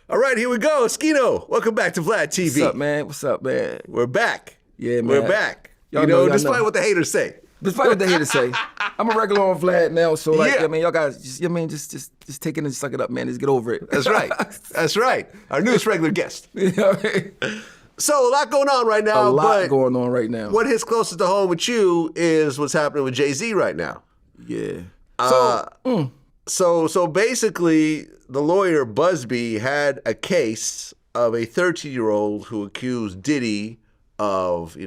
All right, here we go. Oschino, welcome back to Vlad TV. What's up, man? What's up, man? We're back. Yeah, man. We're back. Despite what the haters say. Despite what the haters say. I'm a regular on Vlad now, so like, Yeah. I mean, y'all guys, just take it and suck it up, man. Just get over it. That's right. That's right. Our newest regular guest. You know what I mean? So a lot going on right now. A lot but going on right now. What hits closest to home with you is what's happening with Jay-Z right now. Yeah. So basically, the lawyer Busby had a case of a 13-year-old who accused Diddy of,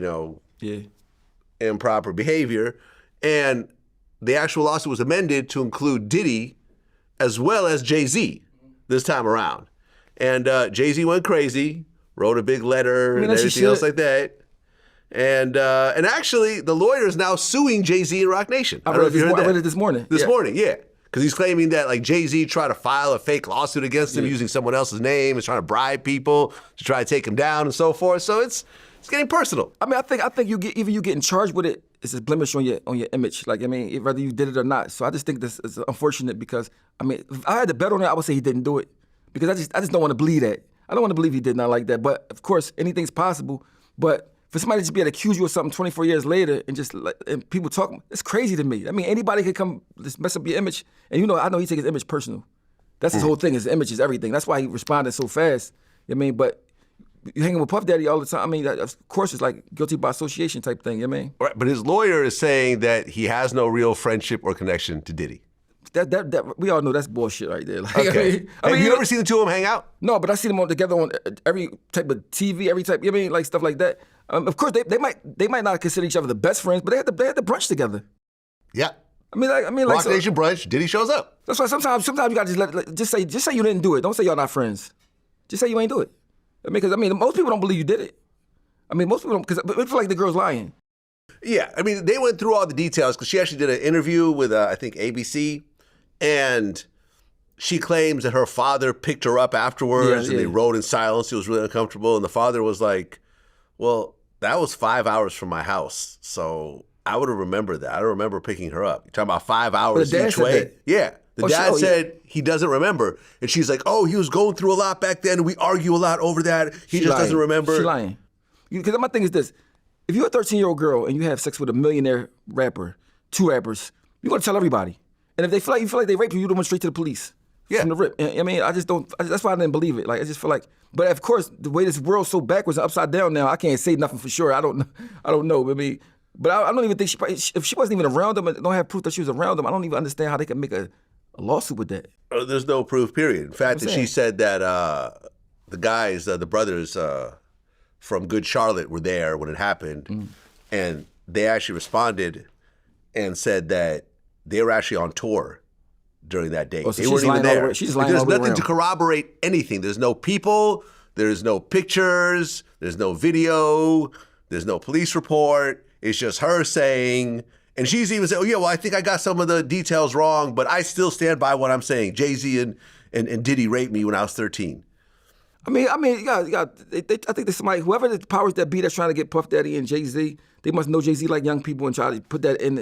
improper behavior, and the actual lawsuit was amended to include Diddy as well as Jay-Z this time around. And Jay-Z went crazy, wrote a big letter and everything else like that. And actually, the lawyer is now suing Jay-Z and Roc Nation. I read it this morning. This morning, yeah. Because he's claiming that like Jay-Z tried to file a fake lawsuit against him using someone else's name and trying to bribe people to try to take him down and so forth. So it's getting personal. I mean, I think you getting charged with it, it's a blemish on your image. Like, I mean, whether you did it or not. So I just think this is unfortunate because, I mean, if I had to bet on it, I would say he didn't do it. Because I just don't want to believe that. I don't want to believe he did not like that. But of course, anything's possible. But for somebody to just be able to accuse you of something 24 years later and people talk, it's crazy to me. I mean, anybody could come just mess up your image. And I know he takes his image personal. That's his whole thing. His image is everything. That's why he responded so fast. I mean, but you hanging with Puff Daddy all the time. I mean, of course, it's like guilty by association type thing. You know what I mean? Right, but his lawyer is saying that he has no real friendship or connection to Diddy. That we all know that's bullshit right there. Like, Okay. Have you ever seen the two of them hang out? No, but I see them all together on every type of TV, every type. You know what I mean, like stuff like that. Of course, they might not consider each other the best friends, but they had the brunch together. Yeah. I mean, Roc Nation brunch. Diddy shows up. That's why sometimes you gotta just say you didn't do it. Don't say y'all not friends. Just say you ain't do it. Because most people don't believe you did it. I mean, most people don't, because it feel like the girl's lying. Yeah, I mean, they went through all the details because she actually did an interview with, I think, ABC, and she claims that her father picked her up afterwards and they rode in silence. He was really uncomfortable, and the father was like, well, that was 5 hours from my house, so I would have remembered that. I don't remember picking her up. You're talking about 5 hours each way? Yeah. The dad said he doesn't remember. And she's like, oh, he was going through a lot back then. We argue a lot over that. He just doesn't remember. She's lying. Because my thing is this. If you're a 13-year-old girl and you have sex with a millionaire rapper, 2 rappers, you're going to tell everybody. And if you feel like they raped you, went straight to the police. Yeah. From the rip. I mean, I just don't, that's why I didn't believe it. Like, I just feel like, but of course, the way this world's so backwards and upside down now, I can't say nothing for sure. I don't know. I mean, but I don't even think if she wasn't even around them and don't have proof that she was around them, I don't even understand how they can make a lawsuit with that. There's no proof, period. In fact, she said that the guys, the brothers from Good Charlotte were there when it happened, and they actually responded and said that they were actually on tour during that day. Oh, so they weren't even there. She's lying There's all the way nothing around. to corroborate anything. There's no people, there's no pictures, there's no video, there's no police report. It's just her saying, and she's even said, oh yeah, well, I think I got some of the details wrong, but I still stand by what I'm saying. Jay-Z and Diddy raped me when I was 13. I mean, I think there's somebody, whoever the powers that be that's trying to get Puff Daddy and Jay-Z, they must know Jay-Z like young people and try to put that in,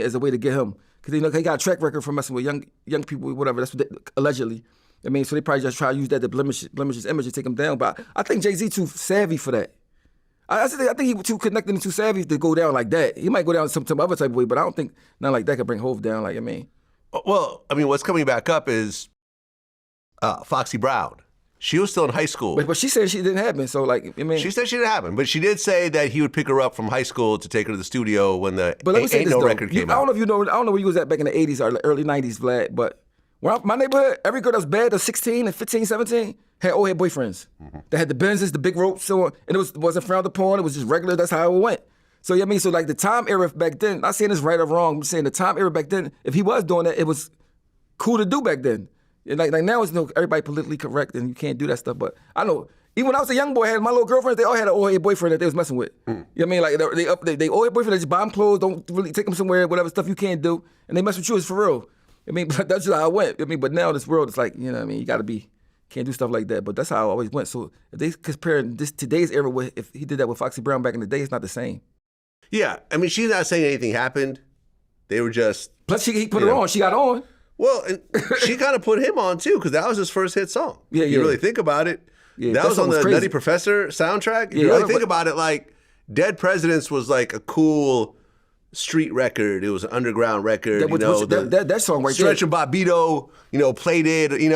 as a way to get him. Because they got a track record for messing with young people, whatever, that's what allegedly. So they probably just try to use that to blemish his image and take him down. But I think Jay-Z too savvy for that. I think he was too connected and too savvy to go down like that. He might go down some other type of way, but I don't think nothing like that could bring Hov down. Well, what's coming back up is Foxy Brown. She was still in high school. But she said she didn't happen, so She said she didn't happen, but she did say that he would pick her up from high school to take her to the studio when the Ain't No record came out. I don't know where you was at back in the 80s or early 90s, Vlad, but my neighborhood, every girl that was bad, that was 16 and 15, 17, had old head boyfriends. They had the Benzes, the big ropes, so on, and it wasn't frowned upon, it was just regular, that's how it went. So the time era back then, not saying it's right or wrong, I'm saying the time era back then, if he was doing that, it was cool to do back then. And like now it's everybody politically correct and you can't do that stuff. But I know even when I was a young boy, I had my little girlfriends. They all had an old head boyfriend that they was messing with. You know what I mean? Like they old head boyfriend. They just buy them clothes, don't really take them somewhere, whatever stuff you can't do, and they mess with you. It's for real. But that's just how I went. But now this world is like, you got to can't do stuff like that. But that's how I always went. So if they compare today's era with if he did that with Foxy Brown back in the day, it's not the same. Yeah, she's not saying anything happened. They were just. Plus he put her on. She got on. Well, and she kind of put him on too, because that was his first hit song. Yeah, You yeah. really think about it. Yeah, that was on the crazy. Nutty Professor soundtrack. If Yeah, you really I think know, about it, like Dead Presidents was like a cool street record. It was an underground record. That song right Stretch there. and Bobbito, played it, in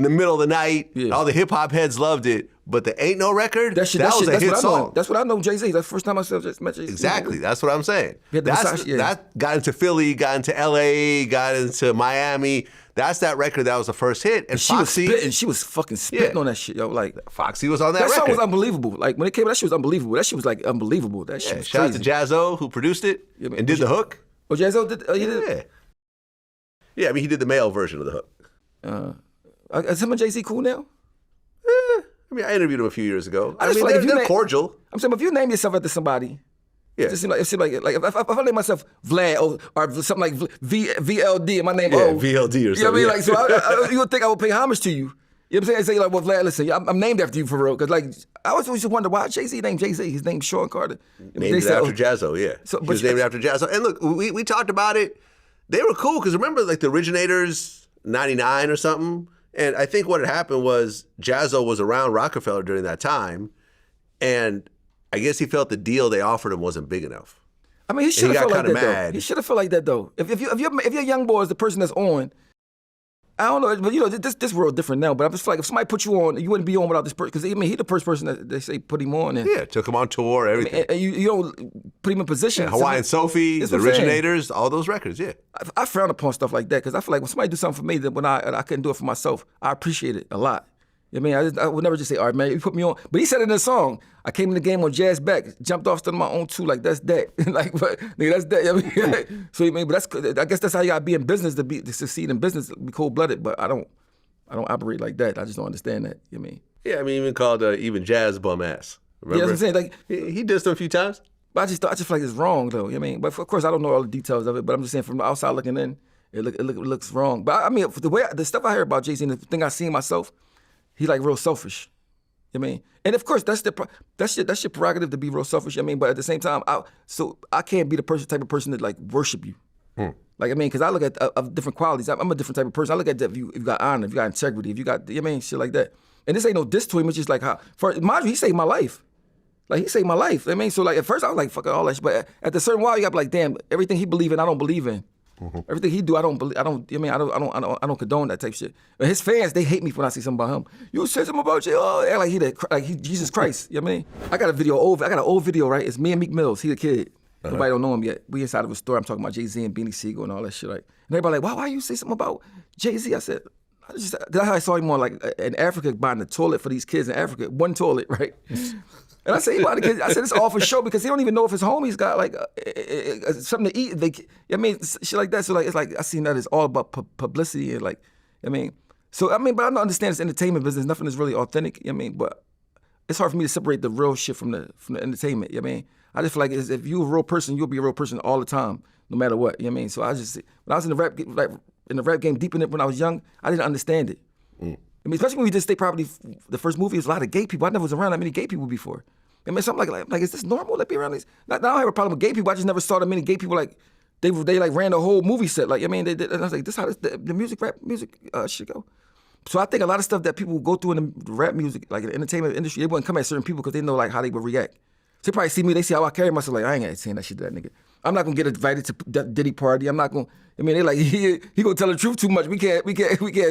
the middle of the night. Yeah. All the hip hop heads loved it. But the Ain't No record, that was a that's hit what I song. know. That's what I know Jay-Z. That's the first time I just met Jay-Z. Exactly. That's what I'm saying. Yeah, That got into Philly, got into LA, got into Miami. That's that record that was the first hit. And Foxy, she was fucking spitting on that shit, yo. Like Foxy was on that record. That song was unbelievable. Like when it came out, that shit was unbelievable. That shit was like unbelievable. That shit was shout crazy. out to Jazzo, who produced it and did the hook. Oh, Jazzo did? He did it? Yeah, I mean, he did the male version of the hook. Is him and Jay-Z cool now? I mean, I interviewed him a few years ago. I just feel like they're cordial. I'm saying, if you name yourself after somebody, Yeah. it seems like if I name myself Vlad or something like VLD and my name VLD or something. You know what I mean? Like, so you would think I would pay homage to you. You know what I'm saying? Say like, well, Vlad, listen, I'm named after you for real. Because like, I always used to wonder why Jay-Z named Jay-Z. His name's Sean Carter. Named it after Jazzo, yeah. So, he was named after Jazzo. And look, we talked about it. They were cool because remember like the Originators, 99 or something? And I think what had happened was Jazzo was around Roc-A-Fella during that time. And I guess he felt the deal they offered him wasn't big enough. I mean, he should have felt like that mad. though. He should have felt like that though. If your young boy is the person that's on, I don't know, but this world different now. But I just feel like if somebody put you on, you wouldn't be on without this person. Because I mean, he the first person that they say put him on. And, Yeah, took him on tour, everything. and you don't put him in position. Hawaiian Sophie, That's the what I'm saying. Originators, all those records, yeah. I frown upon stuff like that because I feel like when somebody do something for me that when I couldn't do it for myself, I appreciate it a lot. You know what I mean? I would never just say, all right, man, you put me on. But he said in the song, I came in the game on Jazz back, jumped off, stood on my own too, like that's that. Like, but nigga, that's that. You know what I mean? So, I mean, but I guess that's how you gotta be in business to succeed in business, be cold-blooded. But I don't operate like that. I just don't understand that. You know what I mean? Yeah, I mean, even called even Jazz bum ass. Remember? Yeah, that's what I'm saying. Like, he dissed him a few times. But I just feel like it's wrong though. You know what I mean? But of course, I don't know all the details of it. But I'm just saying from the outside looking in, it looks wrong. But I mean, the stuff I heard about Jay-Z and the thing I seen myself, he like real selfish. You know what I mean? And of course, that's your prerogative to be real selfish. You know what I mean? But at the same time, I can't be the type of person that like worship you. Like, I mean, because I look at different qualities. I'm a different type of person. I look at that if you got honor, if you got integrity, if you got, you know what I mean, shit like that. And this ain't no diss to him. It's just like how, mind you, he saved my life. Like, he saved my life. I mean, so like at first I was like, fuck all that shit. But at a certain while, you got to be like, damn, everything he believe in, I don't believe in. Everything he do, I don't. I mean, I don't condone that type of shit. But his fans, they hate me when I say something about him. You said something about you, act like he Jesus Christ. You know what I mean? I got an old video, right? It's me and Meek Mill. He the kid. Nobody don't know him yet. We inside of a store. I'm talking about Jay-Z and Beanie Siegel and all that shit, right? And everybody like, why you say something about Jay-Z? I said, that's how I saw him on like in Africa buying a toilet for these kids in Africa, one toilet, right? And I said, it's all for show because he don't even know if his homies got like something to eat. I mean, shit like that. So like, it's like I seen that it's all about publicity and like, I mean, but I don't understand this entertainment business. Nothing is really authentic. You know what I mean, but it's hard for me to separate the real shit from the entertainment. You know what I mean, I just feel like if you're a real person, you'll be a real person all the time, no matter what. You know what I mean. So when I was in the rap game, deep in it when I was young, I didn't understand it. I mean, especially when we did State Property, the first movie, was a lot of gay people. I never was around that many gay people before. I mean, something like is this normal to be around these? Now, I don't have a problem with gay people. I just never saw that many gay people like they like ran the whole movie set. Like, I mean, and I was like, this how the rap music should go. So I think a lot of stuff that people go through in the rap music, like in the entertainment industry, they wouldn't come at certain people because they know like how they would react. So they probably see me, they see how I carry myself. Like, I ain't saying that shit to that nigga. I'm not gonna get invited to that Diddy party. I'm not gonna. I mean, they like he gonna tell the truth too much. We can't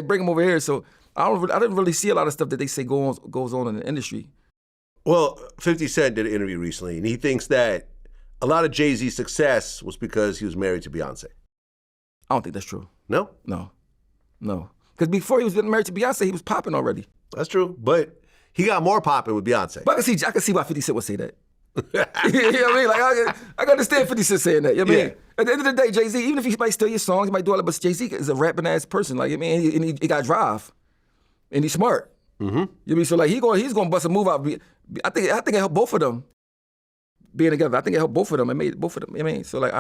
bring him over here. So I didn't really see a lot of stuff that they say goes on in the industry. Well, 50 Cent did an interview recently, and he thinks that a lot of Jay-Z's success was because he was married to Beyonce. I don't think that's true. No? No. Because before he was getting married to Beyonce, he was popping already. That's true, but he got more popping with Beyonce. But I can see why 50 Cent would say that. You know what I mean? Like, I can understand 50 Cent saying that. You know what I mean? At the end of the day, Jay-Z, even if he might steal your songs, he might do all that, but Jay-Z is a rapping-ass person. Like, I mean, and he got drive. And he's smart. You know what I mean? So, like, he's going to bust a move out. I think it helped both of them being together. I think it helped both of them. It made both of them. You know what I mean? So, like,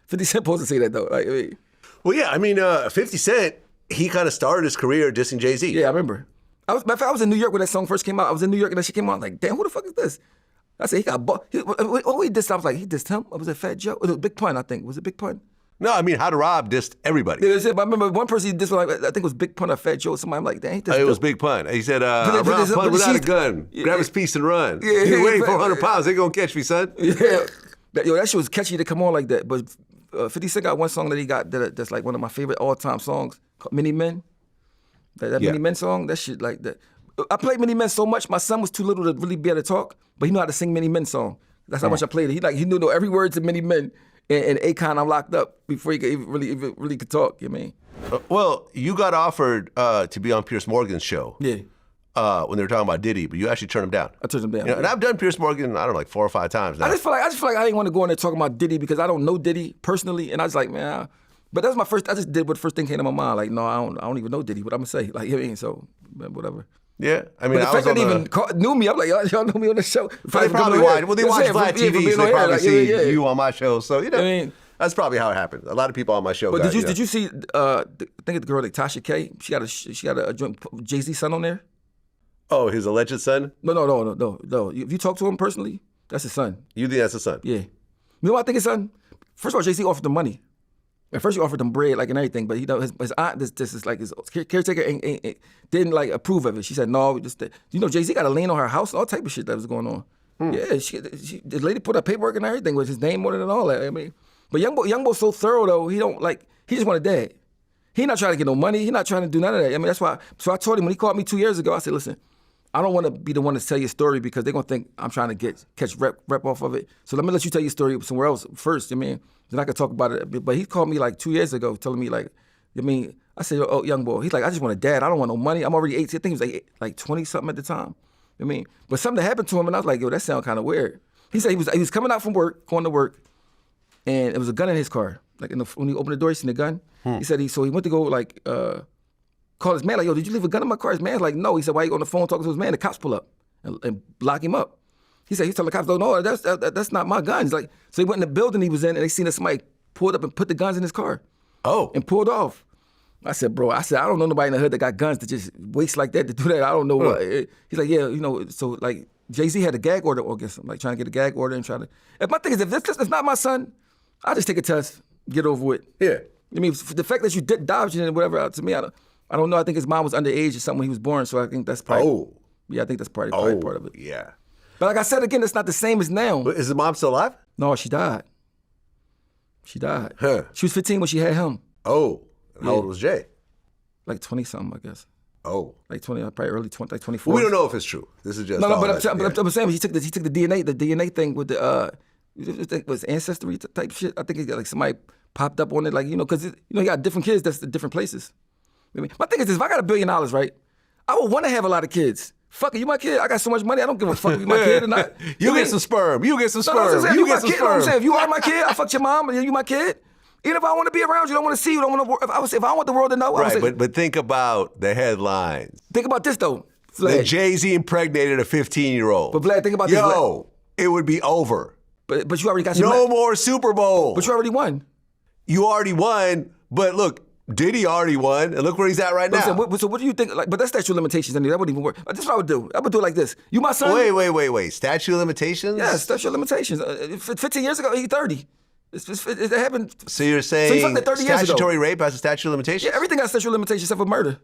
50 Cent supposed to say that, though. Like, I mean, well, yeah, I mean, 50 Cent, he kind of started his career dissing Jay-Z. Yeah, I remember. I was in New York when that song first came out. I was in New York and that shit came out. I was like, damn, who the fuck is this? I said, he got he dissed. I was like, he dissed him? Or was it Fat Joe? It was a Big Pun, I think. Was it Big Pun? No, I mean, How to Rob dissed everybody. I remember one person he dissed, like, I think it was Big Pun or Fat Joe. Somebody, I'm like, that ain't this. It was Big Pun. He said, "Rob Pun without a gun, grab his piece and run. You're weighing 400 pounds. They gonna catch me, son." Yeah, that shit was catchy to come on like that. But 50 Cent got one song that he got that's like one of my favorite all-time songs called "Many Men." That Many Men song, that shit like that. I played Many Men so much, my son was too little to really be able to talk, but he knew how to sing Many Men song. That's how much I played it. He knew every word to Many Men. And Akon, I'm locked up before he could even really could talk. You know what I mean? Well, you got offered to be on Piers Morgan's show. Yeah. When they were talking about Diddy, but you actually turned him down. I turned him down. You know, and I've done Piers Morgan, I don't know, like 4 or 5 times now. I just feel like I didn't want to go in there talking about Diddy because I don't know Diddy personally, and I was like, man. But that was my first. I just did what the first thing came to my mind. Like, no, I don't even know Diddy. What I'm gonna say? Like, you know what I mean? So, whatever. Yeah, I mean, but the fact that they even knew me, I'm like, y'all know me on the show. They probably watch. Well, they watch Vlad TV, so they probably see you on my show. So you know, I mean, that's probably how it happened. A lot of people on my show. But did you see? I think the girl like Tasha K. She got a joint Jay-Z son on there. Oh, his alleged son? No. If you talk to him personally, that's his son. You think that's his son? Yeah. You know what I think his son? First of all, Jay-Z offered him money. At first, he offered him bread, like, and everything, but his aunt, this is like his caretaker, didn't like approve of it. She said, no, Jay-Z got a lien on her house, all type of shit that was going on. Yeah, the lady put up paperwork and everything with his name on it and all that. I mean, but young boy's so thorough though. He just want a dad. He not trying to get no money. He not trying to do none of that. I mean, that's why. So I told him when he called me 2 years ago, I said, listen, I don't want to be the one to tell your story because they're gonna think I'm trying to catch rep off of it. So let me let you tell your story somewhere else first. I mean, then I could talk about it. But he called me like 2 years ago, telling me like, I said, oh, young boy. He's like, I just want a dad. I don't want no money. I'm already 18. I think he was like 20 something at the time. I mean, but something happened to him, and I was like, yo, that sounds kind of weird. He said he was coming out from work, going to work, and it was a gun in his car. Like when he opened the door, he seen the gun. He said he went to go like call his man, like, yo, did you leave a gun in my car? His man's like, no. He said, why you on the phone talking to his man? The cops pull up and lock him up. He said, he told the cops, no, that's not my gun. He's like, so he went in the building he was in, and they seen that somebody pulled up and put the guns in his car. Oh. And pulled off. I said, bro, I don't know nobody in the hood that got guns to just waste like that to do that. I don't know what. He's like, yeah, so like Jay-Z had a gag order against him, like trying to get a gag order and trying to. And my thing is, if it's not my son, I'll just take a test, get over with. Yeah. I mean, the fact that you did dodge it and whatever, to me, I don't know. I think his mom was underage or something when he was born, so I think that's probably. Oh. Yeah, I think that's probably part of it. Yeah. But like I said again, it's not the same as now. But is his mom still alive? No, she died. Huh. She was 15 when she had him. Oh. How old was Jay? Like 20-something, I guess. Oh. Like 20, probably early 20, like 24. We don't know if it's true. This is just but I'm saying he took the DNA thing with it was ancestry type shit. I think like somebody popped up on it, like, because he got different kids that's at different places. I mean, my thing is this: if I got $1 billion, right, I would want to have a lot of kids. Fuck it, you my kid. I got so much money, I don't give a fuck if you my kid or not. You get some sperm. You get some sperm. You get some sperm. I'm saying, if you are my kid, I fucked your mom, and you my kid. Even if I want to be around you, don't want to see you, don't want to. If I want the world to know, right? But think about the headlines. Think about this though. Vlad. That Jay-Z impregnated a 15-year-old. But Vlad, think about this. It would be over. But you already got your no more Super Bowl. But you already won. You already won. But look, Diddy already won, and look where he's at right now. So what do you think? Like, but that's statute of limitations, anyway. That wouldn't even work. This is what I would do. I would do it like this. You my son. Wait. Statute of limitations? Yeah, statute of limitations. 15 years ago, he's 30. It happened. So you're saying statutory rape has a statute of limitations? Yeah, everything has statute of limitations except for murder.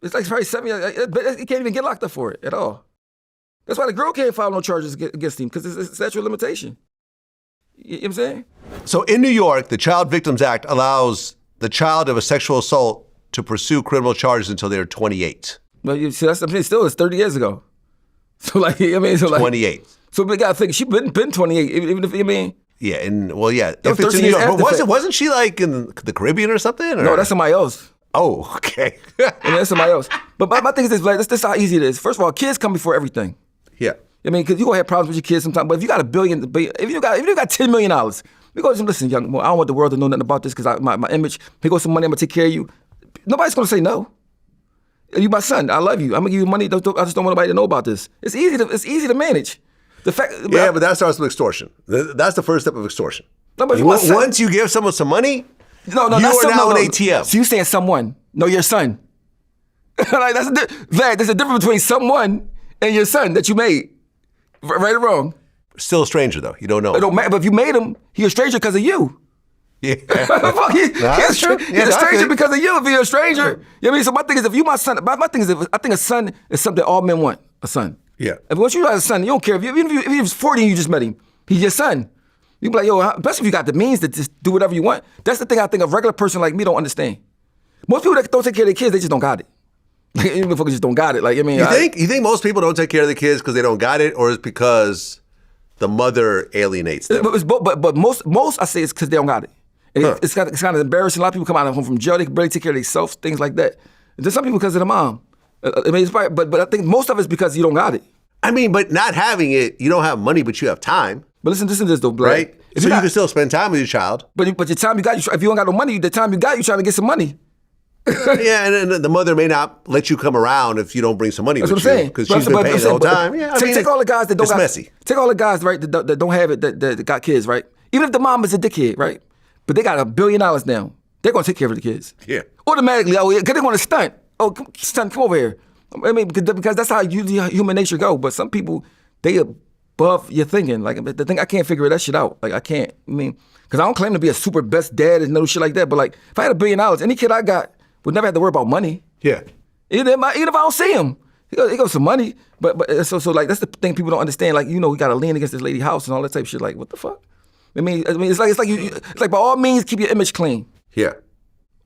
It's like probably 7 years, but he can't even get locked up for it at all. That's why the girl can't file no charges against him, because it's a statute of limitation. You know what I'm saying? So in New York, the Child Victims Act allows the child of a sexual assault to pursue criminal charges until they're 28. Well, you see, still it's 30 years ago. So like, 28. So we gotta think, she been 28, even if, Yeah, if it's in New York. But wasn't she like in the Caribbean or something? Or? No, that's somebody else. Oh, okay. That's somebody else. But my thing is this, like, this is how easy it is. First of all, kids come before everything. Yeah. Because you're going to have problems with your kids sometimes. But if you got $1 billion, if you got $10 million, we go, listen, young boy, I don't want the world to know nothing about this because my image, here goes some money, I'm going to take care of you. Nobody's going to say no. You my son, I love you. I'm going to give you money. I just don't want nobody to know about this. It's easy to manage. But that starts with extortion. That's the first step of extortion. No, but once you give someone some money, you are now an ATM. So you're saying someone, no, your son. Like, there's a difference between someone and your son that you made. Right or wrong? Still a stranger, though. You don't know. It don't matter. But if you made him, he's a stranger because of you. Yeah. Fuck, he's a stranger because of you. If you're a stranger, you know what I mean? So my thing is, if you my son, my thing is, I think a son is something all men want. A son. Yeah. If once you have a son, you don't care. Even if he was 40 and you just met him, he's your son. You be like, yo, especially if you got the means to just do whatever you want. That's the thing I think a regular person like me don't understand. Most people that don't take care of their kids, they just don't got it. Even motherfuckers just don't got it. Like, I mean, you think most people don't take care of their kids because they don't got it, or is because the mother alienates them? But most I say it's because they don't got it. And it's kind of embarrassing. A lot of people come out home from jail, they can barely take care of themselves, things like that. And there's some people because of the mom. I mean, it's probably, but I think most of it's because you don't got it. I mean, but not having it, you don't have money, but you have time. But listen to this though, Vlad. Right? So you can still spend time with your child. But your time you got, if you don't got no money, the time you got, you trying to get some money. Yeah, and the mother may not let you come around if you don't bring some money with you. That's what I'm saying. Because she's been paying the whole time. Yeah, I mean, take all the guys that don't it's messy. Take all the guys, right, that don't have it, that got kids, right? Even if the mom is a dickhead, right? But they got $1 billion now. They're going to take care of the kids. Yeah. Automatically, because they're going to stunt. Oh, stunt, come over here. I mean, because that's how usually human nature go. But some people, they above your thinking. Like, the thing, I can't figure that shit out. Like, I can't. I mean, because I don't claim to be a super best dad and no shit like that. But like, if I had $1 billion, any kid I got would never have to worry about money. Yeah. Even if I don't see him, he goes some money. But so like that's the thing people don't understand. Like, you know, we got to lean against this lady's house and all that type of shit. Like, what the fuck? I mean, it's like by all means keep your image clean. Yeah.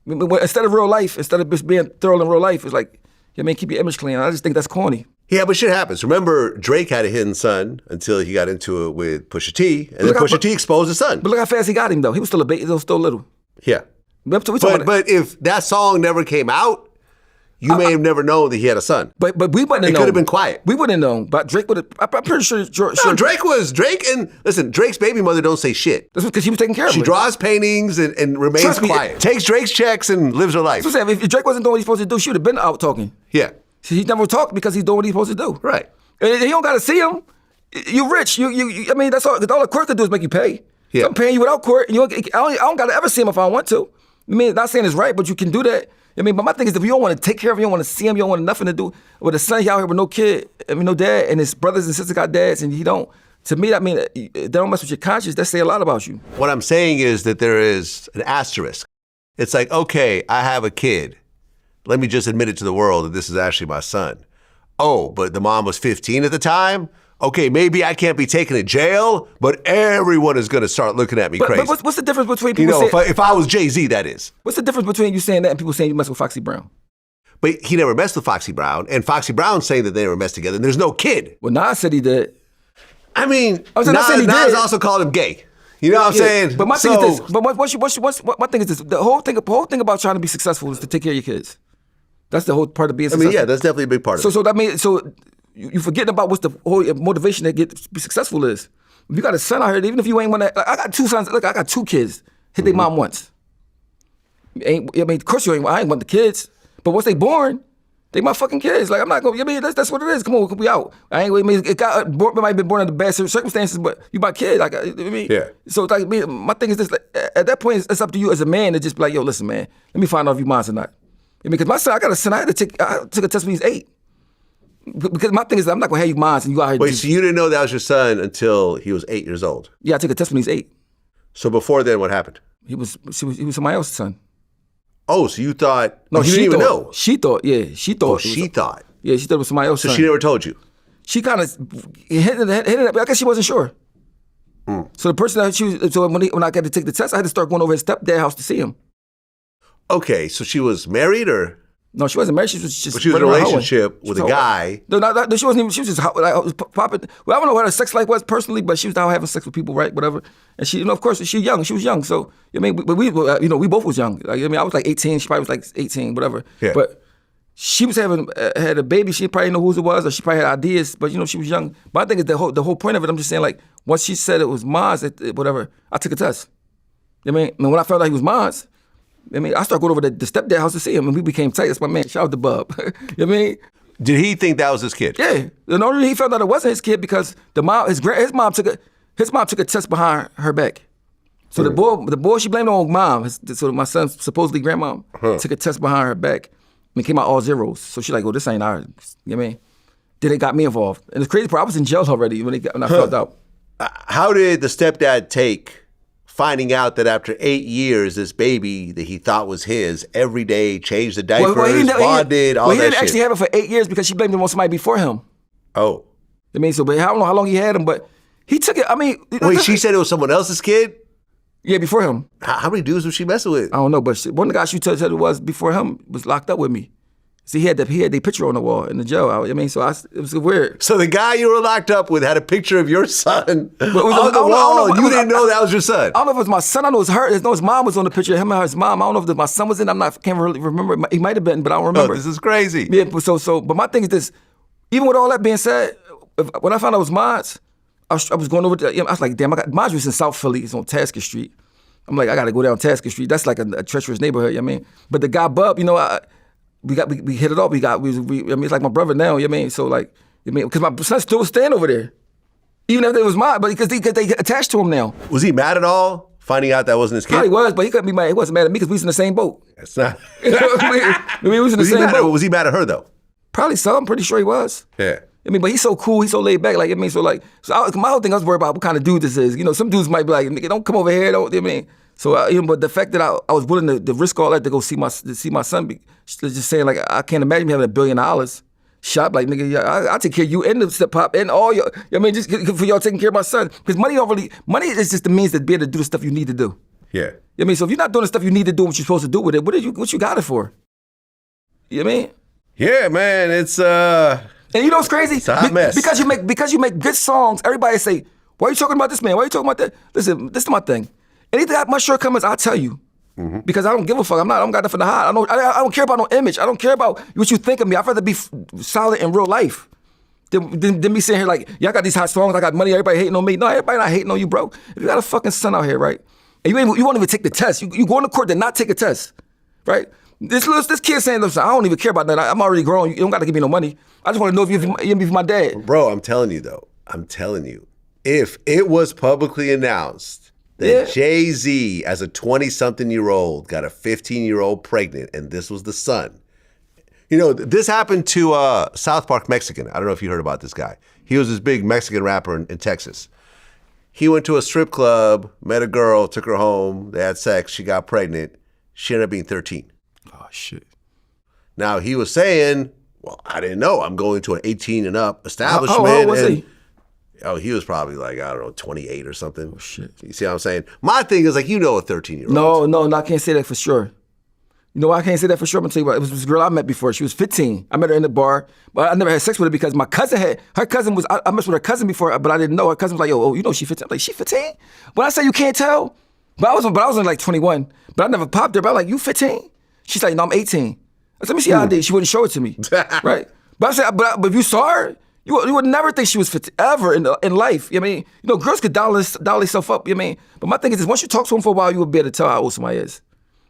I mean, instead of real life, instead of just being thorough in real life, it's like, keep your image clean. I just think that's corny. Yeah, but shit happens. Remember, Drake had a hidden son until he got into it with Pusha T, and then Pusha T exposed his son. But look how fast he got him, though. He was still a baby. He was still little. Yeah. But if that song never came out, you may have never known that he had a son. But we wouldn't have known. It could have been quiet. We wouldn't have known. But Drake would have. I'm pretty sure. No, Drake and listen, Drake's baby mother don't say shit. That's because she was taking care of him. She draws paintings and remains quiet. Takes Drake's checks and lives her life. So if Drake wasn't doing what he's supposed to do, she would have been out talking. Yeah. See, he never talked because he's doing what he's supposed to do. Right. And you don't got to see him. You're rich. I mean, that's all. All the court could do is make you pay. Yeah. So I'm paying you without court. And I don't got to ever see him if I want to. I mean, not saying it's right, but you can do that. I mean, but my thing is, if you don't want to take care of him, you don't want to see him, you don't want nothing to do with a son, he out here with no kid, no dad, and his brothers and sisters got dads, and he don't. To me, I mean, they don't mess with your conscience. That say a lot about you. What I'm saying is that there is an asterisk. It's like, okay, I have a kid. Let me just admit it to the world that this is actually my son. Oh, but the mom was 15 at the time? Okay, maybe I can't be taken to jail, but everyone is going to start looking at me crazy. But what's the difference between people saying... if I was Jay-Z, that is. What's the difference between you saying that and people saying you mess with Foxy Brown? But he never messed with Foxy Brown, and Foxy Brown saying that they never messed together, and there's no kid. Well, Nas said he did. I mean, Nas also called him gay. You know what I'm saying? But my thing is this. But my thing is this. The whole thing about trying to be successful is to take care of your kids. That's the whole part of being successful. I mean, yeah, that's definitely a big part of it. So you forgetting about what's the whole motivation to be successful is. If you got a son out here, even if you ain't want to, like, I got 2 sons. Look, I got 2 kids. Hit their mom once. I mean, of course I ain't want the kids, but once they born, they my fucking kids. Like, I'm not gonna. I mean, that's what it is. Come on, we out. I mean, it might have been born under bad circumstances, but you my kid. Like, I mean, yeah. So like, my thing is this. Like, at that point, it's up to you as a man to just be like, yo, listen, man, let me find out if you mine or not. I mean, because my son, I got a son. I took a test when he was 8. Because my thing is, I'm not gonna have you mine and you out here. Wait, so you didn't know that was your son until he was 8 years old? Yeah, I took a test when he was 8. So before then, what happened? He was somebody else's son. Oh, so you thought? No, you didn't even know. She thought. Yeah, she thought. Oh, she thought. Yeah, she thought it was somebody else's son. So she never told you. She kind of hit it. I guess she wasn't sure. So the person when I got to take the test, I had to start going over his stepdad's house to see him. Okay, so she was married or? No, she wasn't married. She was just. But she was in a relationship with a guy. No, she wasn't even. She was just popping. Well, I don't know what her sex life was personally, but she was out having sex with people, right? Whatever. And she, of course, she young. She was young. So I mean, we we both was young. Like, I mean, I was like 18. She probably was like 18, whatever. Yeah. But she was had a baby. She probably didn't know whose it was, or she probably had ideas. But she was young. But I think the whole point of it, I'm just saying, like, once she said it was mine, whatever, I took a test. I mean, when I found out he was mine. I mean, I started going over to the stepdad house to see him, and we became tight. That's my man. Shout out to Bub. You know what I mean? Did he think that was his kid? Yeah. The only reason he found out it wasn't his kid because the mom, his mom took a test behind her back. So the boy she blamed on mom. So my son's supposedly grandmom took a test behind her back and it came out all zeros. So she's like, "Oh, this ain't ours." You know what I mean? Then it got me involved, and the crazy part, I was in jail already when I found out. How did the stepdad take finding out that after 8 years, this baby that he thought was his every day changed the diapers, bonded, all that shit. He didn't actually have it for 8 years because she blamed it on somebody before him. Oh. I mean, so but I don't know how long he had him, but he took it. I mean, wait, she said it was someone else's kid? Yeah, before him. How many dudes was she messing with? I don't know, but one of the guys she said it was before him was locked up with me. See, he had the picture on the wall in the jail. I mean, so it was weird. So the guy you were locked up with had a picture of your son on the wall, and you didn't know that was your son. I don't know if it was my son. I know it was her. I know his mom was on the picture. Him and his mom. I don't know if my son was in. Can't really remember. He might have been, but I don't remember. Oh, this is crazy. Yeah. But my thing is this. Even with all that being said, when I found out it was mine, I was going over to. I was like, damn. Mine was in South Philly. It's on Tasker Street. I'm like, I got to go down Tasker Street. That's like a treacherous neighborhood. You know what I mean? But the guy Bub, you know, we hit it off. I mean, it's like my brother now. You know what I mean? So like, you know, because my son still was staying over there, even if it was mine. But because they attached to him now. Was he mad at all finding out that wasn't his kid? Probably was, but he couldn't be mad. He wasn't mad at me because we was in the same boat. That's not. we was in the same boat. Was he mad at her though? Probably so. I'm pretty sure he was. Yeah. I mean, but he's so cool. He's so laid back. Like, I mean, my whole thing, I was worried about what kind of dude this is. You know, some dudes might be like, nigga, don't come over here. Don't. You know what I mean? So, you know, but the fact that I was willing to risk all that to go see my son, just saying like I can't imagine me having $1 billion. Shop like nigga, yeah, I take care of you and the Step Pop and all your. I mean, just for y'all taking care of my son because money is just the means to be able to do the stuff you need to do. Yeah. I mean, so if you're not doing the stuff you need to do, what you're supposed to do with it, what you got it for? You know what I mean? Yeah, man, it's And you know what's crazy? It's a hot mess. Because you make good songs. Everybody say, "Why are you talking about this man? Why are you talking about that?" Listen, this is my thing. Anything my shortcomings, I'll tell you. Mm-hmm. Because I don't give a fuck. I don't got nothing to hide. I don't care about no image. I don't care about what you think of me. I'd rather be solid in real life than me sitting here like, yeah, I got these hot songs, I got money, everybody hating on me. No, everybody not hating on you, bro. If you got a fucking son out here, right? And you won't even take the test. You go into court to not take a test, right? This kid saying, listen, I don't even care about that. I'm already grown. You don't got to give me no money. I just want to know if you're my dad. Bro, I'm telling you, if it was publicly announced that Jay-Z, as a 20-something-year-old, got a 15-year-old pregnant, and this was the son. You know, this happened to South Park Mexican. I don't know if you heard about this guy. He was this big Mexican rapper in Texas. He went to a strip club, met a girl, took her home, they had sex, she got pregnant. She ended up being 13. Oh, shit. Now, he was saying, well, I didn't know. I'm going to an 18 and up establishment. How old was he? Oh, he was probably like, I don't know, 28 or something. Oh, shit. You see what I'm saying? My thing is like, you know a 13-year-old. No, I can't say that for sure. You know why I can't say that for sure? I'm going to tell you what. It was this girl I met before. She was 15. I met her in the bar, but I never had sex with her because my cousin I messed with her cousin before, but I didn't know. Her cousin was like, yo, you know she 15? I'm like, she 15? When I say you can't tell, but I was only like 21, but I never popped her, but I'm like, you 15? She's like, no, I'm 18. I said, let me see how I did. She wouldn't show it to me, right? But I said, but if you saw her, you would never think she was 15, ever in life. You know what I mean? You know, girls could doll themselves up, you know what I mean? But my thing is, once you talk to them for a while, you will be able to tell how old somebody is.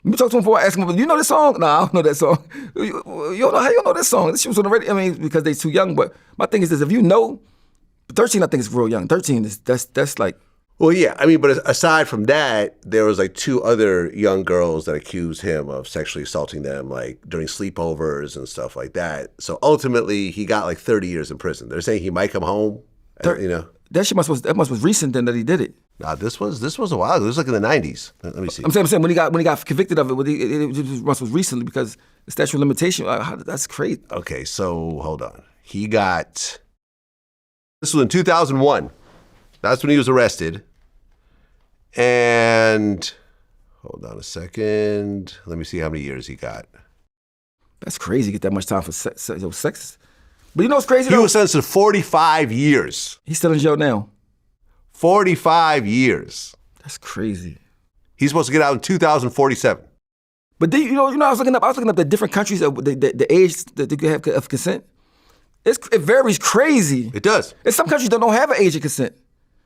You talk to them for a while, ask them, do you know this song? Nah, I don't know that song. You don't know how you know this song? She was on the radio, I mean, because they too young. But my thing is this, if you know, 13 I think is real young. 13 is, that's like. Well, yeah, I mean, but aside from that, there was like 2 other young girls that accused him of sexually assaulting them, like during sleepovers and stuff like that. So ultimately, he got like 30 years in prison. They're saying he might come home, you know. That must was recent then that he did it. Nah, this was a while ago. It was like in the 90s. Let me see. I'm saying when he got convicted of it, it must was recently because the statute of limitation. That's crazy. Okay, so hold on. This was in 2001. That's when he was arrested. And hold on a second. Let me see how many years he got. That's crazy. Get that much time for sex. But you know what's crazy? He was sentenced to 45 years. He's still in jail now. 45 years. That's crazy. He's supposed to get out in 2047. But you know, I was looking up the different countries the age that they could have of consent. It varies crazy. It does. And some countries don't have an age of consent.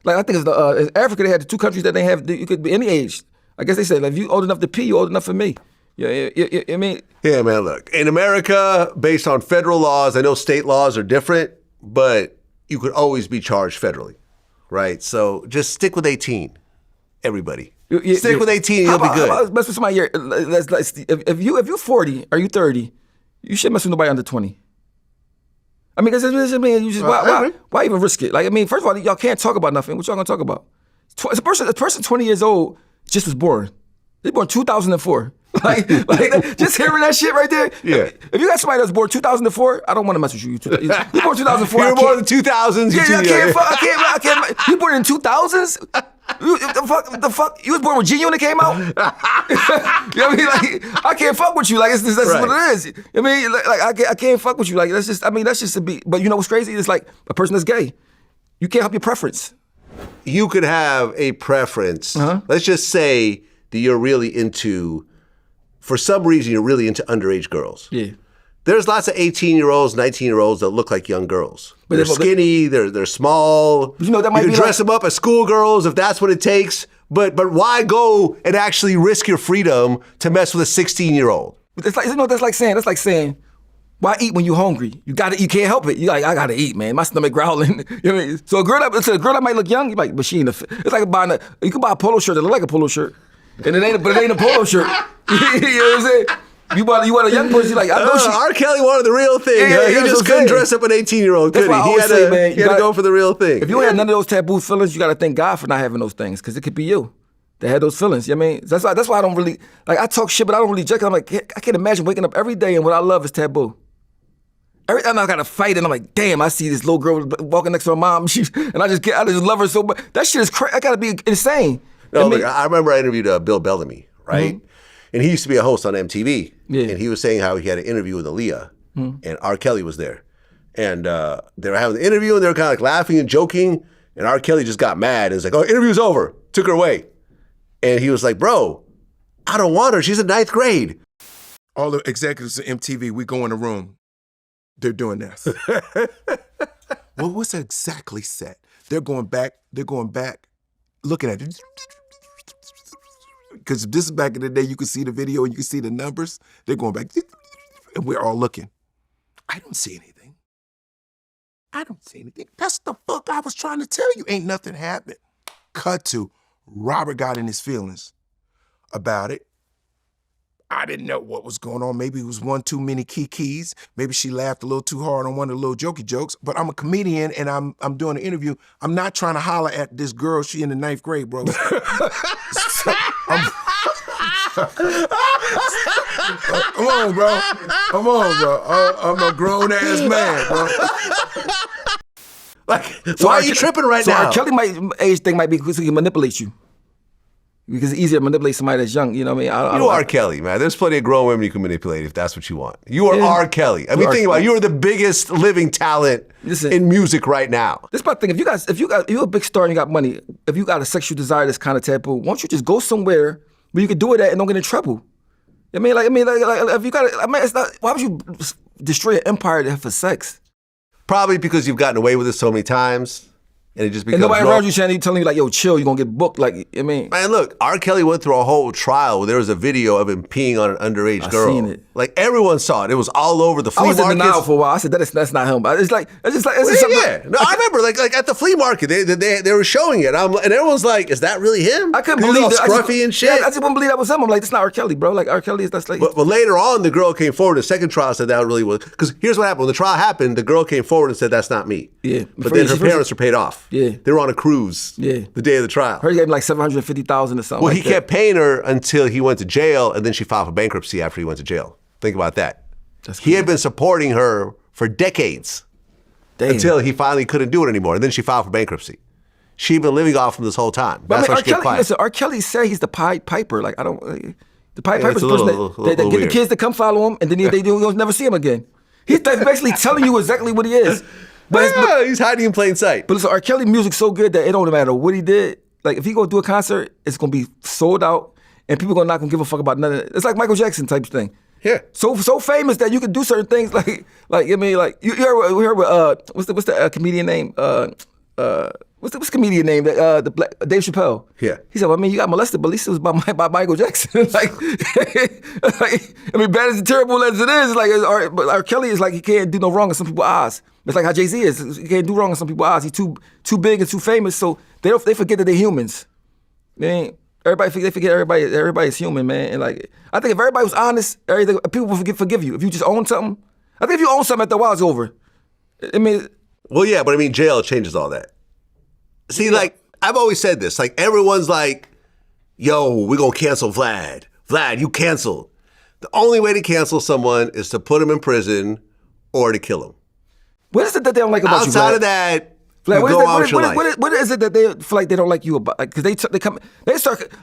Like I think it's Africa. They had the 2 countries that they have. You could be any age. I guess they say like if you old enough to pee, you old enough for me. Yeah, I mean. Yeah, man. Look, in America, based on federal laws, I know state laws are different, but you could always be charged federally, right? So just stick with 18, everybody. Stick with 18, you'll be good. Mess with somebody here. If you're 40 or you 30, you shouldn't mess with nobody under 20. I mean, why even risk it? Like, I mean, first of all, y'all can't talk about nothing. What y'all gonna talk about? A person 20 years old just was born. They born 2004. like just hearing that shit right there. Yeah. If you got somebody that's born 2004, I don't want to mess with you. You born 2004. You were born in the 2000s. Yeah, I can't. You born in 2000s? The fuck? You was born when G-Unit came out? You know what I mean? Like, I can't fuck with you. Like, that's right. What it is. I mean, like I can't fuck with you. Like, that's just a beat. But you know what's crazy? It's like a person that's gay. You can't help your preference. You could have a preference. Let's just say that you're really into, for some reason, you're really into underage girls. Yeah. There's lots of 18-year-olds, 19-year-olds that look like young girls. But they're skinny, they're small. You know, that might you be can dress them up as schoolgirls if that's what it takes. But why go and actually risk your freedom to mess with a 16-year-old? It's like, you know, that's like saying, why eat when you're hungry? You can't help it. You like, I gotta eat, man. My stomach growling. You know what I mean? So a girl that might look young, you're like, but she ain't it's like buying you can buy a polo shirt that look like a polo shirt. And it ain't a polo shirt. You know what I'm saying? You want a young person, like, I know R. Kelly wanted the real thing. Yeah, he just couldn't dress up an 18-year-old, could he? He had to go for the real thing. If you had none of those taboo feelings, you got to thank God for not having those things, because it could be you that had those feelings. You know what I mean? That's why I don't really, like, I talk shit, but I don't really judge. I'm like, I can't imagine waking up every day and what I love is taboo. Every time I got to fight and I'm like, damn, I see this little girl walking next to her mom, and I just love her so much. That shit is crazy. I got to be insane. No, I remember I interviewed Bill Bellamy, right? Mm-hmm. And he used to be a host on MTV. Yeah. And he was saying how he had an interview with Aaliyah, and R. Kelly was there. And they were having the interview, and they were kind of like laughing and joking, and R. Kelly just got mad and was like, oh, interview's over. Took her away. And he was like, bro, I don't want her. She's in 9th grade. All the executives of MTV, we go in the room. They're doing this. Well, what's exactly set? They're going back, looking at it. Because this is back in the day, you could see the video and you could see the numbers. They're going back, and we're all looking. I don't see anything. That's the fuck I was trying to tell you. Ain't nothing happened. Cut to, Robert got in his feelings about it. I didn't know what was going on. Maybe it was one too many keys. Maybe she laughed a little too hard on one of the little jokey jokes. But I'm a comedian and I'm doing an interview. I'm not trying to holler at this girl. She in the 9th grade, bro. So, come on, bro. I'm a grown ass man, bro. Like, so why are you tripping right now? So R. Kelly age thing might be because he can manipulate you. Because it's easier to manipulate somebody that's young, you know what I mean? You are R. Kelly, man. There's plenty of grown women you can manipulate if that's what you want. You are R. Kelly. I mean, think about it. You are the biggest living talent in music right now. This is my thing. If you're a big star and you got money, if you got a sexual desire that's kind of taboo, why don't you just go somewhere where you can do it at and don't get in trouble? I mean, if you got it's not, why would you destroy an empire for sex? Probably because you've gotten away with it so many times. And it just becomes nobody around you telling you like, yo, chill, you're gonna get booked. Like, I mean, man, look, R. Kelly went through a whole trial where there was a video of him peeing on an underage girl. Seen it. Like everyone saw it. It was all over the flea market. I was in denial for a while. I said that's not him. It's just yeah. No, I remember like at the flea market they were showing it. And everyone's like, is that really him? I couldn't believe it. Scruffy and shit. Yeah, I just wouldn't believe that was him. I'm like, that's not R. Kelly, bro. Like R. Kelly is that's like. But later on, the girl came forward. The second trial said that really was because here's what happened. When the trial happened, the girl came forward and said that's not me. Yeah. But then her parents were paid off. Yeah. They were on a cruise. Yeah. The day of the trial. Her gave him like $750,000 or something. Well, he kept paying her until he went to jail, and then she filed for bankruptcy after he went to jail. Think about that. He had been supporting her for decades. Damn. Until he finally couldn't do it anymore, and then she filed for bankruptcy. She'd been living off him this whole time. That's why she kept quiet. Listen, R. Kelly said he's the Pied Piper. Like, I don't. The Pied Piper's the person that get weird. The kids to come follow him, and then you'll never see him again. He's basically telling you exactly what he is. But he's hiding in plain sight. But listen, R. Kelly music's so good that it don't matter what he did. Like, if he gonna do a concert, it's gonna be sold out, and people not gonna give a fuck about none of it. It's like Michael Jackson type thing. Yeah. So famous that you can do certain things like I mean, like you heard what's the comedian name? What's the comedian name? Dave Chappelle. Yeah. He said, well, I mean, you got molested, but at least it was by Michael Jackson. like, I mean, bad as terrible as it is, but R. Kelly is like, he can't do no wrong in some people's eyes. It's like how Jay-Z is. He can't do wrong in some people's eyes. He's too big and too famous, so they forget that they're humans. They forget everybody is human, man. And like, I think if everybody was honest, people would forgive you. If you just own something, I think if you own something after a while, it's over. I mean, well, yeah, but I mean, jail changes all that. See, like, I've always said this. Like, everyone's like, yo, we're going to cancel Vlad. Vlad, you canceled. The only way to cancel someone is to put him in prison or to kill him. What is it that they don't like about you, Vlad? Outside of that, Vlad, what is it that they feel like they don't like you about? Because they start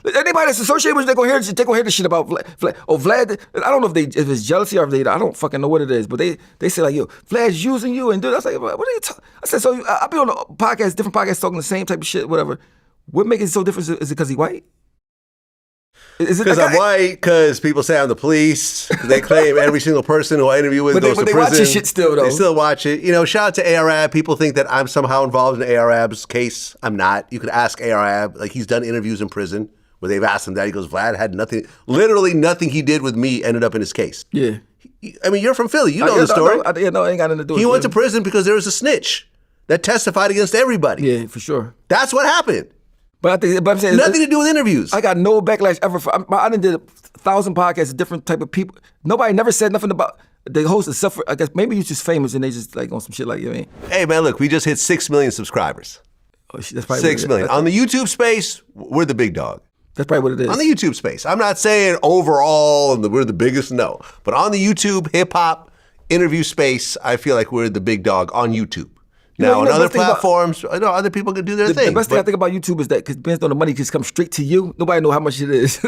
anybody that's associated with you, they gonna hear this shit about Vlad. Oh, Vlad. I don't know if it's jealousy or if I don't fucking know what it is. But they say like, yo, Vlad's using you and dude. I was like, what are you talking? I said, so I be on a podcast, different podcasts talking the same type of shit, whatever. What makes it so different? Is it because he white? Is it because I'm white? Because people say I'm the police. They claim every single person who I interview with goes to prison. But they watch your shit still, though. They still watch it. You know, shout out to ARAB. People think that I'm somehow involved in ARAB's case. I'm not. You could ask ARAB. Like, he's done interviews in prison where they've asked him that. He goes, Vlad had nothing. Literally nothing he did with me ended up in his case. Yeah. I mean, you're from Philly. You know the story. I ain't got nothing to do with it. He went to prison because there was a snitch that testified against everybody. Yeah, for sure. That's what happened. But I'm saying nothing to do with interviews. I got no backlash ever. I done did 1,000 podcasts with different type of people. Nobody never said nothing about the host of suffer. I guess maybe you're just famous and they just like on some shit like you. I mean, hey man, look, we just hit 6 million subscribers. Oh, that's probably 6 million on the YouTube space. We're the big dog. That's probably what it is. On the YouTube space. I'm not saying overall we're the biggest. No, but on the YouTube hip hop interview space, I feel like we're the big dog on YouTube. Now, on other platforms, I know other people can do their thing. The best thing I think about YouTube is that because based on the money just comes straight to you. Nobody know how much it is.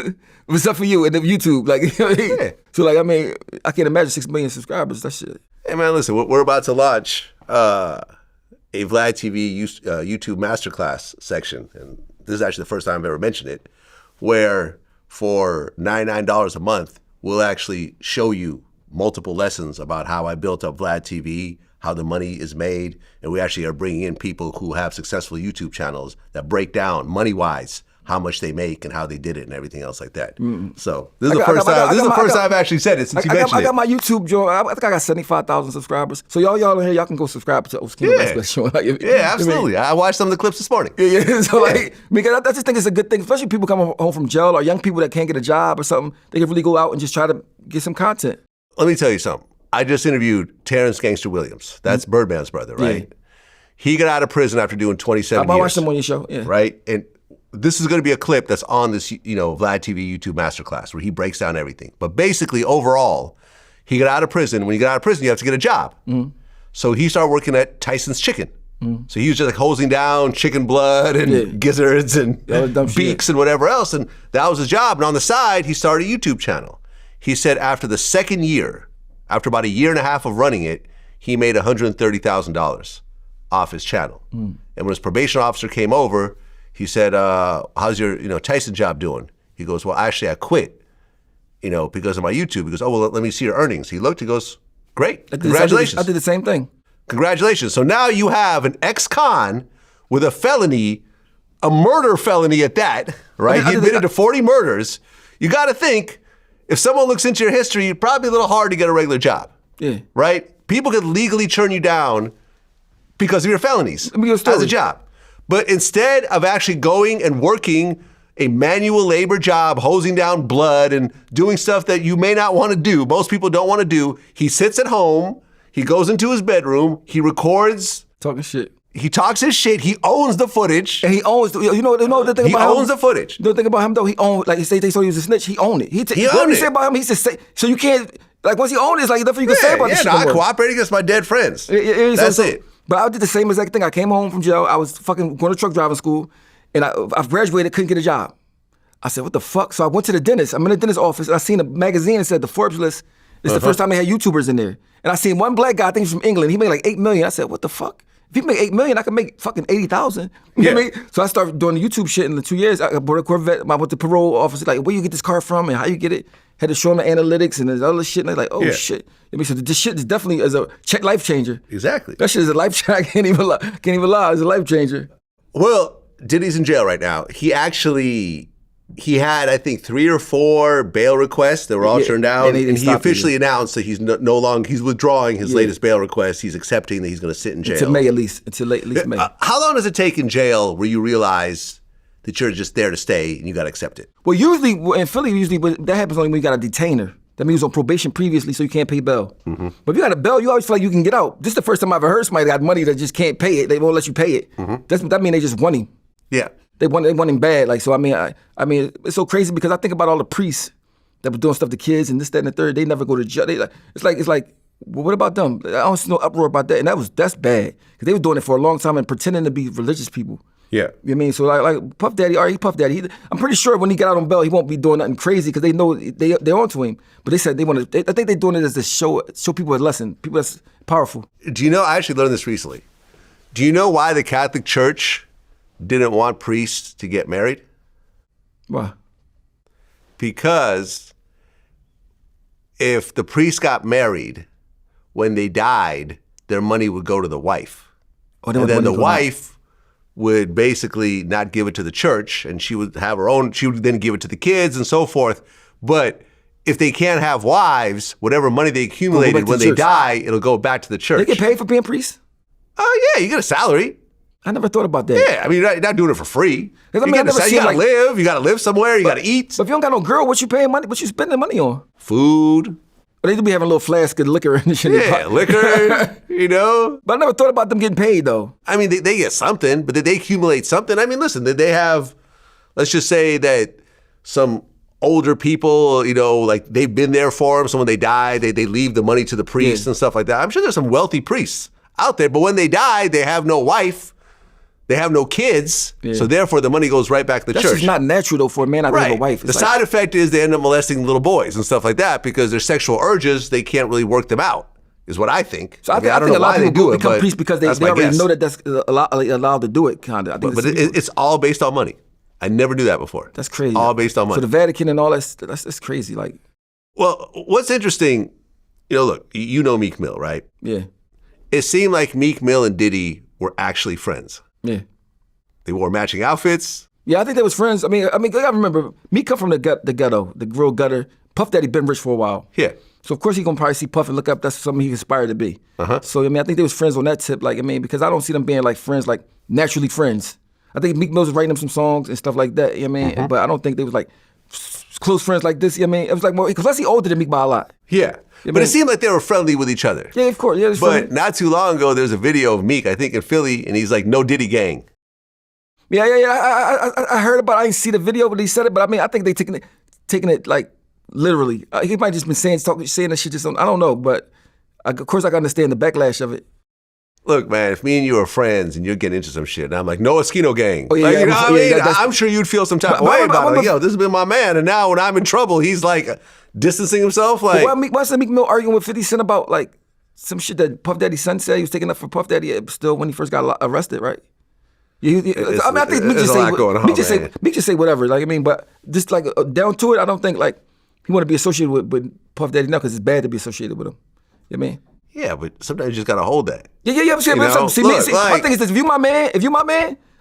Except for you and the YouTube. Like, you know what I mean? Yeah. So, like, I mean, I can't imagine 6 million subscribers. That shit. Hey, man, listen, we're about to launch a Vlad TV YouTube masterclass section. And this is actually the first time I've ever mentioned it, where for $99 a month, we'll actually show you multiple lessons about how I built up Vlad TV, how the money is made, and we actually are bringing in people who have successful YouTube channels that break down money-wise how much they make and how they did it and everything else like that. So this is the first time. This is the first time I've actually said it since you mentioned it. I got my YouTube joint. I think I got 75,000 subscribers. So y'all in here, y'all can go subscribe to Oschino show. Yeah, absolutely. I watched some of the clips this morning. Yeah. So like, because I just think it's a good thing, especially people coming home from jail or young people that can't get a job or something. They can really go out and just try to get some content. Let me tell you something. I just interviewed Terrence Gangster Williams. That's Birdman's brother, right? Yeah. He got out of prison after doing 27 years. I watched him on your show, yeah. Right? And this is going to be a clip that's on this, Vlad TV YouTube masterclass where he breaks down everything. But basically, overall, he got out of prison. When you get out of prison, you have to get a job. So he started working at Tyson's Chicken. So he was just like hosing down chicken blood and gizzards and beaks and whatever else. And that was his job. And on the side, he started a YouTube channel. He said after the second year, after about a year and a half of running it, he made $130,000 off his channel. And when his probation officer came over, he said, how's your Tyson job doing? He goes, well, actually, I quit, because of my YouTube. He goes, oh, well, let me see your earnings. He looked, he goes, great, congratulations. I did the same thing. Congratulations. So now you have an ex-con with a felony, a murder felony at that, right? He admitted to 40 murders. You got to think, if someone looks into your history, it's probably a little hard to get a regular job. Yeah. Right? People could legally turn you down because of your felonies as a job. But instead of actually going and working a manual labor job, hosing down blood and doing stuff that you may not want to do, most people don't want to do, he sits at home, he goes into his bedroom, he records. Talking shit. He talks his shit. He owns the footage. And he owns, the thing about him? He owns the footage. The thing about him, though, he owned, like, they say he was a snitch, he owned it. He owned it. Say about him, he just say, so you can't, like, once he owned it, it's like nothing you can say about this shit. I cooperated against my dead friends. That's it. But I did the same exact thing. I came home from jail. I was fucking going to truck driving school, and I graduated, couldn't get a job. I said, what the fuck? So I went to the dentist. I'm in the dentist's office, and I seen a magazine that said the Forbes list. It's the first time they had YouTubers in there. And I seen one black guy, I think he's from England. He made like $8 million. I said, what the fuck? If he make $8 million, I can make fucking 80,000. You know what I mean? So I started doing the YouTube shit in the 2 years. I bought a Corvette. I went to parole office, like, where you get this car from and how you get it? Had to show them the analytics and all this shit. And they're like, oh shit. I mean, so this shit is definitely a life changer. Exactly. That shit is a life changer. I can't even lie. It's a life changer. Well, Diddy's in jail right now. He had, I think, 3 or 4 bail requests that were all turned down. And he officially announced that he's no longer, he's withdrawing his latest bail request. He's accepting that he's going to sit in jail. Until May at least. Until at least May. How long does it take in jail where you realize that you're just there to stay and you got to accept it? Well, usually, in Philly, that happens only when you got a detainer. That means he was on probation previously, so you can't pay bail. But if you got a bail, you always feel like you can get out. This is the first time I've ever heard somebody got money that just can't pay it. They won't let you pay it. That means they just want him. Yeah. They want him bad. Like, so I mean, it's so crazy because I think about all the priests that were doing stuff to kids and this, that, and the third. They never go to jail. It's like, well, what about them? I don't see no uproar about that. And that's bad because they were doing it for a long time and pretending to be religious people. Yeah. You know what I mean? So like Puff Daddy, all right, he Puff Daddy. I'm pretty sure when he got out on bail, he won't be doing nothing crazy because they know they're onto him. But they said they want to. I think they're doing it as to show people a lesson. People that's powerful. Do you know? I actually learned this recently. Do you know why the Catholic Church didn't want priests to get married? Why? Because if the priest got married, when they died, their money would go to the wife. Oh, and then the wife would basically not give it to the church, and she would have her own, she would then give it to the kids and so forth. But if they can't have wives, whatever money they accumulated when they die, it'll go back to the church. They get paid for being priests? Oh, yeah, you get a salary. I never thought about that. Yeah, I mean, you're not doing it for free. I mean, You gotta live somewhere, you gotta eat. But if you don't got no girl, what you paying money? What you spending money on? Food. But they do be having a little flask of liquor and shit. Yeah, liquor, you know. But I never thought about them getting paid, though. I mean, they get something, but did they accumulate something? I mean, listen, did they have, let's just say that some older people, you know, like they've been there for them, so when they die, they leave the money to the priests and stuff like that. I'm sure there's some wealthy priests out there, but when they die, they have no wife, they have no kids, so therefore the money goes right back to the church. That's just not natural, though, for a man not to have a wife. The side effect is they end up molesting little boys and stuff like that because their sexual urges, they can't really work them out, is what I think. So I think a lot of people become priests because they already know that that's allowed to do it, kind of. But it's all based on money. I never knew that before. That's crazy. All based on money. So the Vatican and all that's crazy. Like, well, what's interesting, you know, look, you know Meek Mill, right? Yeah. It seemed like Meek Mill and Diddy were actually friends. Yeah. They wore matching outfits. Yeah, I think they was friends. I mean, I gotta remember, Meek come from the ghetto, the real gutter. Puff Daddy been rich for a while. Yeah. So of course he gonna probably see Puff and look up. That's something he aspired to be. So I mean, I think they was friends on that tip. Like, I mean, because I don't see them being like friends, like naturally friends. I think Meek Mill was writing them some songs and stuff like that. You know what I mean? But I don't think they was like close friends like this. You know what I mean? It was like more, because plus he older than Meek by a lot. Yeah. But it seemed like they were friendly with each other. Yeah, of course. Yeah, but not too long ago, there's a video of Meek, I think in Philly, and he's like, "No Diddy gang." Yeah. I heard about it. I didn't see the video, but he said it. But I mean, I think they taking it like literally. He might just been saying that shit just I don't know. But of course, I can understand the backlash of it. Look, man, if me and you are friends and you're getting into some shit, and I'm like, "No Oschino gang," oh, yeah, like, you know what I mean? Yeah, I'm sure you'd feel some type of way about it. Like, yo, this has been my man, and now when I'm in trouble, he's like distancing himself. Like, why's Meek Mill arguing with 50 Cent about like some shit that Puff Daddy's son said he was taking up for Puff Daddy still when he first got arrested, right? Yeah, I mean, I think Meek just say whatever. Like, I mean, but just like down to it, I don't think like he want to be associated with Puff Daddy now because it's bad to be associated with him. You know what I mean? Yeah, but sometimes you just gotta hold that. Yeah. I'm saying, my thing is this: if you my man,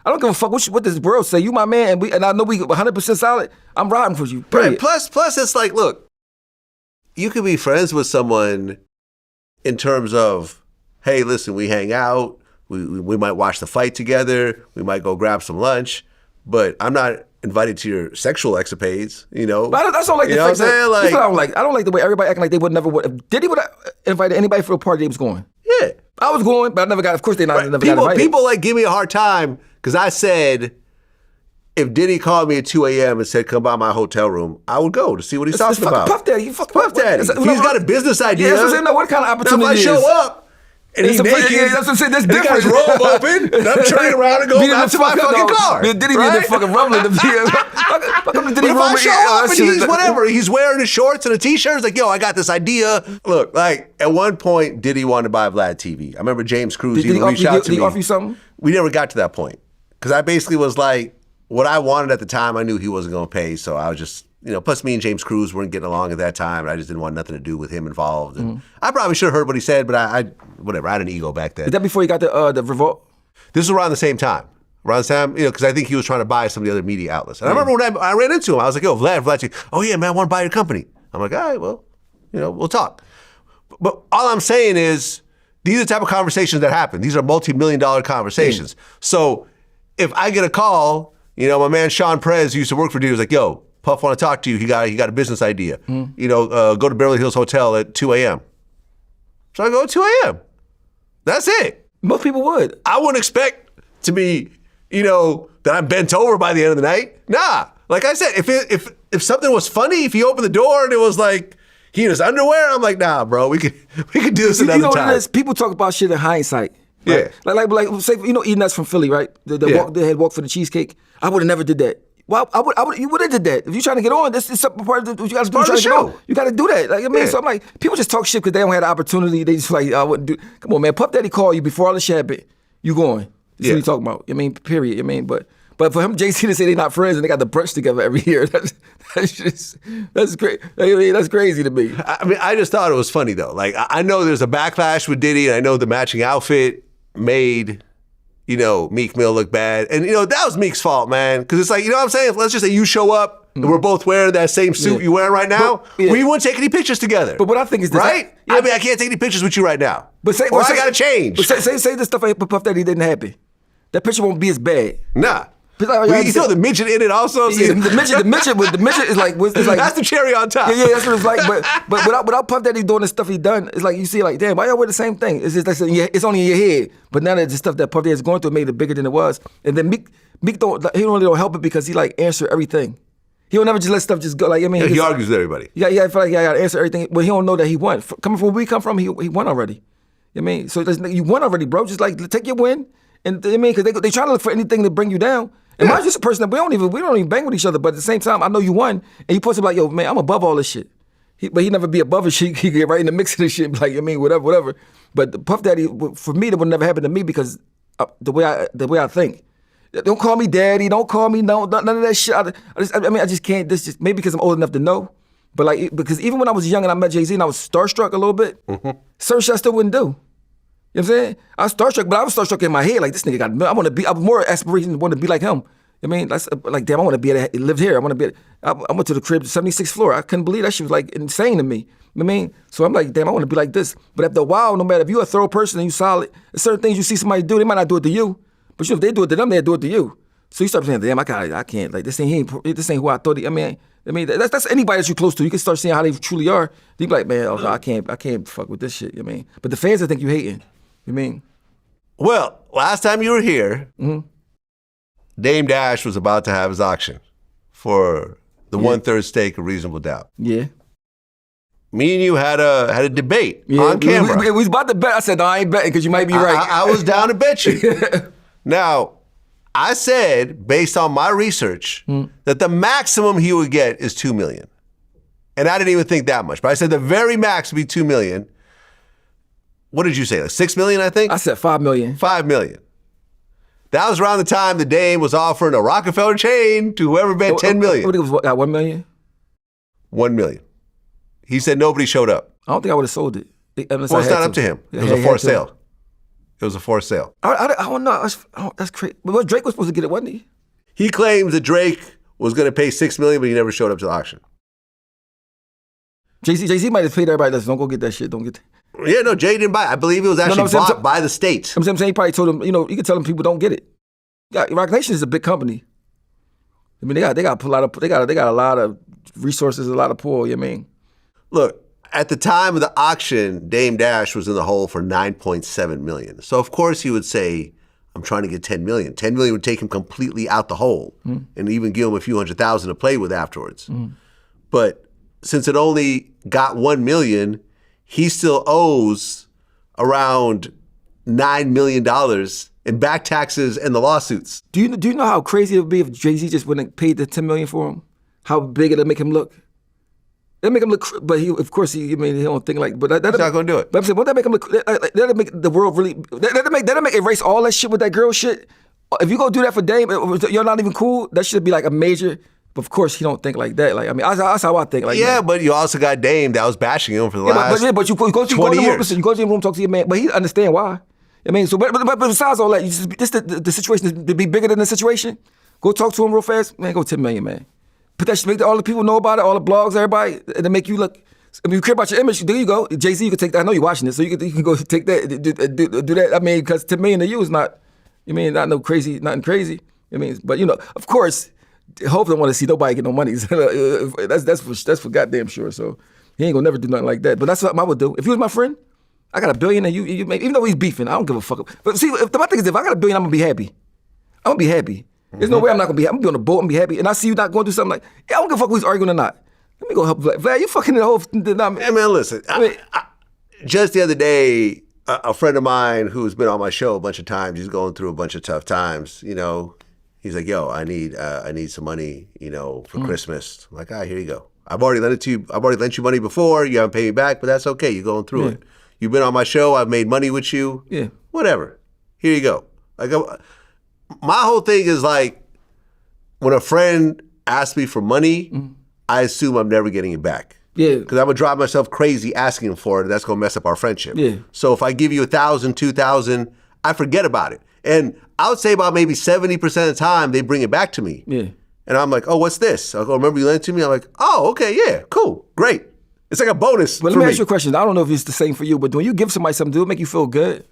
I don't give a fuck what this world say. You my man, and I know we 100% solid. I'm riding for you. Right. Plus, it's like, look, you can be friends with someone in terms of, hey, listen, we hang out, we might watch the fight together, we might go grab some lunch, but I'm not invited to your sexual escapades, you know. But that's all like the you know what I'm saying? Like, I don't like the way everybody acting like they would never would. If Diddy would have invited anybody for a party, they was going. Yeah. I was going, but I never got. Of course, never got invited. People like give me a hard time because I said if Diddy called me at 2 a.m. and said come by my hotel room, I would go to see what he's talking about. Puff Daddy, Puff Daddy. He's got a business idea. Yeah, what kind of opportunity? Now if I show up. And he's naked, that's what I'm saying. That's different. His robe open, and I'm turning around and going back to my fucking car. Diddy be in there fucking rumbling. But if I show up and he's whatever, he's wearing his shorts and a t-shirt, it's like, yo, I got this idea. Look, like at one point, Diddy wanted to buy Vlad TV. I remember James Cruz even reached out to me. Did he offer you something? We never got to that point. Because I basically was like, what I wanted at the time, I knew he wasn't going to pay, so I was just, you know, plus me and James Cruz weren't getting along at that time, and I just didn't want nothing to do with him involved. And I probably should have heard what he said, but I whatever, I had an ego back then. Is that before you got the revolt? This was around the same time. Around the time, you know, because I think he was trying to buy some of the other media outlets. And I remember when I ran into him, I was like, yo, Vlad TV, oh yeah, man, I want to buy your company. I'm like, all right, well, you know, we'll talk. But all I'm saying is, these are the type of conversations that happen. These are multi-million-dollar conversations. So if I get a call, you know, my man Sean Perez, who used to work for Diddy, was like, yo, Puff want to talk to you. He got a business idea. You know, go to Beverly Hills Hotel at 2 a.m. So I go at 2 a.m. That's it. Most people would. I wouldn't expect to be that I'm bent over by the end of the night. Nah. Like I said, if something was funny, if he opened the door and it was like he in his underwear, I'm like, nah, bro, we could do this another time. What it is? People talk about shit in hindsight. Right? Yeah. Like say, E-Nuts from Philly, right? They had walked for the cheesecake. I would have never did that. Well, you would have did that. If you're trying to get on, this is part of what you got to do. Part of the show. You got to do that. So I'm like, people just talk shit because they don't have the opportunity. They just like, I wouldn't do. Come on, man. Puff Daddy called you before all this shit happened. You going. That's what you talking about. Period. But for him, Jay-Z to say they're not friends and they got the brunch together every year, that's great. That's crazy to me. I just thought it was funny though. Like I know there's a backlash with Diddy, and I know the matching outfit made, Meek Mill look bad, and that was Meek's fault, man. Because it's like, what I'm saying? Let's just say you show up and we're both wearing that same suit you're wearing right now. We wouldn't take any pictures together. But what I think is this, right? I can't take any pictures with you right now. I gotta change. But say the stuff at Puff Daddy didn't happen. That picture won't be as bad. Nah. You throw the midget in it also. Yeah, the midget is like that's the cherry on top. Yeah, that's what it's like. But without Puff Daddy doing the stuff he done, it's like you see, like, damn, why y'all wear the same thing? It's just like it's only in your head. But now that the stuff that Puff Daddy's going through made it bigger than it was. And then Meek don't help it because he like answer everything. He don't never just let stuff just go. Like he argues with everybody. Yeah, I feel like I gotta answer everything. But he don't know that he won. Coming from where we come from, he won already. So you won already, bro. Just like take your win. And because they try to look for anything to bring you down. And mine's just a person that we don't even bang with each other. But at the same time, I know you won, and you post it like, yo, man, I'm above all this shit. But he never be above it. He get right in the mix of this shit. Like whatever. But the Puff Daddy, for me, that would never happen to me because the way I think. Don't call me daddy. Don't call me none of that shit. I just can't. This just maybe because I'm old enough to know. But because even when I was young and I met Jay-Z and I was starstruck a little bit, certain shit I still wouldn't do. You know what I'm saying? I was starstruck, but I was starstruck in my head. Like, this nigga I have more aspirations to want to be like him. That's like, damn, I want to be able to live here. I went to the crib, 76th floor. I couldn't believe that shit was like insane to me. So I'm like, damn, I want to be like this. But after a while, no matter if you're a thorough person and you solid, there's certain things you see somebody do, they might not do it to you. But if they do it to them, they'll do it to you. So you start saying, damn, I can't, like, this ain't who I thought that's anybody that you're close to. You can start seeing how they truly are. You be like, man, I can't fuck with this shit. But the fans, I think you hating. Well, last time you were here, Dame Dash was about to have his auction for the 1/3 stake of Reasonable Doubt. Yeah. Me and you had a debate on camera. We was about to bet. I said, no, I ain't betting because you might be right. I was down to bet you. Now, I said, based on my research, that the maximum he would get is $2 million. And I didn't even think that much. But I said the very max would be $2 million. What did you say? Like $6 million, I think? I said $5 million. $5 million. That was around the time the Dame was offering a Roc-A-Fella chain to whoever bet $10 million. What it was, $1 million? $1 million. He said nobody showed up. I don't think I would have sold it. Well, it's not up to him. It was a forced sale. It was a forced sale. I don't know. That's crazy. But Drake was supposed to get it, wasn't he? He claims that Drake was going to pay $6 million, but he never showed up to the auction. Jay-Z might have paid everybody that don't go get that shit. Don't get that. Yeah, no, Jay didn't buy it. I believe it was actually bought by the state. I'm saying he probably told him, you can tell them people don't get it. Roc Nation is a big company. They got a lot of resources, a lot of pull. Look, at the time of the auction, Dame Dash was in the hole for $9.7 million. So of course he would say, I'm trying to get $10 million. $10 million would take him completely out the hole and even give him a few $100,000 to play with afterwards. But since it only got $1 million, he still owes around $9 million in back taxes and the lawsuits. Do you know how crazy it would be if Jay-Z just wouldn't have paid the $10 million for him? How big it'll make him look? It'll make him look, but he don't think like, but that's not going to do it. But I'm saying, won't that make him look, that'll make the world really, that'll make erase all that shit with that girl shit. If you go do that for Dame, you're not even cool, that should be like a major. But of course, he don't think like that. That's how I think. But you also got Dame that was bashing him for the last 20 years. You go to the room, talk to your man, but he understand why. But besides all that, the situation to be bigger than the situation. Go talk to him real fast, man. Go $10 million, man. Put that shit, make all the people know about it, all the blogs, everybody, and to make you look. You care about your image. There you go. Jay-Z, you can take that. I know you're watching this, so you can go take that, do that. Because $10 million to you is not, not no crazy, nothing crazy. But of course. Hope don't want to see nobody get no money. that's for goddamn sure. So he ain't gonna never do nothing like that. But that's what I would do. If he was my friend, I got $1 billion and you even though he's beefing, I don't give a fuck. But see, my thing is, if I got $1 billion, I'm gonna be happy. I'm gonna be happy. There's no way I'm not gonna be happy. I'm gonna be on the boat and be happy. And I see you not going to do something like, I don't give a fuck who's arguing or not. Let me go help Vlad. Vlad, you fucking the whole. Hey man, listen. Just the other day, a friend of mine who's been on my show a bunch of times, he's going through a bunch of tough times. You know, he's like, "Yo, I need some money. You know, for Christmas." I'm like, "All right, here you go. I've already lent it to you. I've already lent you money before. You haven't paid me back, but that's okay. You're going through it. You've been on my show. I've made money with you. Yeah, whatever. Here you go." Like, my whole thing is like, when a friend asks me for money, I assume I'm never getting it back. Yeah. Because I'm going to drive myself crazy asking for it, and that's going to mess up our friendship. Yeah. So if I give you 1,000, 2,000, I forget about it. And I would say about maybe 70% of the time, they bring it back to me. Yeah. And I'm like, oh, what's this? I go, remember you lent it to me? I'm like, oh, okay, yeah, cool, great. It's like a bonus But let me ask you a question. I don't know if it's the same for you, but when you give somebody something, do it make you feel good?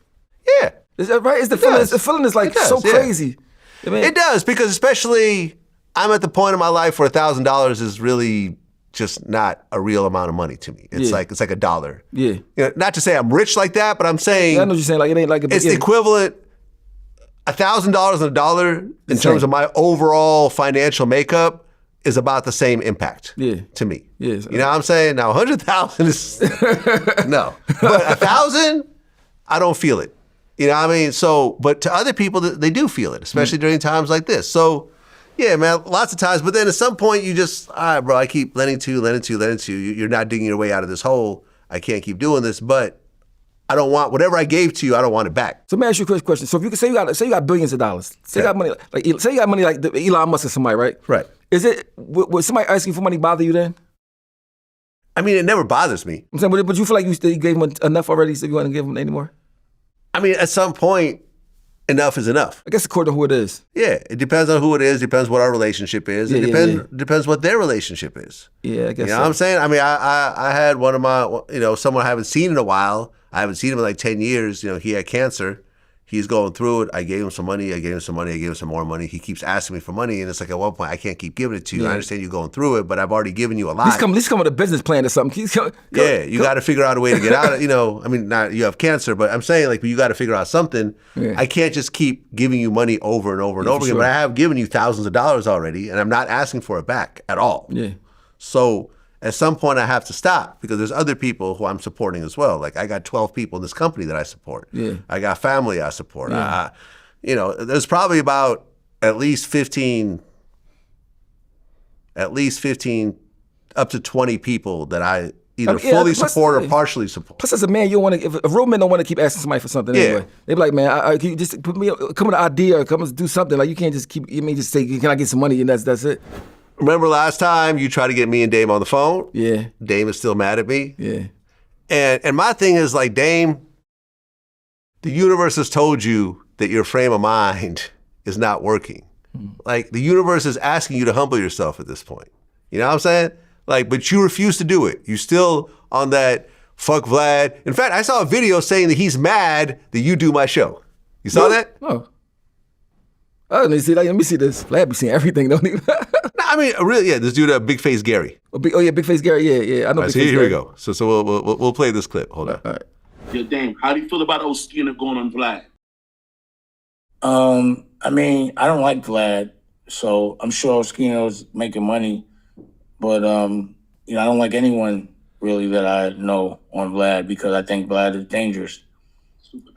Yeah. Is that right? The feeling is like so crazy. I mean, it does, because especially I'm at the point in my life where $1,000 is really just not a real amount of money to me. It's like $1. Yeah. You know, not to say I'm rich like that, but I'm saying I know what you're saying. Like it ain't like a big, it's the equivalent. $1,000 and $1 in terms of my overall financial makeup is about the same impact to me. Yeah. You know what I'm saying? Now 100,000 is no, but 1,000, I don't feel it. You know what I mean? So, but to other people, they do feel it, especially during times like this. So, yeah, man, lots of times. But then at some point, you just, all right, bro, I keep lending to you. You're not digging your way out of this hole. I can't keep doing this, but I don't want, whatever I gave to you, I don't want it back. So let me ask you a quick question. So if you could say you got billions of dollars, say you got money, say you got money like Elon Musk or somebody, right? Right. Is it, would somebody asking for money bother you then? I mean, it never bothers me. I'm saying, but you feel like you gave him enough already, so you want to give him any more? I mean, at some point, enough is enough. I guess according to who it is. Yeah, it depends on who it is. Depends what our relationship is. It depends what their relationship is. Yeah, I guess. You know what I'm saying? I mean, I had one of my, someone I haven't seen in a while. I haven't seen him in like 10 years. You know, he had cancer. He's going through it. I gave him some money. I gave him some more money. He keeps asking me for money, and it's like at one point I can't keep giving it to you. Yeah. I understand you going through it, but I've already given you a lot. At least come with a business plan or something. You got to figure out a way to get out of. I mean, not you have cancer, but I'm saying like you got to figure out something. Yeah. I can't just keep giving you money over and over and over again. Sure. But I have given you thousands of dollars already, and I'm not asking for it back at all. Yeah. So at some point I have to stop because there's other people who I'm supporting as well. Like I got 12 people in this company that I support. Yeah. I got family I support. Yeah. There's probably about at least 15 up to 20 people that I either fully support or partially support. Plus, as a man, you don't want to. If a real man don't want to keep asking somebody for something anyway. They be like, man, can you just come with an idea or come and do something? Like you can't just keep. Just say, can I get some money and that's it. Remember last time you tried to get me and Dame on the phone? Yeah. Dame is still mad at me. Yeah. And my thing is like, Dame, the universe has told you that your frame of mind is not working. Like the universe is asking you to humble yourself at this point. You know what I'm saying? Like, but you refuse to do it. You still on that fuck Vlad. In fact, I saw a video saying that he's mad that you do my show. You saw that? Oh. Oh, let me see this. Vlad be seeing everything, don't he? I mean, really, yeah. This dude, Big Face Gary. Big Face Gary. Yeah. I know. Right, so here we go. So we'll play this clip. Hold on. All right. Yo, Dame, how do you feel about Oschino going on Vlad? I mean, I don't like Vlad, so I'm sure Oschino's making money, but I don't like anyone really that I know on Vlad because I think Vlad is dangerous.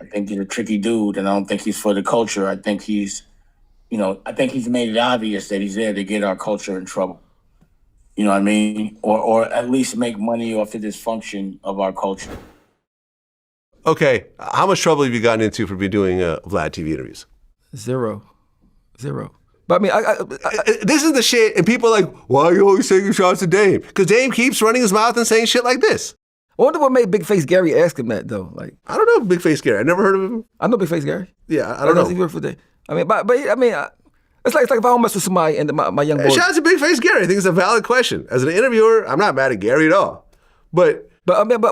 I think he's a tricky dude, and I don't think he's for the culture. I think he's made it obvious that he's there to get our culture in trouble. You know what I mean? Or at least make money off the dysfunction of our culture. Okay, how much trouble have you gotten into for doing Vlad TV interviews? Zero. But I mean, this is the shit, and people are like, why are you always taking shots at Dame? Because Dame keeps running his mouth and saying shit like this. I wonder what made Big Face Gary ask him that, though. Like, I don't know Big Face Gary. I never heard of him. I know Big Face Gary. Yeah, I don't know. He worked for Dame. I mean, but I mean, it's like if I don't mess with somebody and my young boy. Shout out to Big Face Gary. I think it's a valid question. As an interviewer, I'm not mad at Gary at all. But I mean,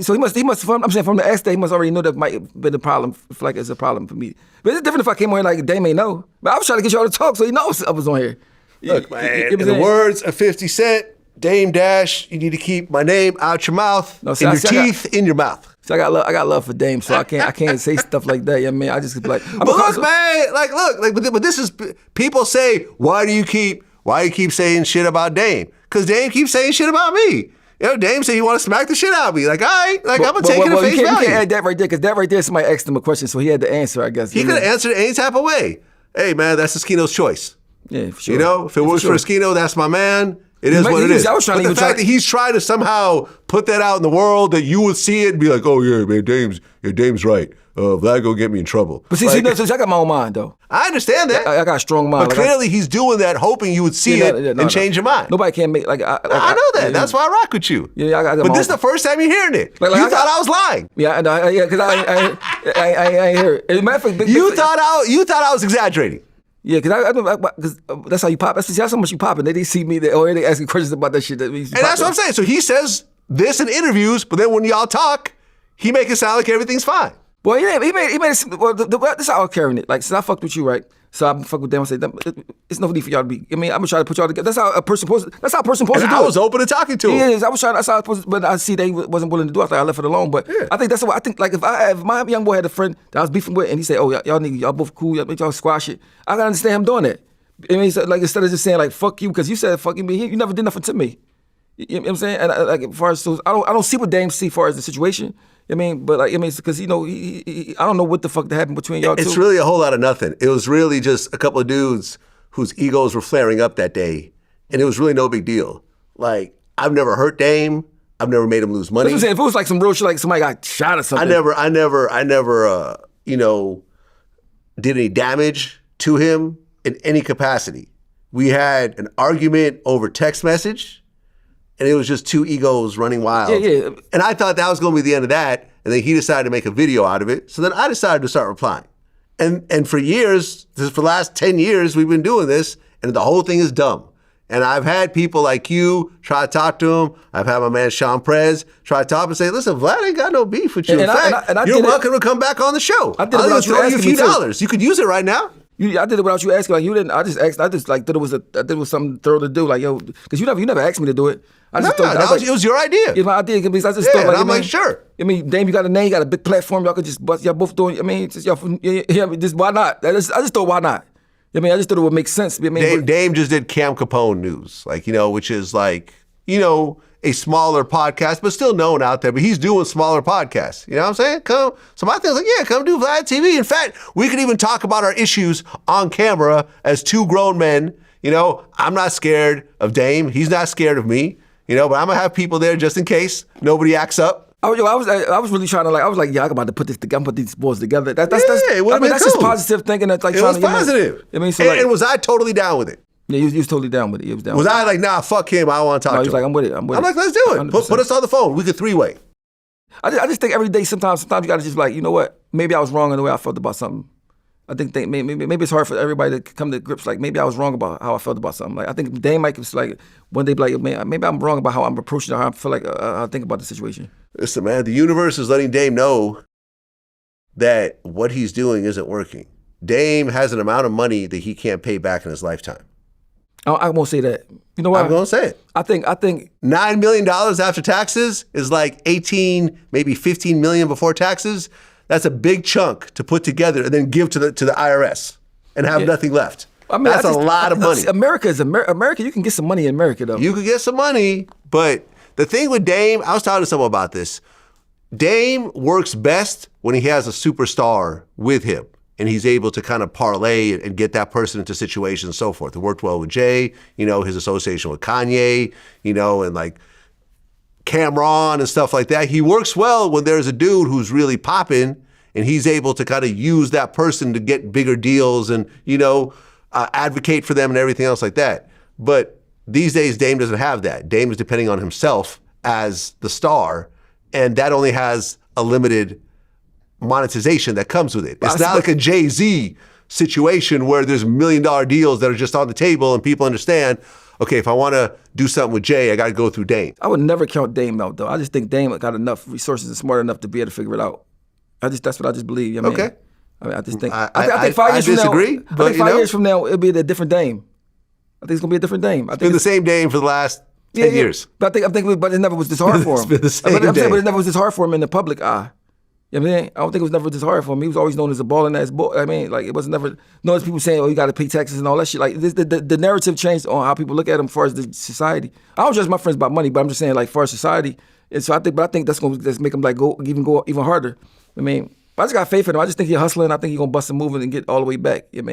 so he must. I'm saying from the X day, he must already know that might have been a problem. Like it's a problem for me. But it's different if I came on here like Dame ain't know. But I was trying to get y'all to talk so he knows I was on here. Look, man, in the words of 50 Cent, Dame Dash, you need to keep my name out your mouth, in your teeth, in your mouth. So I got love for Dame, so I can't say stuff like that. You know what I mean? I just like. But look, man, but this is people say, why do you keep saying shit about Dame? Because Dame keeps saying shit about me. You know, Dame said he want to smack the shit out of me. Like, all right, I'm gonna take it at face value. You can't add that right there, because that right there, somebody asked him a question, so he had to answer, I guess. He could have answered it any type of way. Hey, man, that's Oschino's choice. Yeah, for sure. You know, if it works for Oschino, that's my man. It is what it is. But the fact that he's trying to somehow put that out in the world, that you would see it and be like, oh yeah, man, Dame's right. Vlad gonna get me in trouble. But see, I got my own mind though. I understand that. I got a strong mind. But clearly he's doing that, hoping you would see it and change your mind. Nobody can make I know that. That's why I rock with you. Yeah, but this is the first time you're hearing it. You thought I was lying. Yeah, because I hear it. As a matter of fact, you thought I was exaggerating. Yeah, because that's how you pop. That's how much you popping. They see me, they asking questions about that shit. And that's what I'm saying. So he says this in interviews, but then when y'all talk, he make it sound like everything's fine. Well, he made it. Well, this is how I'm carrying it. Like, since I fucked with you, right? So I fuck with them. I say, it's no need for y'all to be. I mean, I'm gonna try to put y'all together. That's how a person supposed to do it. I was open to talking to him. Yeah, I was trying. That's how I was. But I see they wasn't willing to do it. I thought I left it alone. But yeah. I think that's what I think. Like, if my young boy had a friend that I was beefing with, and he said, "Oh, y'all both cool. Y'all squash it." I gotta understand him doing that. I mean, so, like, instead of just saying like "fuck you" because you said "fuck me," you never did nothing to me. You know what I'm saying? And like, as far as so, I don't see what Dame see as far as the situation. I mean, but like, I mean, because I don't know what the fuck that happened between y'all two. It's really a whole lot of nothing. It was really just a couple of dudes whose egos were flaring up that day, and it was really no big deal. Like, I've never hurt Dame. I've never made him lose money. That's what I'm saying. If it was like some real shit, like somebody got shot or something. I never, did any damage to him in any capacity. We had an argument over text message. And it was just two egos running wild. Yeah. And I thought that was going to be the end of that. And then he decided to make a video out of it. So then I decided to start replying. And for years, for the last 10 years, we've been doing this. And the whole thing is dumb. And I've had people like you try to talk to him. I've had my man Sean Prez try to talk and say, listen, Vlad ain't got no beef with you. In fact, you're welcome to come back on the show. I did it without you asking me $$. You could use it right now. I did it without you asking. Like, you didn't. I just asked. I just like thought it was something thorough to do. Like, yo, because you never asked me to do it. I just thought it was your idea. Yeah, my idea. Because I just thought, like, I'm like, sure. I mean, Dame, you got a name, you got a big platform. Y'all could just bust. Y'all both doing. I mean, just y'all. Yeah, just why not? I just thought, why not? I mean, I just thought it would make sense. I mean, Dame just did Cam Capone News, like, which is like, a smaller podcast, but still known out there. But he's doing smaller podcasts. You know what I'm saying? So my thing's like, yeah, come do Vlad TV. In fact, we could even talk about our issues on camera as two grown men. I'm not scared of Dame. He's not scared of me. But I'm gonna have people there just in case nobody acts up. I was really trying to I'm about to put this together, put these boys together. That's just positive thinking. That's like, it was positive. And was I totally down with it? Yeah, he was totally down with it. He was down. Was I like, nah, fuck him, I don't want to talk to him? He was like, I'm with it. I'm like, let's do it. Put us on the phone. We could three-way. I just think every day, sometimes you got to just be like, you know what? Maybe I was wrong in the way I felt about something. I think maybe it's hard for everybody to come to grips. Like, maybe I was wrong about how I felt about something. Like, I think Dame might just like one day be like, man, maybe I'm wrong about how I'm approaching it, how I feel like I think about the situation. Listen, man, the universe is letting Dame know that what he's doing isn't working. Dame has an amount of money that he can't pay back in his lifetime. I won't say that. You know what? I'm gonna say it. I think $9 million after taxes is like 18, maybe 15 million before taxes. That's a big chunk to put together and then give to the IRS and have nothing left. I mean, that's a lot of money. America is America. You can get some money in America, though. You can get some money, but the thing with Dame, I was talking to someone about this. Dame works best when he has a superstar with him. And he's able to kind of parlay and get that person into situations and so forth. It worked well with Jay, his association with Kanye, and like Cameron and stuff like that. He works well when there's a dude who's really popping and he's able to kind of use that person to get bigger deals and, advocate for them and everything else like that. But these days, Dame doesn't have that. Dame is depending on himself as the star, and that only has a limited monetization that comes with it. It's not like a Jay-Z situation where there's $1 million deals that are just on the table and people understand, okay, if I want to do something with Jay, I got to go through Dame. I would never count Dame out, though. I just think Dame got enough resources and smart enough to be able to figure it out. That's what I just believe. Okay. I just think. I think 5 years disagree, from now, I think 5 years from now, it'll be a different Dame. I think it's gonna be a different Dame. It's been the same Dame for the last 10 years. But but it never was this hard for him. It's been the same but day. it never was this hard for him in the public eye. You know what I mean? I don't think it was never this hard for him. He was always known as a balling ass boy. I mean, like, it was never, notice people saying, oh, you got to pay taxes and all that shit. Like, the narrative changed on how people look at him as far as the society. I don't judge my friends about money, but I'm just saying, like, as far as society. And so I think that's going to make him, like, go even harder. I mean, I just got faith in him. I just think he's hustling. I think he's going to bust a move and get all the way back. You know what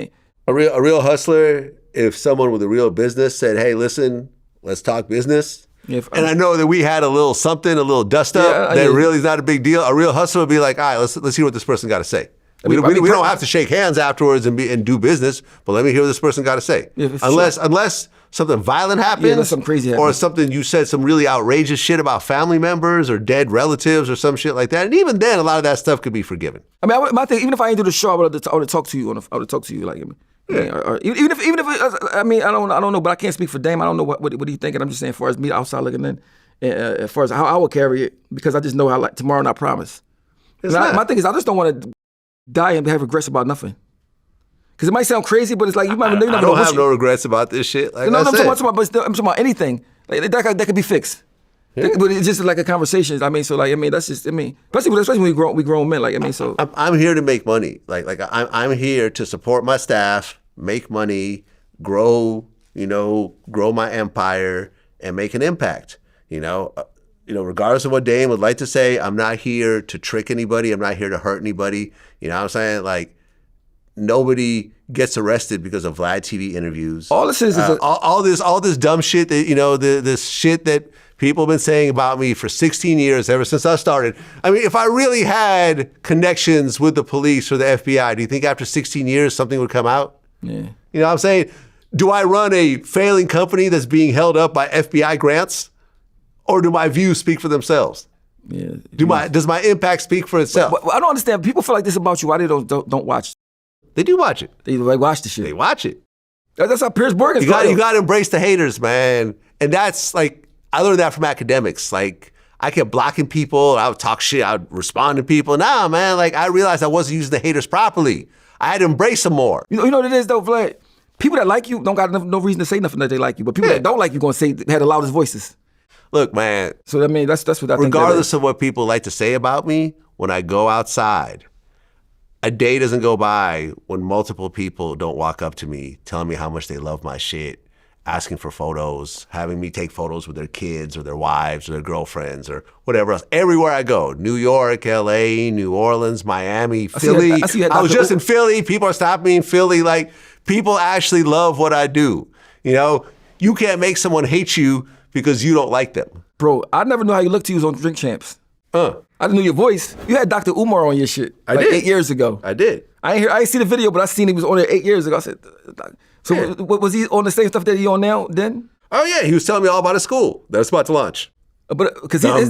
I mean? A real hustler, if someone with a real business said, hey, listen, let's talk business. And I know that we had a little something, a little dust up that really is not a big deal. A real hustler would be like, all right, let's hear what this person got to say. We don't have to shake hands afterwards and do business, but let me hear what this person got to say. Unless something violent happens, unless something crazy happens, or something you said some really outrageous shit about family members or dead relatives or some shit like that. And even then, a lot of that stuff could be forgiven. I mean, my thing, even if I ain't do the show, I would have talked to you. I would have talked to you, like, I mean. Yeah. Or even if I mean, I don't know, but I can't speak for Dame. I don't know what he thinking. I'm just saying, as far as me outside looking in, as far as how I would carry it, because I just know how, like, tomorrow not promise. My thing is, I just don't want to die and have regrets about nothing. Because it might sound crazy, but it's like you might. I don't have no regrets about this shit. Like I'm talking about anything. Like, that could be fixed. Yeah. But it's just like a conversation. I mean, so, like, I mean, that's just, I mean, especially when we grown men. Like, I mean, so I'm here to make money. Like I'm here to support my staff, make money, grow my empire, and make an impact. Regardless of what Dame would like to say, I'm not here to trick anybody. I'm not here to hurt anybody. You know what I'm saying? Like, nobody gets arrested because of Vlad TV interviews. All this is all this dumb shit that this shit that people have been saying about me for 16 years, ever since I started. I mean, if I really had connections with the police or the FBI, do you think after 16 years something would come out? Yeah. You know what I'm saying? Do I run a failing company that's being held up by FBI grants? Or do my views speak for themselves? Yeah. Does my impact speak for itself? But I don't understand. People feel like this about you. Why they don't watch? They do watch it. They watch the shit. They watch it. That's how Piers Morgan's. You got to embrace the haters, man. And that's like, I learned that from academics. Like, I kept blocking people. I would talk shit. I would respond to people. Nah, man. Like, I realized I wasn't using the haters properly. I had to embrace them more. You know what it is though, Vlad? People that like you don't got no reason to say nothing that they like you. But people that don't like you gonna say had the loudest voices. Look, man. So I mean, that's what I think. Regardless of what people like to say about me, when I go outside, a day doesn't go by when multiple people don't walk up to me, telling me how much they love my shit, asking for photos, having me take photos with their kids or their wives or their girlfriends or whatever else. Everywhere I go, New York, LA, New Orleans, Miami, Philly. I was just in Philly. People are stopping me in Philly. Like, people actually love what I do. You know, you can't make someone hate you because you don't like them. Bro, I never knew how you looked till you was on Drink Champs. I didn't know your voice. You had Dr. Umar on your shit. I did. 8 years ago. I did. I ain't see the video, but I seen he was on there 8 years ago. I said, so yeah. Was he on the same stuff that he on now then? Oh yeah, he was telling me all about his school that was about to launch. But because his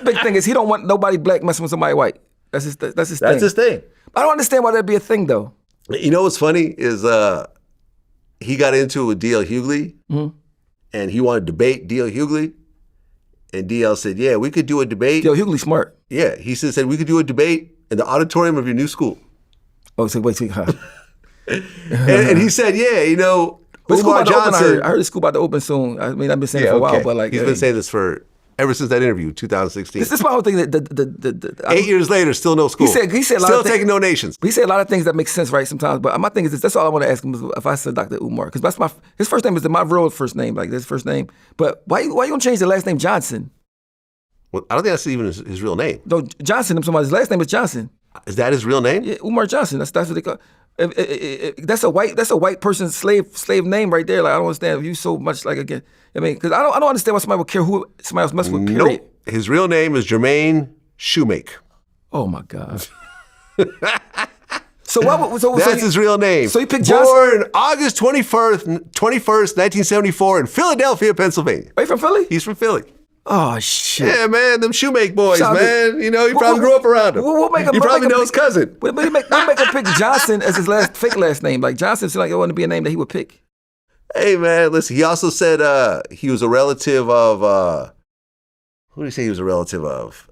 big thing is he don't want nobody black messing with somebody white. That's his thing. That's his thing. I don't understand why that'd be a thing though. You know what's funny is he got into it with D.L. Hughley, and he wanted to debate D.L. Hughley, and D.L. said, "Yeah, we could do a debate." D.L. Hughley smart. Yeah, he said we could do a debate in the auditorium of your new school. Oh, so wait, huh? and he said, "Yeah, you know, Umar Johnson." I heard the school about to open soon. I mean, I've been saying it for a while, but like he's been saying this ever since that interview, 2016. This is my whole thing. That 8 years later, still no school. He said still taking donations. He said a lot of things that make sense, right? Sometimes, but my thing is this. That's all I want to ask him is if I said Dr. Umar, because that's his first name is my real first name, like his first name. But why you gonna change the last name Johnson? Well, I don't think that's even his real name. No, Johnson. His last name is Johnson. Is that his real name? Yeah, Umar Johnson. That's what they call. That's a white person's slave name right there. Like, I don't understand if you so much like again. I mean, because I don't understand why somebody would care who somebody else messing with. Period. Nope. His real name is Jermaine Shoemake. Oh my God. So that's his real name. So he picked Johnson. Born August 21st, 1974 in Philadelphia, Pennsylvania. Are you from Philly? He's from Philly. Oh shit! Yeah, man, them Shoemake boys, man. You know, he probably grew up around him. He probably knows his cousin. We'll make him pick Johnson as his fake last name. Like Johnson seemed like it wouldn't be a name that he would pick. Hey man, listen. He also said he was a relative of who did he say he was a relative of?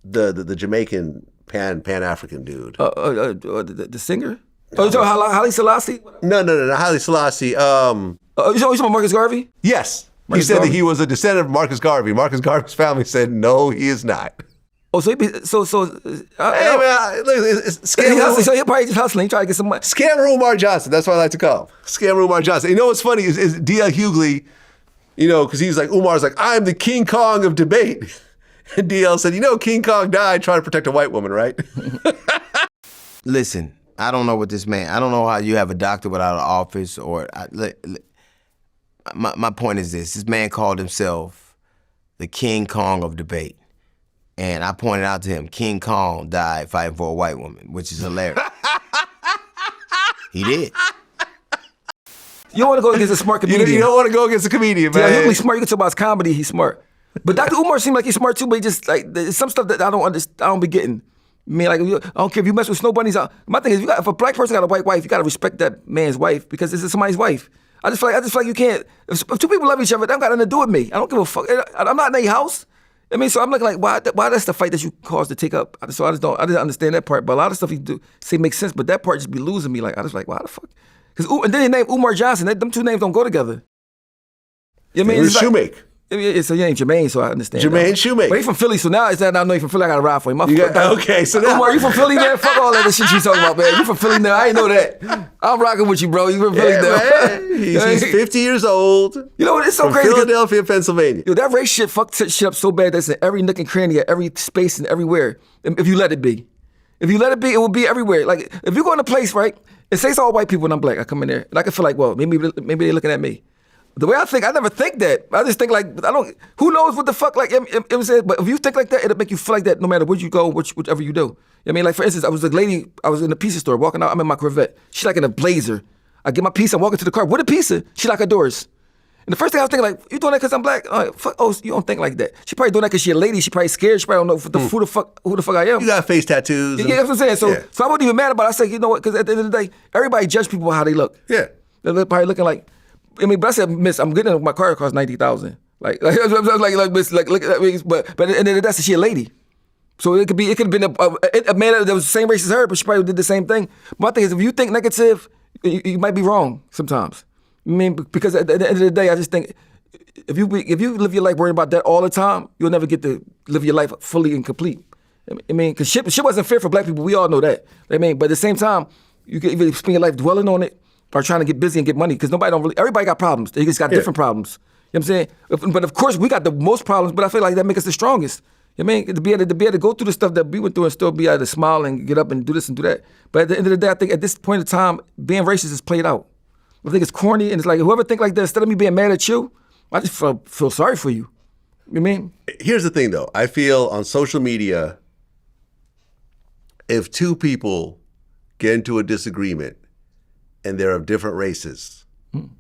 The Jamaican Pan African dude. The singer? Oh, Haile Selassie? No, Haile Selassie. You talking about Marcus Garvey? Yes. Marcus he said Garvey? that he was a descendant of Marcus Garvey. Marcus Garvey's family said, no, he is not. Oh, so look, So he'll probably just hustling. He trying to get some money. Scammer Umar Johnson. That's what I like to call him. Scammer Umar Johnson. You know what's funny is D.L. Hughley, because he's like, Umar's like, I'm the King Kong of debate. And D.L. said, King Kong died trying to protect a white woman, right? Listen, I don't know what this man, I don't know how you have a doctor without an office my point is this man called himself the King Kong of debate. And I pointed out to him, King Kong died fighting for a white woman, which is hilarious. He did. You don't want to go against a smart comedian. You don't want to go against a comedian, man. Yeah, he's really smart. You can talk about his comedy, he's smart. But Dr. Umar seemed like he's smart too, but he just, like, there's some stuff that I don't understand, I don't be getting. I mean, like, I don't care if you mess with snow bunnies. My thing is, if a black person got a white wife, you got to respect that man's wife because this is somebody's wife. I just feel like you can't, if two people love each other, that don't got nothing to do with me. I don't give a fuck. I'm not in their house. I mean, so I'm looking like, why that's the fight that you caused to take up? So I didn't understand that part. But a lot of stuff you do say makes sense, but that part just be losing me. Like, I just like, why the fuck? And then they named Umar Johnson. Them two names don't go together. You know what I mean? It's Shoemake. So you ain't Jermaine, so I understand. Jermaine Shoemake. But he from Philly, so now it's that I know you from Philly. I got to ride for him. Okay, so now Umar, you from Philly, man? Fuck all that shit you talking about, man. You from Philly now? I ain't know that. I'm rocking with you, bro. You from Philly now? He's 50 years old. You know what? It's so from crazy. Philadelphia, Pennsylvania. Yo, that race shit fucked shit up so bad that's in every nook and cranny, at every space and everywhere. If you let it be. If you let it be, it will be everywhere. Like, if you go in a place, right, it says all white people and I'm black, I come in there, and I can feel like, well, maybe they're looking at me. The way I think, I never think that. I just think like, who knows what the fuck, like, it was, but if you think like that, it'll make you feel like that no matter where you go, whichever you do. I mean, like, for instance, I was in a pizza store, walking out, I'm in my Corvette. She like in a blazer. I get my pizza, I'm walking to the car, with a pizza, she like her doors. And the first thing I was thinking, like, you doing that because I'm black? Fuck, you don't think like that. She probably doing that because she a lady, she probably scared, she probably don't know who the fuck I am. You got face tattoos. Yeah, that's what I'm saying. So I wasn't even mad about it. I said, you know what, because at the end of the day, everybody judge people by how they look. Yeah. They're probably looking like, but I said, Miss, I'm getting in my car, it costs $90,000. Like, Miss, like, look at that. But at the end of the day, she a lady. So it could have been a man that was the same race as her, but she probably did the same thing. My thing is, if you think negative, you might be wrong sometimes. I mean, because at the end of the day, I just think if you live your life worrying about that all the time, you'll never get to live your life fully and complete. I mean, because shit wasn't fair for black people. We all know that. I mean, but at the same time, you can either spend your life dwelling on it or trying to get busy and get money, because everybody got problems. They just got different problems. You know what I'm saying? But of course, we got the most problems, but I feel like that makes us the strongest. You know what I mean? To be able to go through the stuff that we went through and still be able to smile and get up and do this and do that. But at the end of the day, I think at this point in time, being racist is played out. I think it's corny, and it's like, whoever think like that, instead of me being mad at you, I just feel sorry for you. You know what I mean? Here's the thing, though. I feel on social media, if two people get into a disagreement and they're of different races,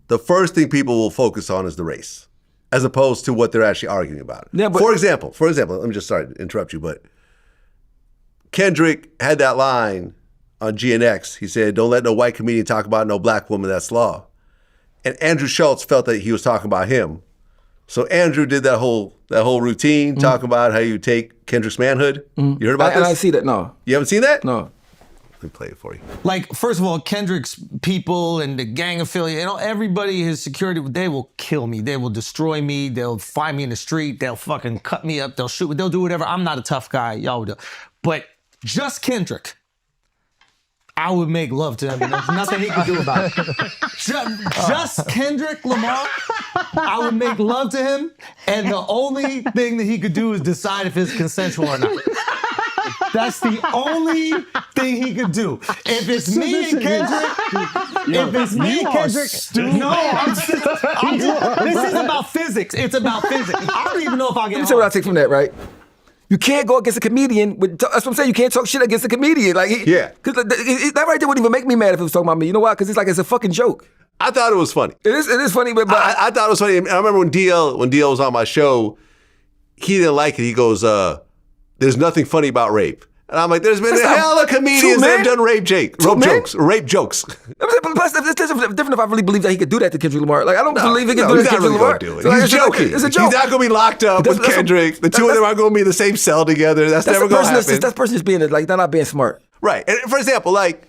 the first thing people will focus on is the race, as opposed to what they're actually arguing about. Yeah, but, for example, let me just sorry to interrupt you, but Kendrick had that line on GNX. He said, "Don't let no white comedian talk about no black woman, that's law." And Andrew Schulz felt that he was talking about him. So Andrew did that whole routine, talking about how you take Kendrick's manhood. You heard about this? I see that, no. You haven't seen that? No. Let me play it for you. Like, first of all, Kendrick's people and the gang affiliate, everybody, his security, they will kill me. They will destroy me. They'll find me in the street. They'll fucking cut me up. They'll shoot me. They'll do whatever. I'm not a tough guy. Y'all would do. But just Kendrick, I would make love to him, and there's nothing he could do about it. Just Kendrick Lamar, I would make love to him, and the only thing that he could do is decide if it's consensual or not. That's the only thing he could do. If it's me and Kendrick, this is about physics. It's about physics. I don't even know if I'll get. Let me tell you what I take from that, right? You can't go against a comedian. That's what I'm saying. You can't talk shit against a comedian. Like, because that right there wouldn't even make me mad if it was talking about me. You know why? Because it's a fucking joke. I thought it was funny. It is funny, but I thought it was funny. I remember when DL was on my show, he didn't like it. He goes, "There's nothing funny about rape." And I'm like, there's been a hell of comedians that have done rape jokes. Plus, it's different if I really believe that he could do that to Kendrick Lamar. Like, I don't believe he could do that to Kendrick Lamar. Do it. He's joking. It's a joke. He's not going to be locked up with Kendrick. The two of them aren't going to be in the same cell together. That's never going to happen. That person is being, like, they're not being smart. Right. And for example, like,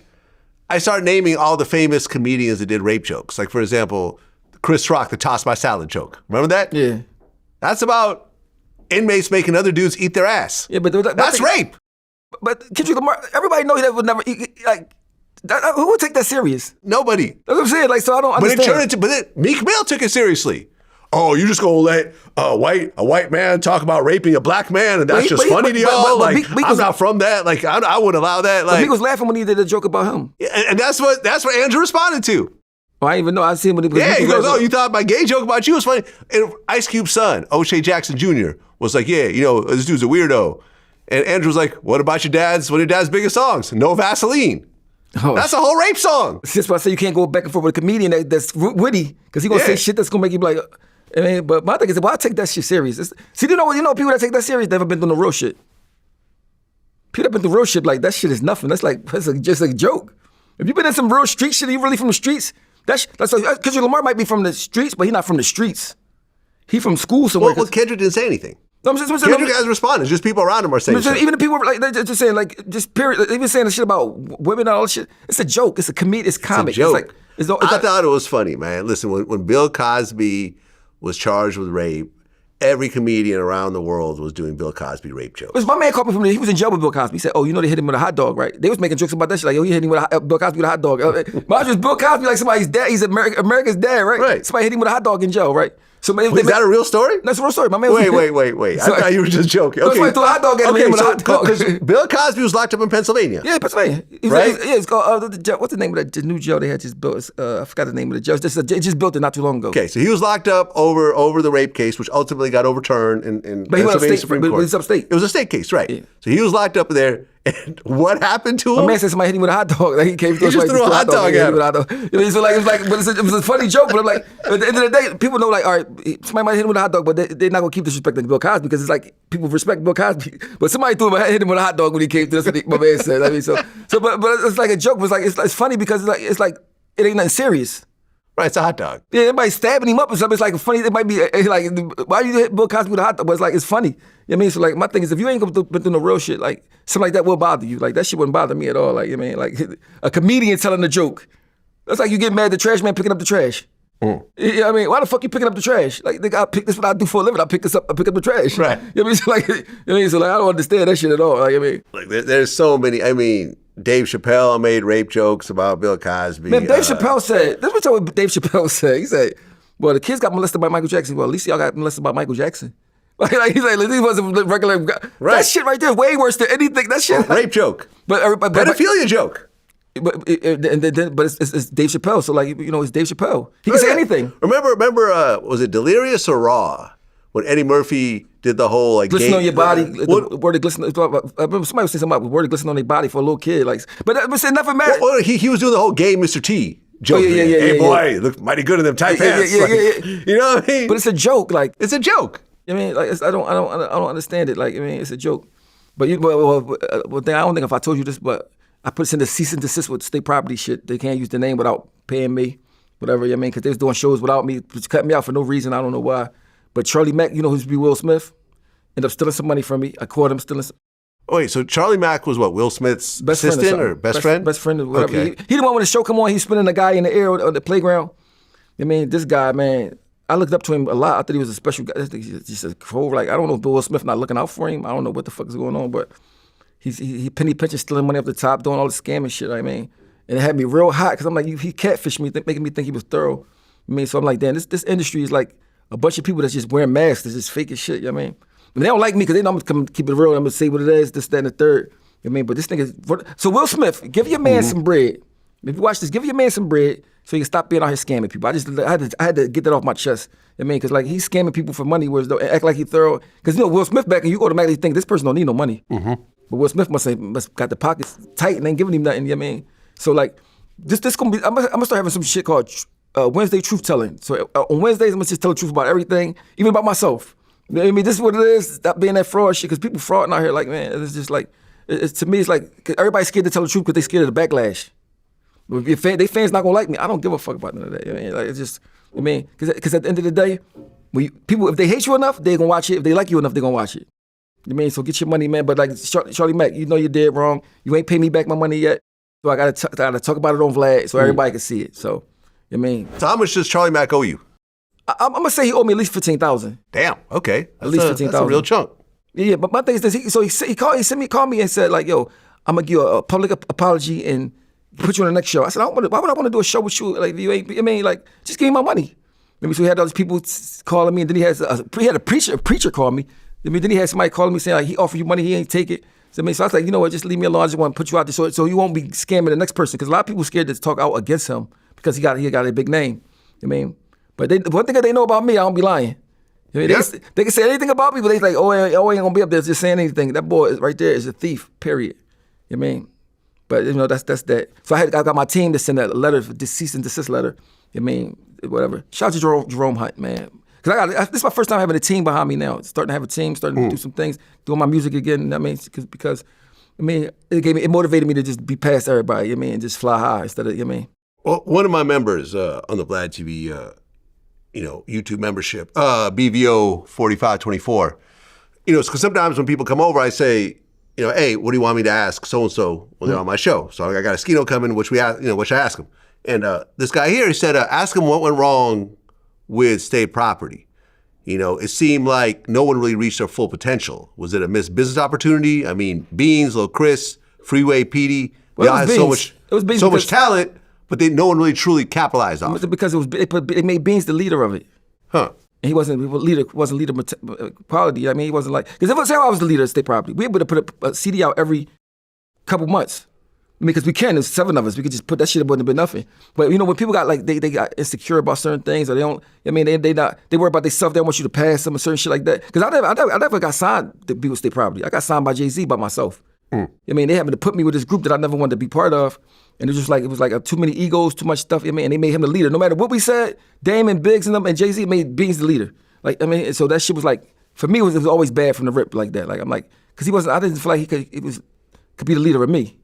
I started naming all the famous comedians that did rape jokes. Like, for example, Chris Rock, the toss my salad joke. Remember that? Yeah. That's about inmates making other dudes eat their ass. Yeah, but that's rape. But Kendrick Lamar, everybody know that would never like. Who would take that serious? Nobody. That's what I'm saying. Like, so I don't understand. But then Meek Mill took it seriously. Oh, you just gonna let a white man talk about raping a black man, and that's just funny to y'all? Like, Meek I'm not from that. Like, I wouldn't allow that. Like, Meek was laughing when he did a joke about him. And that's what Andrew responded to. Oh, I didn't even know. I seen when he was. Yeah, he goes, "Oh, you thought my gay joke about you was funny?" And Ice Cube's son, O'Shea Jackson Jr., was like, "Yeah, this dude's a weirdo." And Andrew was like, "What about one of your dad's biggest songs? No Vaseline." Oh, that's a whole rape song. That's why I say you can't go back and forth with a comedian that's witty, because he gonna say shit that's gonna make you be like. I mean, but my thing is, well, I take that shit serious. See, you know, people that take that serious never been doing the real shit. People that been through real shit, like that shit is nothing. That's just a joke. If you been in some real street shit, you really from the streets. That's like, Kendrick Lamar might be from the streets, but he not from the streets. He from school somewhere. Well, Kendrick didn't say anything. No, Kendrick hasn't responded. Just people around him are saying shit. Even the people like they're just saying like just period. They been saying the shit about women and all that shit. It's a joke. It's a comedic. It's comic. It's a joke. I thought it was funny, man. Listen, when Bill Cosby was charged with rape, every comedian around the world was doing Bill Cosby rape jokes. My man called me he was in jail with Bill Cosby. He said, "Oh, they hit him with a hot dog, right?" They was making jokes about that shit, like, "Oh, he hit him with Bill Cosby with a hot dog." Mind you, Bill Cosby like somebody's dad. He's America's dad, right? Right. Somebody hit him with a hot dog in jail, right? So is that a real story? That's a real story. My man. Wait. I thought you were just joking. Okay. Somebody threw a hot dog at him with a hot dog. Because Bill Cosby was locked up in Pennsylvania. Yeah, Pennsylvania. Right? It's called, what's the name of the new jail they had just built? I forgot the name of the jail. They just built it not too long ago. Okay, so he was locked up over the rape case, which ultimately got overturned in Pennsylvania Supreme Court. But he was upstate. It was a state case, right. Yeah. So he was locked up there, and what happened to him? My man said somebody hit him with a hot dog. Like he came through. He just threw a hot dog at him. It was a funny joke, but I'm like, at the end of the day, people know like, all right, somebody might hit him with a hot dog, but they're not gonna keep disrespecting Bill Cosby because it's like people respect Bill Cosby, but somebody hit him with a hot dog when he came through. That's what my man said. I mean, but it's like a joke. But it's funny because it's like it ain't nothing serious. Right, it's a hot dog. Yeah, everybody stabbing him up or something. It's like funny. It might be like, why you hit Bill Cosby with a hot dog? But it's like, it's funny. You know what I mean? So like, my thing is, if you ain't been through no real shit, like something like that will bother you. Like that shit wouldn't bother me at all. Like, you know what I mean? Like a comedian telling a joke. That's like you get mad at the trash man picking up the trash. You know what I mean? Why the fuck you picking up the trash? Like, nigga, this what I do for a living. I pick up the trash. Right. You know what I mean? So like, you know what I mean? So like, I don't understand that shit at all. Like, I mean, like there's so many. I mean, Dave Chappelle made rape jokes about Bill Cosby. Man, Dave Chappelle said, this is what Dave Chappelle said. He said, well, the kids got molested by Michael Jackson. Well, at least y'all got molested by Michael Jackson. Like he's like, he wasn't regular. Right. That shit right there is way worse than anything. That shit. Rape joke. Pedophilia joke. But it's Dave Chappelle. So like, it's Dave Chappelle. He can say anything. Remember, was it Delirious or Raw? When Eddie Murphy did the whole like glisten on your body, word of glisten. I remember somebody was saying something about word of glisten on their body for a little kid. Like, but it never mattered. Well, he was doing the whole gay Mr. T joke. Oh, yeah, hey boy, look mighty good in them tight pants. Yeah. You know what I mean? But it's a joke. Like it's a joke. I mean, like I don't understand it. Like I mean, it's a joke. But I don't think if I told you this, but I put this in the cease and desist with state property shit. They can't use the name without paying me, whatever. You know what I mean? Because they was doing shows without me, just cut me out for no reason. I don't know why. But Charlie Mack, who's be Will Smith, ended up stealing some money from me. I caught him stealing some. Oh, wait, so Charlie Mack was what, Will Smith's assistant or best friend? Best friend or whatever. Okay. He the one when the show come on, he's spinning a guy in the air on the playground. I mean, this guy, man, I looked up to him a lot. I thought he was a special guy. He's just a whole, like, I don't know if Will Smith not looking out for him. I don't know what the fuck is going on, but he penny pinching, stealing money off the top, doing all the scamming shit, I mean. And it had me real hot because I'm like, he catfished me, making me think he was thorough. I mean, so I'm like, damn, this industry is like a bunch of people that's just wearing masks, that's just fake as shit, you know what I mean? I mean, they don't like me because they know I'm gonna keep it real, I'm gonna say what it is, this, that, and the third. You know what I mean? But this nigga, so Will Smith, give your man some bread. If you watch this, give your man some bread so he can stop being out here scamming people. I had to get that off my chest. You know what I mean? Because like he's scamming people for money, whereas act like he thorough. Because Will Smith back, and you automatically think this person don't need no money. But Will Smith must got the pockets tight and ain't giving him nothing. You know what I mean? So like this gonna be. I'm gonna start having some shit called Wednesday truth telling. So on Wednesdays I'm gonna just tell the truth about everything, even about myself. You know what I mean? This is what it is. Stop being that fraud shit. Because people frauding out here. Like man, it's just like to me it's like everybody's scared to tell the truth because they scared of the backlash. But if they fans not gonna like me, I don't give a fuck about none of that. You know what I mean? Like it's just, I mean, because at the end of the day, people if they hate you enough, they gonna watch it. If they like you enough, they gonna watch it. You know what I mean? So get your money, man. But like Charlie Mack, you know you did wrong. You ain't pay me back my money yet. So I gotta talk about it on Vlad so everybody can see it. So, you know what I mean? So how much does Charlie Mack owe you? I'm gonna say he owed me at least 15,000. Damn. Okay. At least 15,000. That's a real chunk. Yeah, but my thing is this. He called me and said like, yo, I'm gonna give you a public apology and put you on the next show. I said, why would I want to do a show with you? Like, you ain't, I mean, like, just give me my money. I mean, so he had those people calling me, and then he had a preacher call me. I mean, then he had somebody calling me saying like, he offered you money, he ain't take it. So I was like, you know what, just leave me alone. I just want to put you out there so you won't be scamming the next person. Because a lot of people scared to talk out against him because he got a big name. I mean, but one thing that they know about me, I don't be lying. I mean, they can say anything about me, but they like, oh, ain't gonna be up there just saying anything. That boy right there is a thief. Period. You know what I mean? But you know that's that. So I got my team to send a letter, cease and desist letter. You know what I mean? Whatever. Shout out to Jerome Hunt, man. Because this is my first time having a team behind me now. Starting to have a team, starting to do some things, doing my music again. You know what I mean? Because I mean, it motivated me to just be past everybody. You know what I mean? And just fly high instead of, you know what I mean? Well, one of my members on the Vlad TV, YouTube membership, BVO 4524. Because sometimes when people come over, I say, hey, what do you want me to ask so and so when they're on my show? So I got Oschino coming, which I ask him. And this guy here, he said, ask him what went wrong with state property. It seemed like no one really reached their full potential. Was it a missed business opportunity? I mean, Beans, Lil Chris, Freeway, Petey, they all had so much talent, but no one really truly capitalized on it. Because it made Beans the leader of it. Huh. And he wasn't leader quality. I mean, he wasn't like, because if I was the leader of state property, we were able to put a CD out every couple months. I mean, because we can, there's 7 of us, we could just put that shit, it wouldn't have been nothing. But when people got like, they got insecure about certain things, or they don't, I mean, they worry about themselves, they don't want you to pass them, or certain shit like that. Because I never got signed to be with state property. I got signed by Jay-Z by myself. I mean, they happened to put me with this group that I never wanted to be part of. And it was like too many egos, too much stuff. I mean, and they made him the leader. No matter what we said, Dame and Biggs and them and Jay-Z made Beans the leader. Like, I mean, so that shit was like, for me, it was always bad from the rip like that. Like, I'm like, because I didn't feel like he could be the leader of me.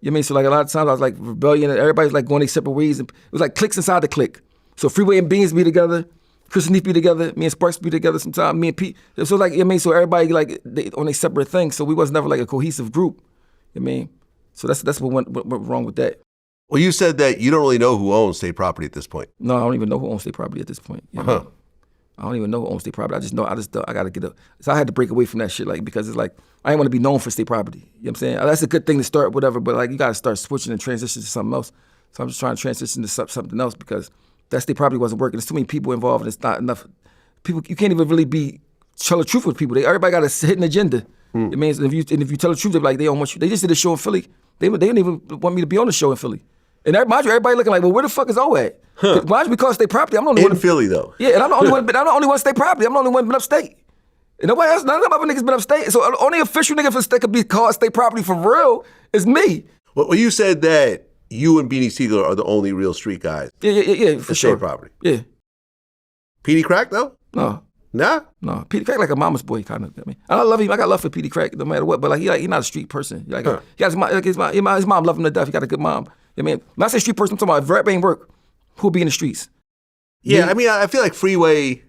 You know what I mean? So like a lot of times I was like rebellion and everybody's like going their separate ways. And it was like cliques inside the clique. So Freeway and Beans be together, Chris and Neef be together, me and Sparks be together sometimes, me and Pete. So like, you know what I mean? So everybody like on their separate things. So we was never like a cohesive group. You know what I mean? So that's what went wrong with that. Well, you said that you don't really know who owns state property at this point. No, I don't even know who owns state property at this point. You know? I don't even know who owns state property. I got to get up. So I had to break away from that shit, like, because it's like, I didn't want to be known for state property. You know what I'm saying? That's a good thing to start, whatever, but like, you got to start switching and transition to something else. So I'm just trying to transition to something else because that state property wasn't working. There's too many people involved and it's not enough. People, you can't even really tell the truth with people. Everybody got a hidden agenda. It means if you tell the truth, they're like, they don't want you. They just did a show in Philly. They didn't even want me to be on the show in Philly. And everybody looking like, well, where the fuck is O at? Mind you, because state property, I'm the only one. In Philly, though. Yeah, and I'm the only one. I'm the only one state property. I'm the only one been upstate. And nobody else, none of them other niggas been upstate. So the only official nigga that could be called state property for real is me. Well, you said that you and Beanie Siegel are the only real street guys. Yeah, for sure. State property. Yeah. Petey Crack, though? No. Nah? No. Petey Crack like a mama's boy, kind of. I mean, I love him. I got love for Petey Crack, no matter what. But like he not a street person. Like, he got his mom love him to death. He got a good mom. I mean, when I say street person, I'm talking about if rap ain't work, who'll be in the streets? Yeah, I mean, I feel like Freeway.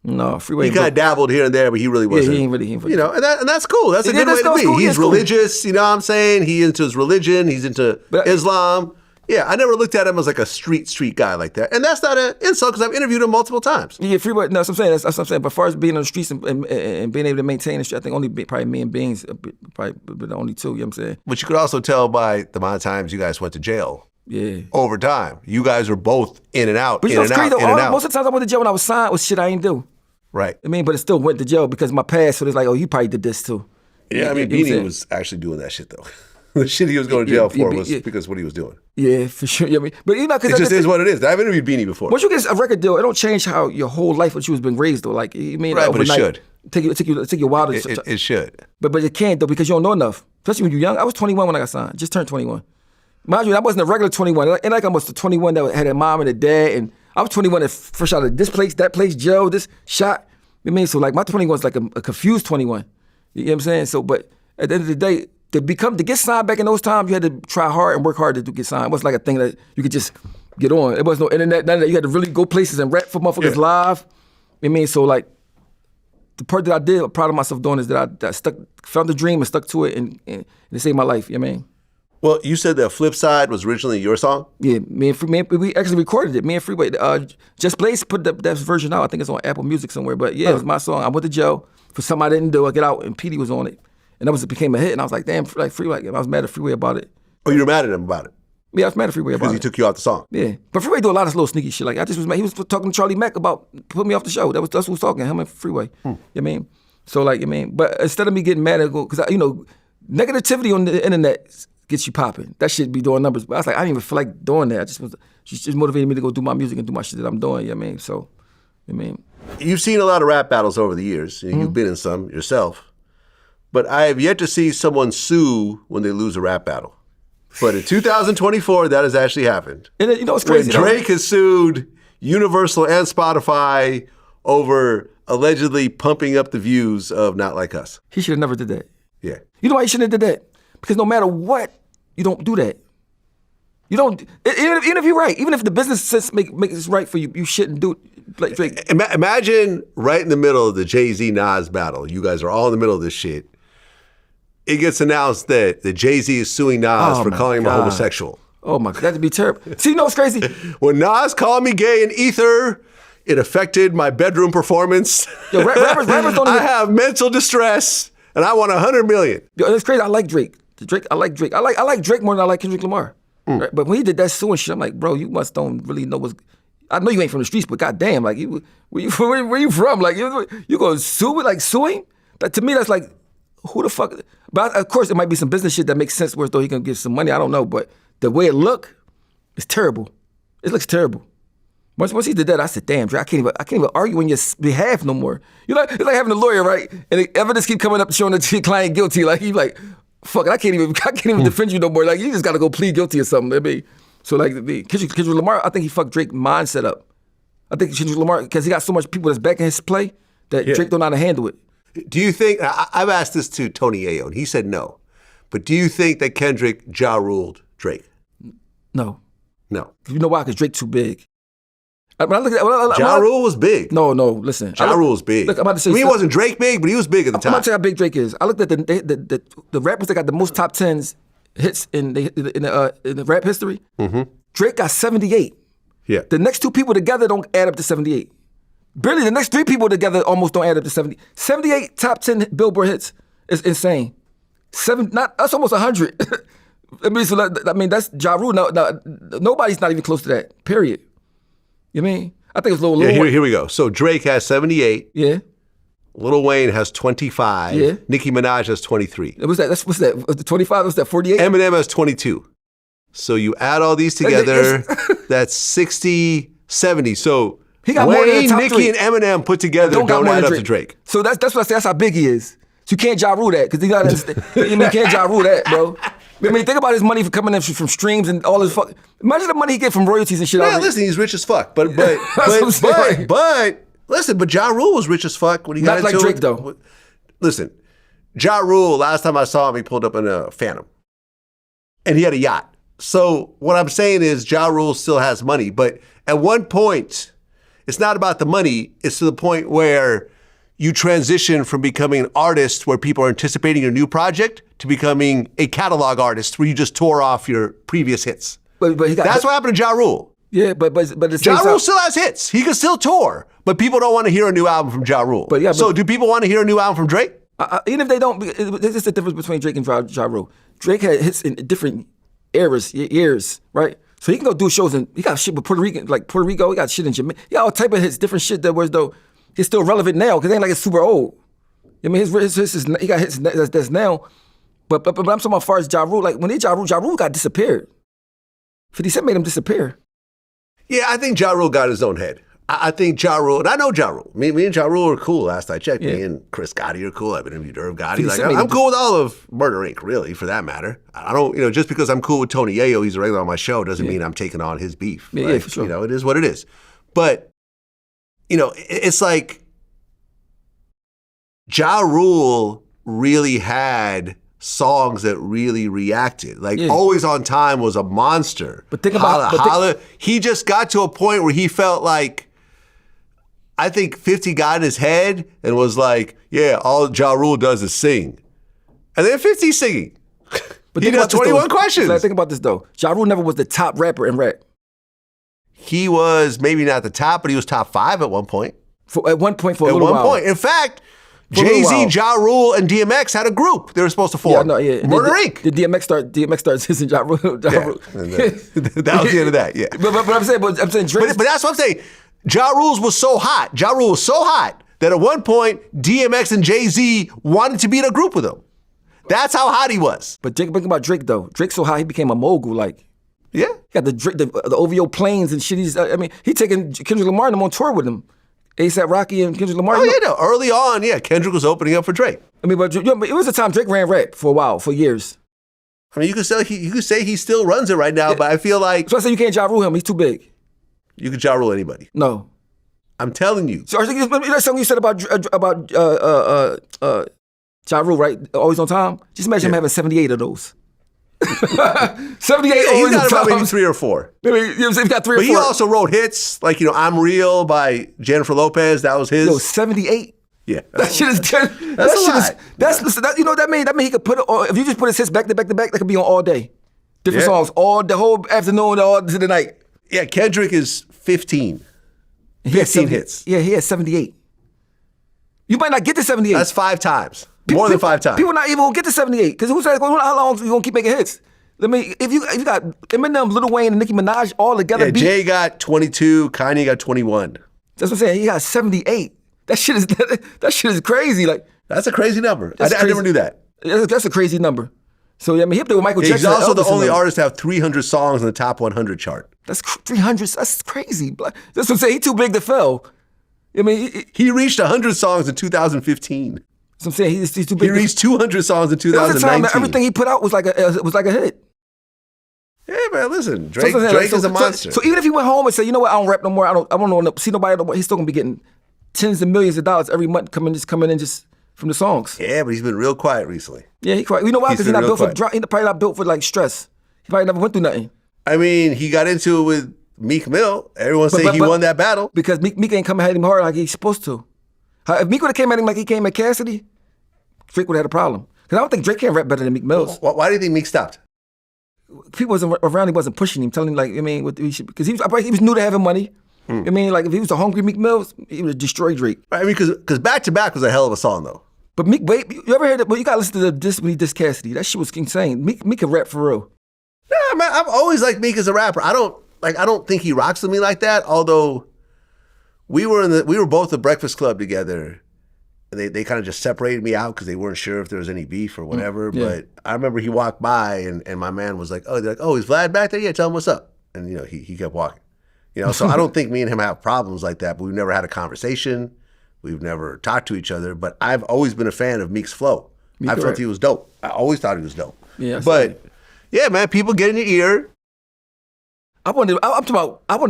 No, Freeway. He kind of dabbled here and there, but he really wasn't. Yeah, he ain't really. And that's cool. That's a good way to be. Cool. He's religious, you know what I'm saying? He's into his religion. He's into Islam. Yeah, I never looked at him as like a street guy like that. And that's not an insult because I've interviewed him multiple times. Yeah, Freeway, no, that's what I'm saying. That's what I'm saying. But as far as being on the streets and being able to maintain the street, I think probably me and Beans, probably the only two, you know what I'm saying? But you could also tell by the amount of times you guys went to jail. Yeah. Over time. You guys were both in and out, but in and out, in and out. Most of the times I went to jail when I was signed was shit I ain't do. Right. I mean, but it still went to jail because of my past, so it's like, oh, you probably did this too. Yeah, I mean, Beanie was actually doing that shit though. The shit he was going to jail for was because of what he was doing. Yeah, for sure. Yeah, I mean, but it just is what it is. I've interviewed Beanie before. Once you get a record deal, it don't change how your whole life what you was been raised though. Like, you mean, right, overnight, but it should. Take you a while to. It should. But it can't though because you don't know enough. Especially when you're young. I was 21 when I got signed. Just turned 21. Mind you, I wasn't a regular 21. And like I was the 21 that had a mom and a dad, and I was 21 that fresh out of this place, that place, jail, this shot. You know what I mean? So like my 21 is like a confused 21. You know what I'm saying? So, but at the end of the day, to get signed back in those times, you had to try hard and work hard to get signed. It wasn't like a thing that you could just get on. It wasn't no internet, none of that. You had to really go places and rap for motherfuckers live. You know what I mean? So like, the part that I did, I'm proud of myself doing is that I found the dream and stuck to it and it saved my life, you know what I mean? Well, you said that Flip Side was originally your song? Yeah, we actually recorded it. Me and Freeway. Just Blaze put that version out. I think it's on Apple Music somewhere. But yeah, it was my song. I went to jail for something I didn't do. I get out, and Petey was on it. And it became a hit. And I was like, damn, like Freeway. I was mad at Freeway about it. Oh, you were mad at him about it? Yeah, I was mad at Freeway about it. Because he took you off the song? Yeah. But Freeway do a lot of little sneaky shit. Like, I just was mad. He was talking to Charlie Mack about putting me off the show. That's who was talking, him and Freeway. You know what I mean? So, like, you know what I mean? But instead of me getting mad at because, you know, negativity on the internet gets you popping. That shit be doing numbers. But I was like, I didn't even feel like doing that. She just motivated me to go do my music and do my shit that I'm doing. You know what I mean? So, you know what I mean? You've seen a lot of rap battles over the years. You've been in some yourself. But I have yet to see someone sue when they lose a rap battle. But in 2024, that has actually happened. And you know what's crazy? When Drake has sued Universal and Spotify over allegedly pumping up the views of Not Like Us. He should have never did that. Yeah. You know why he shouldn't have did that? Because no matter what, you don't do that. You don't, even if you're right, even if the business sense makes it right for you, you shouldn't do it. Like Drake. Imagine right in the middle of the Jay-Z Nas battle. You guys are all in the middle of this shit. It gets announced that Jay-Z is suing Nas for calling him a homosexual. Oh my God, that'd be terrible. See, you know what's crazy? When Nas called me gay in Ether, it affected my bedroom performance. Yo, rappers don't even... I have mental distress, and I want $100 million. Yo, it's crazy. I like Drake. I like Drake. I like Drake more than I like Kendrick Lamar. Right? But when he did that suing shit, I'm like, bro, you must don't really know what's. I know you ain't from the streets, but goddamn, like, where you from? Like, you gonna sue it? Like suing? To me, that's like, who the fuck? But of course, it might be some business shit that makes sense where though he gonna get some money. I don't know, but the way it look, it's terrible. It looks terrible. Once he did that, I said, damn, Drake, I can't even argue on your behalf no more. You know, it's like having a lawyer, right? And the evidence keep coming up showing that your client guilty. Like he like, fuck it, I can't even defend you no more. Like you just gotta go plead guilty or something. Maybe. So like Kendrick Lamar, I think he fucked Drake's mindset up. I think Kendrick Lamar, because he got so much people that's backing his play that Drake don't know how to handle it. Do you think, I've asked this to Tony Ayo, and he said no. But do you think that Kendrick ja-ruled Drake? No. No. You know why? Because Drake too big. Ja Rule was big. No, listen. Ja Rule was big. Look, I'm about to say, I mean, he wasn't Drake big, but he was big at the time. I'm about to tell you how big Drake is. I looked at the rappers that got the most top 10s hits in the rap history. Mm-hmm. Drake got 78. Yeah. The next two people together don't add up to 78. Barely the next three people together almost don't add up to 70. 78 top 10 Billboard hits is insane. That's almost 100. I mean, that's Ja Rule. No, nobody's not even close to that, period. You know what I mean? I think it's Lil Wayne. Here we go. So Drake has 78. Yeah. Lil Wayne has 25. Yeah. Nicki Minaj has 23. What's that? Was the 25? What's that, 48? Eminem has 22. So you add all these together, that's 60, 70. So he got more than the top Nicki, three. and Eminem put together don't add up to Drake. So that's what I say. That's how big he is. So you can't Ja Rule that because you gotta understand. You can't Ja Rule that, bro. I mean, think about his money for coming in from streams and all his fuck. Imagine the money he get from royalties and shit. Yeah, listen, he's rich as fuck. But listen, but Ja Rule was rich as fuck when he got into it. Not like Drake though. Listen, Ja Rule, last time I saw him, he pulled up in a Phantom. And he had a yacht. So what I'm saying is Ja Rule still has money. But at one point, it's not about the money. It's to the point where you transition from becoming an artist where people are anticipating your new project to becoming a catalog artist where you just tore off your previous hits. That's what happened to Ja Rule. Yeah, but Ja Rule still has hits. He can still tour, but people don't want to hear a new album from Ja Rule. So do people want to hear a new album from Drake? Even if they don't, there's just the difference between Drake and Ja Rule. Drake had hits in different years, right? So he can go do shows and he got shit with Puerto Rico, he got shit in Jamaica. He got all type of hits, different shit that was though, it's still relevant now because it ain't like it's super old. I mean, he got hits that's now. But I'm talking about as far as Ja Rule, like when they Ja Rule got disappeared. 50 Cent made him disappear. Yeah, I think Ja Rule got his own head. I think Ja Rule, and I know Ja Rule. Me and Ja Rule are cool last I checked. Yeah. Me and Chris Gotti are cool. I've interviewed Irv Gotti. Like, I'm cool with all of Murder Inc., really, for that matter. I don't, just because I'm cool with Tony Ayo, he's a regular on my show, doesn't mean I'm taking on his beef. Yeah, for sure. It is what it is. But, it's like Ja Rule really had songs that really reacted. Like Always on Time was a monster. But think about he just got to a point where he felt like, I think 50 got in his head and was like, yeah, all Ja Rule does is sing. And then 50's singing. But He think does about this, 21 though. questions. Like, think about this though. Ja Rule never was the top rapper in rap. He was maybe not the top, but he was top 5 at one point. At one point for a At little one while. point. In fact, For a little Jay-Z, while. Ja Rule, and DMX had a group they were supposed to form. Yeah, no, yeah. Murder Inc. The DMX starts his Ja Rule. Ja Rule. That was the end of that, yeah. But I'm saying Drake. But that's what I'm saying. Ja Rule's was so hot. Ja Rule was so hot that at one point, DMX and Jay-Z wanted to be in a group with him. That's how hot he was. But think about Drake though. Drake's so high he became a mogul. Like Yeah. he got the OVO planes and shit. He taking Kendrick Lamar and them on tour with him. ASAP Rocky and Kendrick Lamar. Oh, yeah, no. Early on, yeah, Kendrick was opening up for Drake. I mean, but it was a time Drake ran rap for a while, for years. I mean, you could say he still runs it right now, but I feel like So I say you can't Ja Rule him. He's too big. you could Ja Rule anybody. No. I'm telling you. So that's something you said about Ja Rule, right? Always on time. Just imagine him having 78 of those. 78 He's always got on about time. maybe 3 or 4. I mean, you know what I'm saying? He got 3 But or he 4. also wrote hits like, I'm Real by Jennifer Lopez. That was his. Yo, 78. Yeah. That shit is That's a lot. That, you know what that mean? That mean he could put it on, if you just put his hits back to back to back, that could be on all day. Different Yeah. songs, the whole afternoon, all to the night. Yeah, Kendrick is 15. He had 15 hits. Yeah, he had 78. You might not get to 78. That's 5 times. More than 5 times. People not even gonna get to 78 because who's how long you gonna keep making hits? If you got Eminem, Lil Wayne, and Nicki Minaj all together, Yeah, Jay got 22, Kanye got 21. That's what I'm saying. He got 78. That shit is crazy. Like That's a crazy number. I crazy. never knew that. That's a crazy number. So I mean, he up there with Michael He's Jackson. also the Elvis and only them. artist to have 300 songs in the top 100 chart. That's 300. That's crazy. That's what I'm saying. He too big to fail. I mean, He reached 100 songs in 2015. that's what I'm saying. He's too big. He reached 200 songs in There was a time 2019. that everything he put out was like a hit. Yeah, man, listen. So Drake, I'm saying, Drake is a monster. So even if he went home and said, you know what, I don't rap no more. I don't want to see nobody no more. He's still gonna be getting tens of millions of dollars every month coming in just from the songs. Yeah, but he's been real quiet recently. Yeah, he cried. You know why? He's Because he's been not real built for quiet. he's probably not built for like stress. He probably never went through nothing. I mean, he got into it with Meek Mill. Everyone say he won that battle. Because Meek ain't coming at him hard like he's supposed to. If Meek would have came at him like he came at Cassidy, Drake would have had a problem. Because I don't think Drake can rap better than Meek Mills. Why do you think Meek stopped? People wasn't around, he wasn't pushing him, telling him like, I mean, because he was new to having money. I mean, like if he was a hungry Meek Mills, he would have destroyed Drake. I mean, because Back to Back was a hell of a song, though. But Meek, wait, you ever heard it? Well, you gotta listen to this when he dissed Cassidy. That shit was insane. Meek can rap for real. Yeah, man, I've always liked Meek as a rapper. I don't think he rocks with me like that. Although we were both the Breakfast Club together, and they kind of just separated me out because they weren't sure if there was any beef or whatever. Yeah. But I remember he walked by and my man was like, "Oh, they're like, oh, is Vlad back there? Yeah, tell him what's up." And he kept walking. So I don't think me and him have problems like that. But we've never had a conversation. We've never talked to each other. But I've always been a fan of Meek's flow. I thought he was dope. I always thought he was dope. Yeah, but yeah, man, people get in your ear. I wanted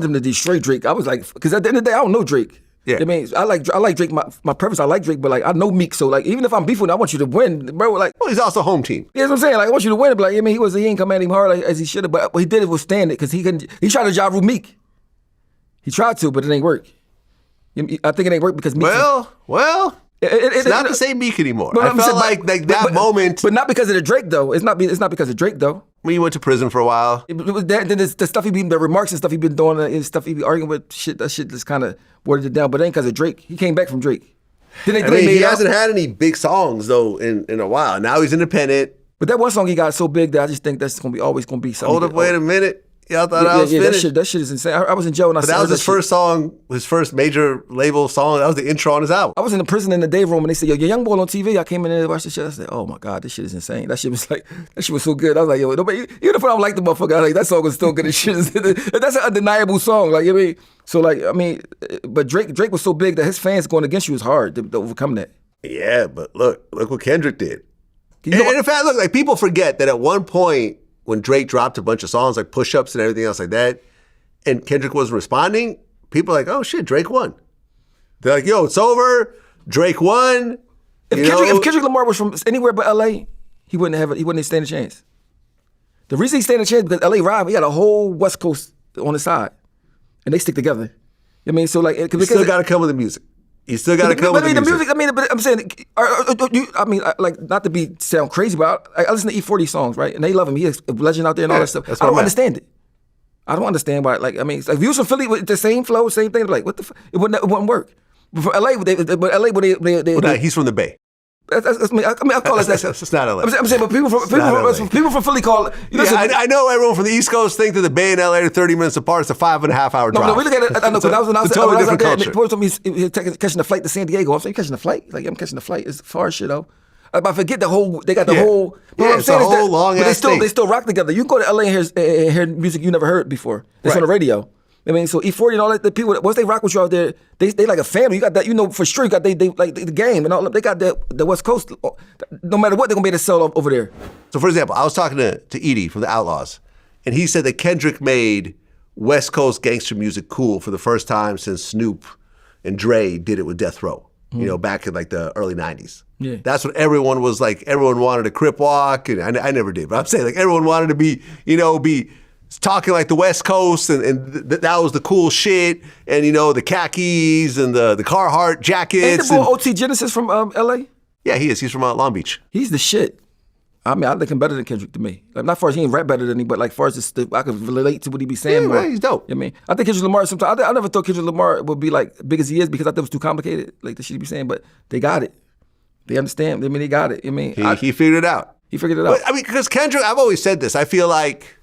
him to destroy Drake. I was like, because at the end of the day, I don't know Drake. Yeah. I mean, I like Drake. My preference, I like Drake, but like I know Meek, so like even if I'm beefing, I want you to win, bro. Like, Well, he's also home team. yeah, that's what I'm saying. Like I want you to win, but like I mean, he ain't come at him hard like, as he should have, but he did withstand it because he tried to Ja Rule Meek. He tried to, but it ain't work. I think it ain't work because Meek. Well, it's not the same Meek anymore. But I I'm felt saying, like that moment but not because of the Drake though. It's not because of Drake though. when he went to prison for a while. It was that, then the stuff the remarks and stuff he been doing, and stuff he be arguing with, that shit just kind of watered it down. But it ain't because of Drake. He came back from Drake. I mean, he hasn't had any big songs though in a while. Now he's independent. But that one song he got so big that I just think that's always gonna be something. Hold up, wait a minute. Y'all thought I was that finished. shit is insane. I was in jail when I But saw that was his shit. first song, his first major label song. That was the intro on his album. I was in the prison in the day room and they said, "Yo, your young boy on TV." I came in there and watched the shit. I said, "Oh my god, this shit is insane." That shit was so good. I was like, "Yo, nobody, even if I don't like the motherfucker, I like that song was still good as shit." That's an undeniable song. Like, I mean, so like, I mean, but Drake was so big that his fans going against you was hard to overcome that. Yeah, but look what Kendrick did. You know And in fact, look, like people forget that at one point when Drake dropped a bunch of songs like Push-Ups and everything else like that, and Kendrick wasn't responding, people are like, oh shit, Drake won. They're like, yo, it's over. Drake won. If Kendrick Lamar was from anywhere but LA, he wouldn't stand a chance. The reason he stand a chance because LA rival, he got a whole West Coast on his side, and they stick together. I mean, so like, You still got to come with the music. You still got to come with the music. I mean, but I'm saying, like, not to sound crazy, but I listen to E40 songs, right? And they love him. He's a legend out there and all that stuff. I don't understand it. I don't understand why. Like, I mean, like, if you was from Philly with the same flow, same thing, like, what the fuck? It wouldn't work. But for LA, He's from the Bay. I call it that. It's not LA. I'm saying, but people from Philly call it. I know everyone from the East Coast think that the Bay and LA are 30 minutes apart. It's a 5.5 hour drive. No, we look at it. I know, because I was out there, culture. told me he's catching the flight to San Diego. I'm saying, you catching the flight? Like, I'm catching the flight. It's far as shit, though. But I forget the whole. They got the whole. Yeah, it's a whole long ass thing. They still rock together. You can go to LA and hear music you never heard before. It's on the radio. I mean, so E40 and all that, the people, once they rock with you out there, they like a family. You got that, for sure. You got they like the game and all. They got the West Coast. No matter what, they're gonna be able to sell over there. So, for example, I was talking to Edie from the Outlaws, and he said that Kendrick made West Coast gangster music cool for the first time since Snoop and Dre did it with Death Row. Back in like the early 90s. Yeah. That's what everyone was like. Everyone wanted a Crip Walk, and I never did, but I'm saying like everyone wanted to be talking like the West Coast, and that was the cool shit, and the khakis and the Carhartt jackets. Ain't the boy OT Genesis from LA? Yeah, he is. He's from Long Beach. He's the shit. I mean, I think him better than Kendrick to me. Like, not far as he ain't rap better than me, but like far as I could relate to what he be saying more. Yeah, he's dope. You know what I mean, I think Kendrick Lamar sometimes. I never thought Kendrick Lamar would be like big as he is because I thought it was too complicated, like the shit he be saying. But they got it. They understand. I mean, they got it. I mean, he figured it out. He figured it out. But, I mean, because Kendrick, I've always said this. I feel like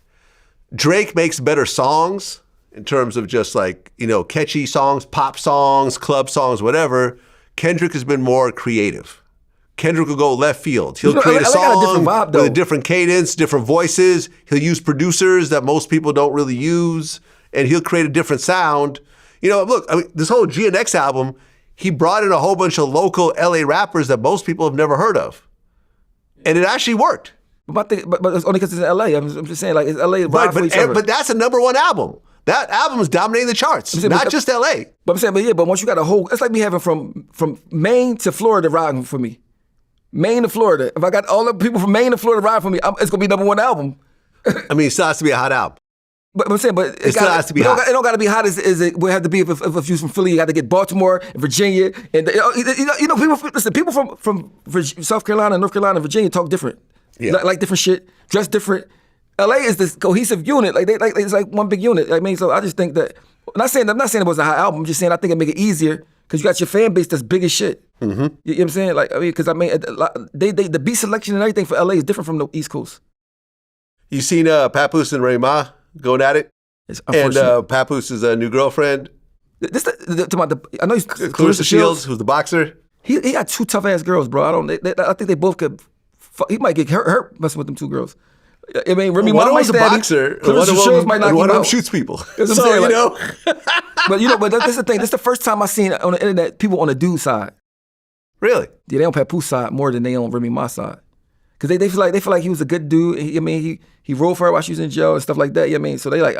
Drake makes better songs in terms of just like catchy songs, pop songs, club songs, whatever. Kendrick has been more creative. Kendrick will go left field. He'll create a song with a different cadence, different voices. He'll use producers that most people don't really use, and he'll create a different sound. Look, I mean, this whole GNX album, he brought in a whole bunch of local LA rappers that most people have never heard of, and it actually worked. But it's only because it's in LA. I'm just saying, like, it's LA. But that's a #1 album. That album is dominating the charts, not just LA. But I'm saying, but once you got a whole, it's like me having from Maine to Florida riding for me. Maine to Florida. If I got all the people from Maine to Florida riding for me, it's gonna be #1 album. I mean, it still has to be a hot album. But I'm saying, it still has to be hot. It don't got to be hot as it would have to be if you're from Philly. You got to get Baltimore and Virginia, and people from South Carolina, North Carolina, and Virginia talk different. Yeah. Like different shit, dress different. LA is this cohesive unit. It's like one big unit. I mean, so I just think that. I'm not saying it was a hot album. I'm just saying I think it make it easier because you got your fan base that's big as shit. Mm-hmm. You know what I'm saying? Like, I mean, because the beat selection and everything for LA is different from the East Coast. You seen Papoose and Remy Ma going at it? It's unfortunate. And Papoose's new girlfriend. I know he's Clarissa Shields, who's the boxer. He got two tough ass girls, bro. I think they both could. He might get hurt messing with them two girls. I mean, Remy Ma might stab boxer. Clarissa Shields might knock him out. One of them shoots people. So, but that's the thing. This is the first time I've seen on the internet people on the dude side. Really? Yeah, they on Papoose side more than they on Remy Ma side. Because they feel like he was a good dude. He rolled for her while she was in jail and stuff like that. I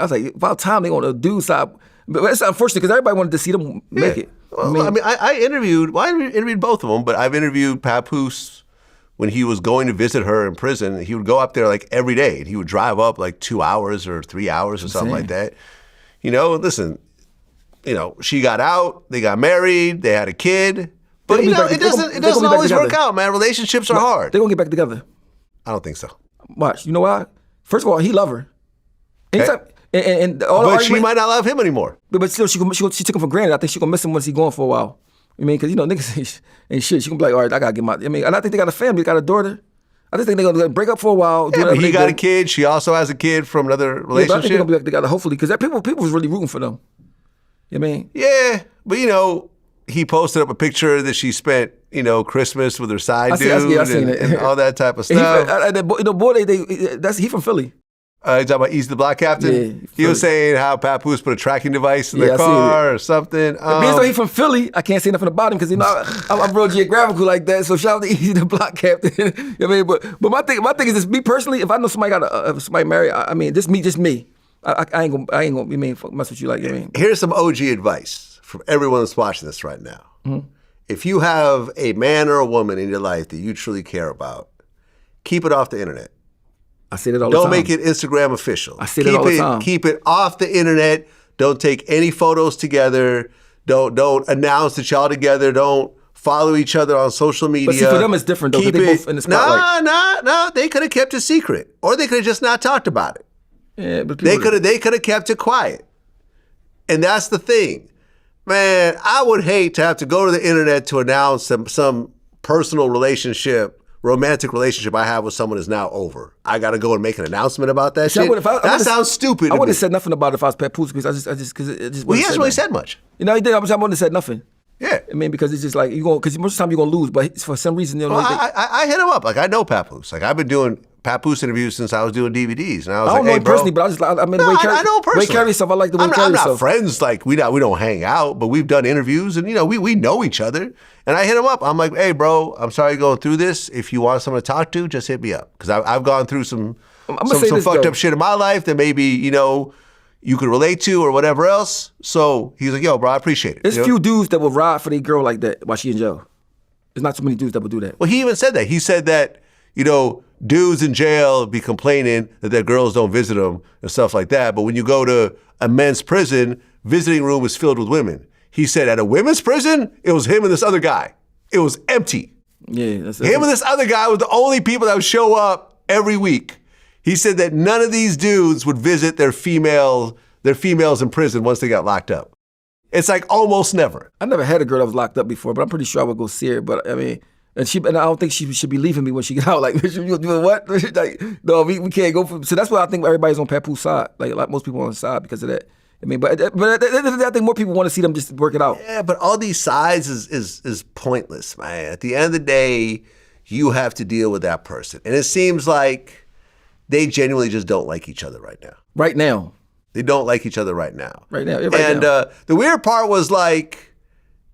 was like, about time they on the dude side. But it's unfortunate because everybody wanted to see them make it. Well, I interviewed both of them, but I've interviewed Papoose when he was going to visit her in prison. He would go up there like every day, and he would drive up like 2 hours or 3 hours or something like that. Listen, she got out, they got married, they had a kid. But it doesn't always work out, man. Relationships are hard. They're gonna get back together. I don't think so. Watch. You know why? First of all, he love her. Okay. But she might not love him anymore. But still, she took him for granted. I think she gonna miss him once he gone for a while. I mean, because niggas ain't shit. She gonna be like, all right, I gotta get my. And I think they got a family, they got a daughter. I just think they're gonna break up for a while. Yeah, but he got a kid. She also has a kid from another relationship. Yeah, but I think they're gonna be back together, hopefully, because people was really rooting for them. You know what I mean? Yeah, but he posted up a picture that she spent, Christmas with her side dude and all that type of stuff. He from Philly. You talking about East the Block Captain? Yeah, he was saying how Papoose put a tracking device in their car or something. Because though he from Philly, I can't say nothing about him because I'm real geographical like that. So shout out to East the Block Captain. You know what I mean? But my thing is this: me personally, if I know somebody somebody married, I mean, just me. I ain't gonna mess with you like you mean. Here's some OG advice from everyone that's watching this right now. Mm-hmm. If you have a man or a woman in your life that you truly care about, keep it off the internet. I say that all the time. Don't make it Instagram official. I say that all the time. Keep it off the internet. Don't take any photos together. Don't announce that y'all together. Don't follow each other on social media. But see, for them it's different though, because they both in the spotlight. No. They could have kept it secret, or they could have just not talked about it. Yeah, but They could have kept it quiet, and that's the thing, man. I would hate to have to go to the internet to announce some personal relationship, romantic relationship I have with someone is now over. I got to go and make an announcement about that shit. That sounds stupid. I wouldn't have said nothing about it if I was Papoose, because I just Well, he hasn't really said much. You know, he did. I wouldn't have said nothing. Yeah, I mean, because it's just like because most of the time you're gonna lose, but for some reason, well, I hit him up. Like, I know Papoose. Like, I've been doing Papoose interviews since I was doing DVDs, and I was I don't know him personally, but I mean, the way I know him personally. Way carry stuff. I like the way he carry I'm not stuff. friends. Like, we don't hang out, but we've done interviews, and we know each other. And I hit him up. I'm like, hey, bro, I'm sorry you're going through this. If you want someone to talk to, just hit me up, because I've gone through some fucked up shit in my life that maybe you could relate to or whatever else. So he's like, yo, bro, I appreciate it. There's few dudes that will ride for their girl like that while she in jail. There's not too many dudes that will do that. Well, he even said that. He said that, dudes in jail be complaining that their girls don't visit them and stuff like that. But when you go to a men's prison, visiting room is filled with women. He said at a women's prison, it was him and this other guy. It was empty. Yeah, him and this other guy were the only people that would show up every week. He said that none of these dudes would visit their females in prison once they got locked up. It's like almost never. I never had a girl that was locked up before, but I'm pretty sure I would go see her. But I mean, and I don't think she should be leaving me when she get out. Like, you doing what? Like, no, we can't go for. So that's why I think everybody's on Papoose side. Like most people on the side because of that. I mean, but I think more people want to see them just work it out. Yeah, but all these sides is pointless, man. At the end of the day, you have to deal with that person, and it seems like they genuinely just don't like each other right now. Right now. They don't like each other right now. Right now. The weird part was like,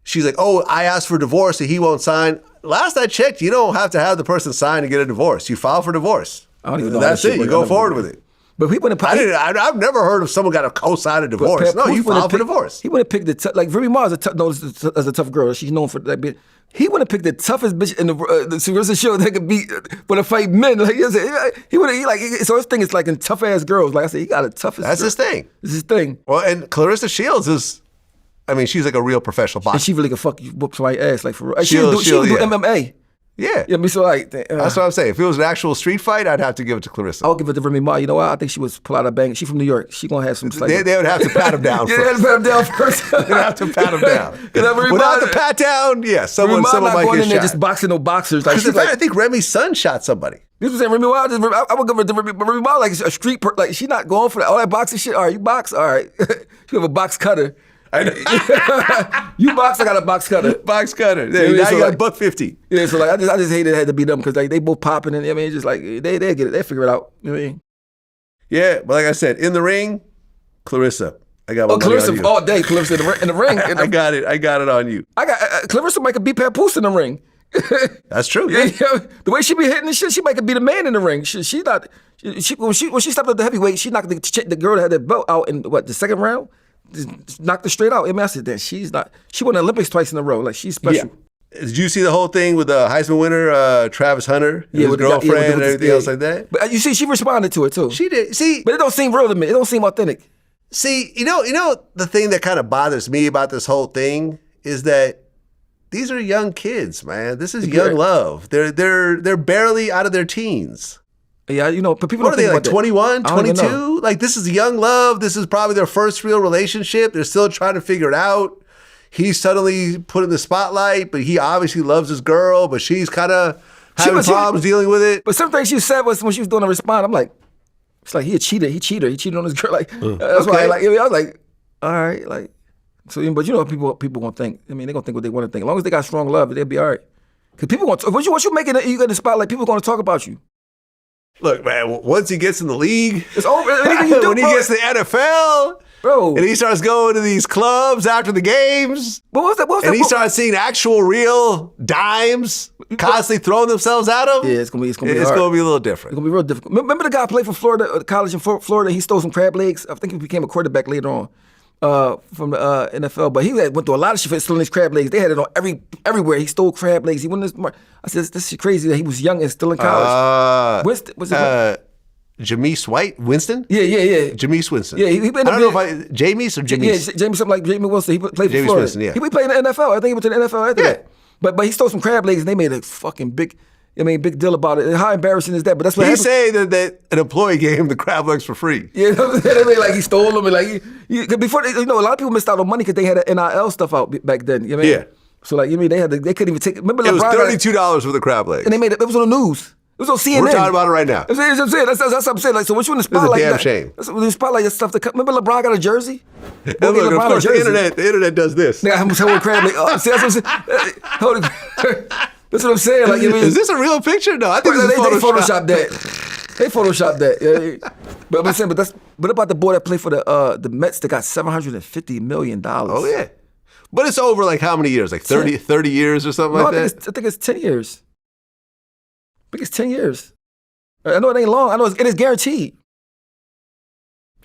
she's like, oh, I asked for divorce and he won't sign. Last I checked, you don't have to have the person sign to get a divorce. You file for divorce. I don't even know. That's it. You go forward with it. But he wouldn't. I've never heard of someone got a co-sign a divorce. No, you filed for divorce. He would have picked the like Remy Ma is a tough girl. She's known for that bit. He would have picked the toughest bitch in the Clarissa Shields that could beat when to fight men. Like he would have. So his thing is like in tough ass girls. Like I said, he got the toughest. That's his thing. It's his thing. Well, and Clarissa Shields is, I mean, she's like a real professional boxer. And she really can fuck you, whoop somebody's ass like for real. She would do MMA. Yeah. Yeah, so like that's what I'm saying. If it was an actual street fight, I'd have to give it to Clarissa. I'll give it to Remy Ma. You know what? I think she was pull out a bang. She from New York. She gonna have some. They would have to pat him down first. Yeah, they had to pat him down first. They'd have to pat him down. Without the pat down, yeah, someone might going get in there shot. just boxing no boxers. Like, I think Remy's son shot somebody. This was saying Remy Ma. I would give it to Remy Ma like a street like she not going for that. All that boxing shit. All right, you box. All right, you have a box cutter. You box, I got a box cutter. Box cutter. Now you got $150. Yeah, so like I just hated it had to be them because like they both popping and I mean it's just like they get it, they figure it out. You know what I mean? Yeah, but like I said, in the ring, Clarissa. I got my Clarissa money on you. all day. Clarissa in the ring. I got it on you. I got Clarissa might could beat Papoose in the ring. That's true. Yeah. The way she be hitting this shit, she might could beat a man in the ring. She not. When she stepped up the heavyweight, she knocked the girl that had that belt out in the second round. Just knocked her straight out. I mean, I said that she's not. She won the Olympics twice in a row. Like she's special. Yeah. Did you see the whole thing with the Heisman winner, Travis Hunter, and his girlfriend, and everything else like that? But you see, she responded to it too. She did. See, but it don't seem real to me. It don't seem authentic. See, you know, the thing that kind of bothers me about this whole thing is that these are young kids, man. This is young love. They're barely out of their teens. Yeah, you know, but people what don't are they, think like about 21, 22? Like, this is young love. This is probably their first real relationship. They're still trying to figure it out. He's suddenly put in the spotlight, but he obviously loves his girl, but she's kind of having problems dealing with it. But some things she said was when she was doing a response, I'm like, it's like he a cheater. He cheated on his girl. Like that's why I was like, all right, like so. But you know what people gonna think. I mean, they're gonna think what they want to think. As long as they got strong love, they'll be all right. Because people gonna once you make it, you get in the spotlight. People gonna talk about you. Look, man, once he gets in the league, it's over. When he gets to the NFL, bro, and he starts going to these clubs after the games, and he starts seeing actual real dimes constantly throwing themselves at him. Yeah, it's gonna be a little different. It's gonna be real difficult. Remember the guy who played for Florida, college in Florida? He stole some crab legs. I think he became a quarterback later on. From the NFL, but he went through a lot of shit for stealing his crab legs. They had it on everywhere. He stole crab legs. He won this. I said, "This is crazy that he was young and still in college." Jameis Winston? Yeah. Jameis Winston. Yeah, he played I don't know if Jameis or Jameis. Yeah, Jameis, something like Jameis Wilson. He played for Jameis Florida. Winston, yeah. He played in the NFL. I think he went to the NFL after Yeah. that. But he stole some crab legs and they made a fucking big deal about it. And how embarrassing is that? But that's what He's happened. saying that an employee gave him the crab legs for free. Yeah, they made like he stole them and like before a lot of people missed out on money because they had the NIL stuff out back then. You know what I mean? Yeah. So like they couldn't even take. Remember It was LeBron $32 for the crab legs. and they made it. It was on the news. It was on CNN. We're talking about it right now. That's what I'm saying. That's what I'm saying. Like, so what you in the spotlight? damn shame. That's when the spotlight stuff. Remember LeBron got a jersey? And look, of course, the internet does this. Nigga, I'm holding crab leg. Oh, see, that's what I'm saying. That's what I'm saying. Like, you mean, Is this a real picture? No, I think they this is photoshopped that. They photoshopped that. Yeah. But I'm saying, what about the boy that played for the Mets that got $750 million? Oh yeah, but it's over like how many years? Like 30 years or something like that. I think it's 10 years. I think it's 10 years. I know it ain't long. I know it is guaranteed.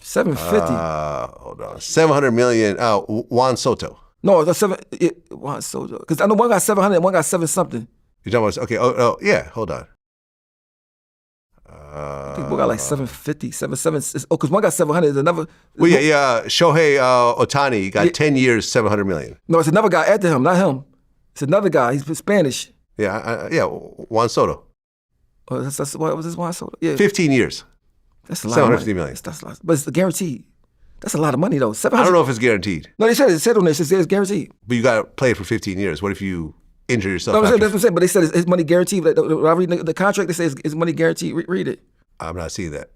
750. Hold on, 700 million. Juan Soto. No, that's Juan Soto. Because I know one got 700 and one got 7 something. You're talking about? Okay. Oh yeah. Hold on. I think one got like 750, 77. Oh, because one got 700. There's another. Well, yeah. Shohei Ohtani got 10 years, 700 million. No, it's another guy after him, not him. It's another guy. He's Spanish. Yeah. Juan Soto. Oh, what was this Juan Soto? Yeah. 15 years. That's a lot of money. 750 million. That's a lot. But it's guaranteed. That's a lot of money though. 700. I don't know if it's guaranteed. No, they said on there. It says it's guaranteed. But you got to play it for 15 years. What if you injure yourself? No, that's what I'm saying. But they said it's money guaranteed. Like, when I read the contract, they say it's money guaranteed. Read it. I'm not seeing that.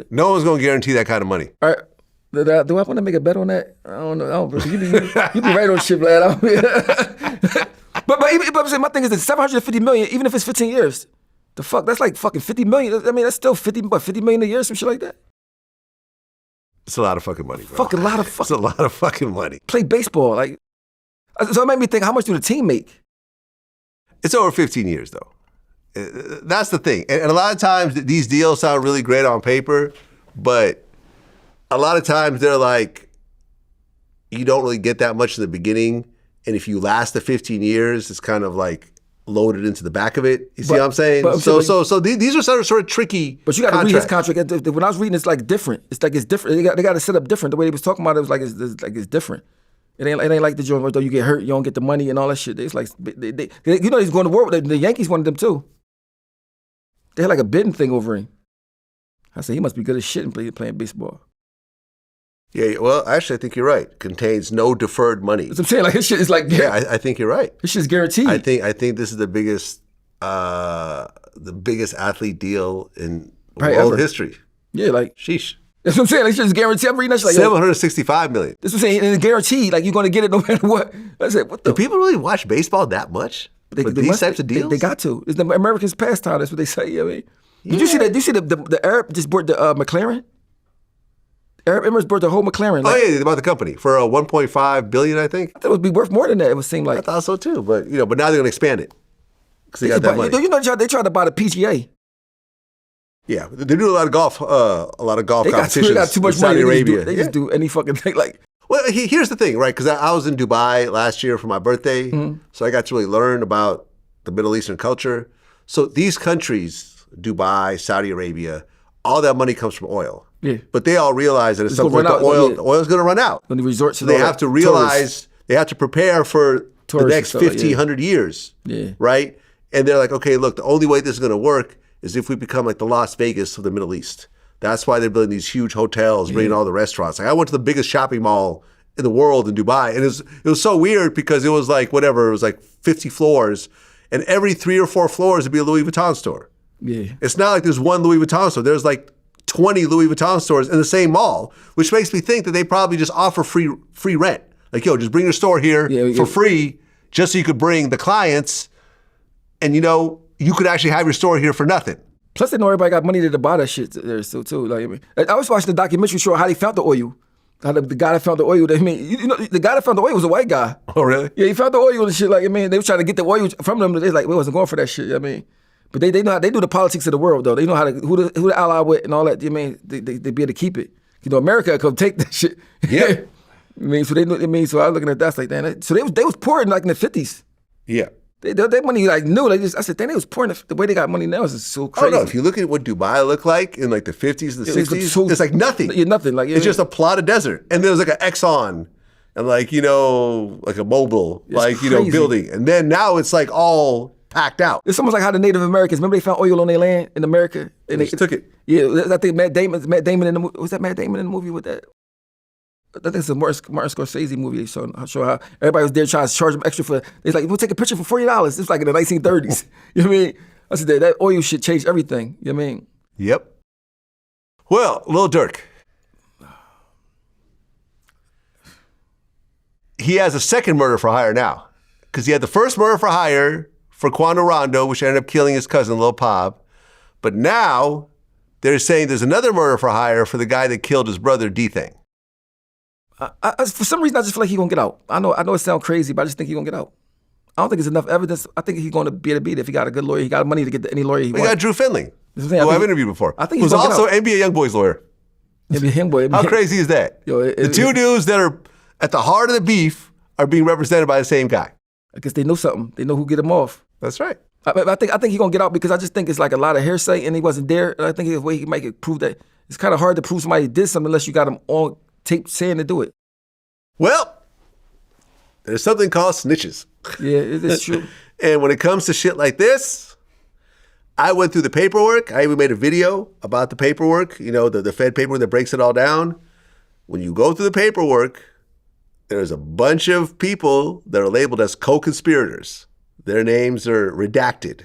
No one's going to guarantee that kind of money. All right. Do I want to make a bet on that? I don't know. You be right on shit, Vlad. But I'm saying my thing is that 750 million, even if it's 15 years, the fuck, that's like fucking 50 million. I mean, that's still 50 million a year, some shit like that. It's a lot of fucking money, bro. Fucking lot of It's a lot of fucking money. Play baseball, like. So it made me think, how much do the team make? It's over 15 years, though. That's the thing. And a lot of times these deals sound really great on paper, but a lot of times they're like, you don't really get that much in the beginning. And if you last the 15 years, it's kind of like loaded into the back of it. You see what I'm saying? So these are sort of tricky. But you got to read his contract. When I was reading, it's like different. It's like it's different. They got to set up different. The way they was talking about it was like it's different. It ain't like the joint where though you get hurt, you don't get the money and all that shit. It's like he's going to war with the Yankees wanted them too. They had like a bidding thing over him. I said he must be good as shit in playing baseball. Yeah, well, actually, I think you're right. Contains no deferred money. That's what I'm saying. Like his shit is like I think you're right. His shit's guaranteed. I think this is the biggest athlete deal in world history. Yeah, like sheesh. That's what I'm saying. Like shit is guaranteed. I'm reading that shit like $765 million. That's what I'm saying. And it's guaranteed. Like you're gonna get it no matter what. I said, what the? Do people really watch baseball that much? These types of deals? They got to. It's the Americans' pastime. That's what they say. I mean, did you see that? Did you see the Arab just bought the McLaren? Arab Emirates bought the whole McLaren. Like, they bought the company for $1.5 billion, I think. That would be worth more than that. It would seem like. I thought so too, but now they're gonna expand it because they got that money. They tried to buy the PGA. Yeah, they do a lot of golf competitions. They got too much money. Saudi Arabia. They just do any fucking thing. Like, well, here's the thing, right? Because I was in Dubai last year for my birthday, so I got to really learn about the Middle Eastern culture. So these countries, Dubai, Saudi Arabia, all that money comes from oil. Yeah. But they all realize that at some point the oil's going to run out. When the resorts, so they have to realize they have to prepare for the next 1,500 years. Yeah. Right? And they're like, okay, look, the only way this is going to work is if we become like the Las Vegas of the Middle East. That's why they're building these huge hotels, bringing all the restaurants. Like I went to the biggest shopping mall in the world in Dubai, and it was so weird because it was like it was like 50 floors, and every 3 or 4 floors would be a Louis Vuitton store. Yeah. It's not like there's one Louis Vuitton store. There's like 20 Louis Vuitton stores in the same mall, which makes me think that they probably just offer free rent. Like, yo, just bring your store here for free, just so you could bring the clients, and you could actually have your store here for nothing. Plus, they know everybody got money to buy that shit there still too. Like, I was watching the documentary show how they found the oil. How the guy that found the oil. The guy that found the oil was a white guy. Oh, really? Yeah, he found the oil and shit. Like, they were trying to get the oil from them. They like, we wasn't going for that shit. But they know how they do the politics of the world though. They know how who to ally with and all that. They be able to keep it. America come take that shit. Yeah. So they know. So I was looking at that like, damn. So they was pouring like in the 50s. Yeah. Their money like new. Like I said, they was pouring the way they got money now is just so crazy. Oh no! If you look at what Dubai looked like in like the 50s, the 60s, it's like nothing. Yeah, nothing. Like it's just a plot of desert, and there was like an Exxon, and like like a mobile, building, and then now it's like all packed out. It's almost like how the Native Americans remember they found oil on their land in America and they took it. Yeah, I think Matt Damon in the movie. Was that Matt Damon in the movie with that? I think it's a Martin Scorsese movie. They show how everybody was there trying to charge them extra for. They're like, we'll take a picture for $40. It's like in the 1930s. You know what I mean? I said that oil shit changed everything. You know what I mean? Yep. Well, Lil Durk. He has a second murder for hire now. Because he had the first murder for hire for Quando Rondo, which ended up killing his cousin, Lil Pop. But now they're saying there's another murder for hire for the guy that killed his brother, D-Thing. For some reason, I just feel like he's gonna get out. I know it sounds crazy, but I just think he's gonna get out. I don't think there's enough evidence. I think he's gonna be able to beat it if he got a good lawyer. He got money to get any lawyer he wants. We got Drew Finley, who I've interviewed before. I think who's also NBA Youngboy's lawyer. How crazy is that? The two dudes that are at the heart of the beef are being represented by the same guy. I guess they know something. They know who get him off. That's right. I think he's gonna get out because I just think it's like a lot of hearsay and he wasn't there. And I think the way he might prove that it's kind of hard to prove somebody did something unless you got him on tape saying to do it. Well, there's something called snitches. Yeah, it is true. And when it comes to shit like this, I went through the paperwork. I even made a video about the paperwork, the Fed paperwork that breaks it all down. When you go through the paperwork, there's a bunch of people that are labeled as co-conspirators. Their names are redacted.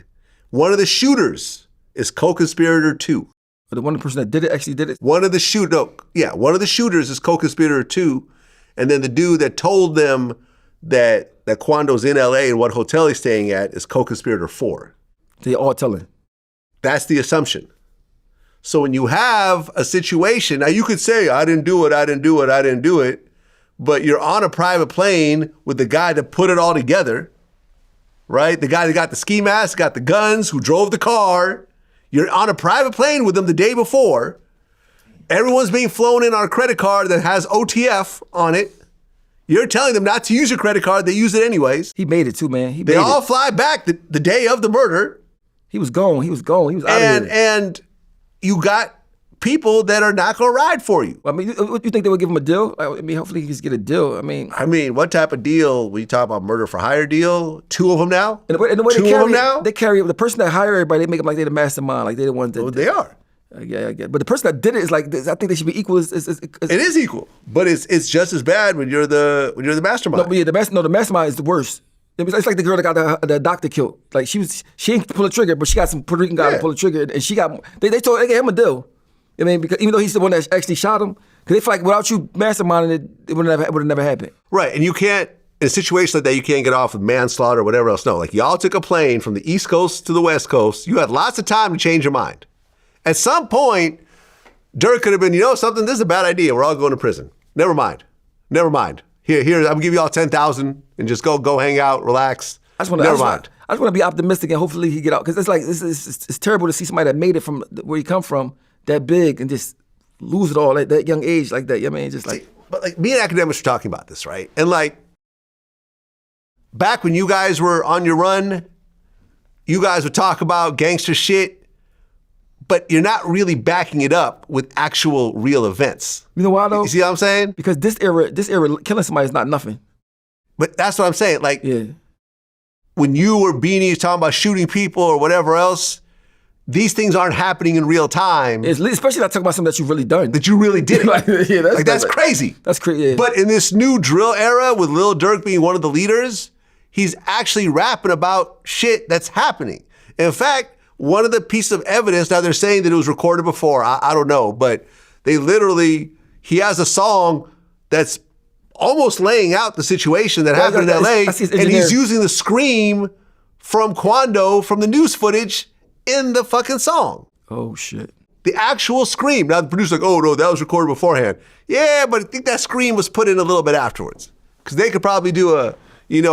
One of the shooters is co-conspirator 2. But the one person that did it actually did it? One of the shooters is co-conspirator 2. And then the dude that told them that Quando's in LA and what hotel he's staying at is co-conspirator 4. They all telling. That's the assumption. So when you have a situation, now you could say, I didn't do it, but you're on a private plane with the guy that put it all together, right? The guy that got the ski mask, got the guns, who drove the car. You're on a private plane with them the day before. Everyone's being flown in on a credit card that has OTF on it. You're telling them not to use your credit card. They use it anyways. He made it too, man. They all fly back the day of the murder. He was gone. He was out of here. And you got people that are not going to ride for you. I mean, you think they would give him a deal? I mean, hopefully he just get a deal. I mean, what type of deal? We talk about murder for hire deal? 2 of them now? And the way they carry the person that hire everybody, they make them like they're the mastermind, like they're the ones that. Well, they are. Yeah. But the person that did it is like this. I think they should be equal. It is equal, but it's just as bad when you're the mastermind. No, but yeah, the mastermind is the worst. It's like the girl that got the doctor killed. Like she ain't pull a trigger, but she got some Puerto Rican guy to pull a trigger, and she got. They gave him a deal. I mean, because even though he's the one that actually shot him, because they feel like without you masterminding it would have never happened. Right, and you can't in a situation like that. You can't get off with manslaughter or whatever else. No, like y'all took a plane from the East Coast to the West Coast. You had lots of time to change your mind. At some point, Durk could have been, something, this is a bad idea. We're all going to prison. Never mind. Here, I'm going to give you all $10,000 and just go hang out, relax. Never mind. I just want to be optimistic and hopefully he get out. Because it's like, it's terrible to see somebody that made it from where he come from that big and just lose it all at that young age like that. I mean, just like. But like me and academics are talking about this, right? And like, back when you guys were on your run, you guys would talk about gangster shit, but you're not really backing it up with actual real events. You know why though? You see what I'm saying? Because this era, killing somebody is not nothing. But that's what I'm saying. Like, when you or Beanie's talking about shooting people or whatever else, these things aren't happening in real time. Especially not talking about something that you've really done. That you really did. That's crazy. That's crazy. Yeah. But in this new drill era with Lil Durk being one of the leaders, he's actually rapping about shit that's happening. In fact, one of the pieces of evidence, now they're saying that it was recorded before, I don't know, but he has a song that's almost laying out the situation that happened in LA, and he's using the scream from Quando from the news footage in the fucking song. Oh, shit. The actual scream. Now the producer's like, oh no, that was recorded beforehand. Yeah, but I think that scream was put in a little bit afterwards. Because they could probably do a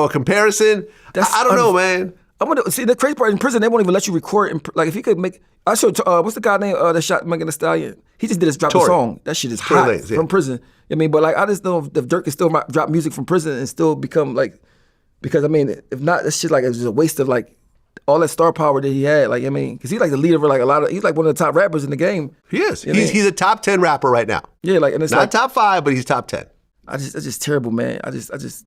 comparison. I don't know, man. I wonder, see, the crazy part, in prison, they won't even let you record. Like, if you could make, I showed, what's the guy name that shot Megan Thee Stallion? He just did his drop a song. That shit is hot from prison. I mean, but like, I just know if Durk can still drop music from prison and still become like Because I mean, if not, this shit like it's just a waste of like all that star power that he had. Like I mean, because he's like the leader for like a lot of. He's like one of the top rappers in the game. He is. You know He's a top 10 rapper right now. Yeah, like and it's not like top 5, but he's top 10. It's just terrible, man. I just.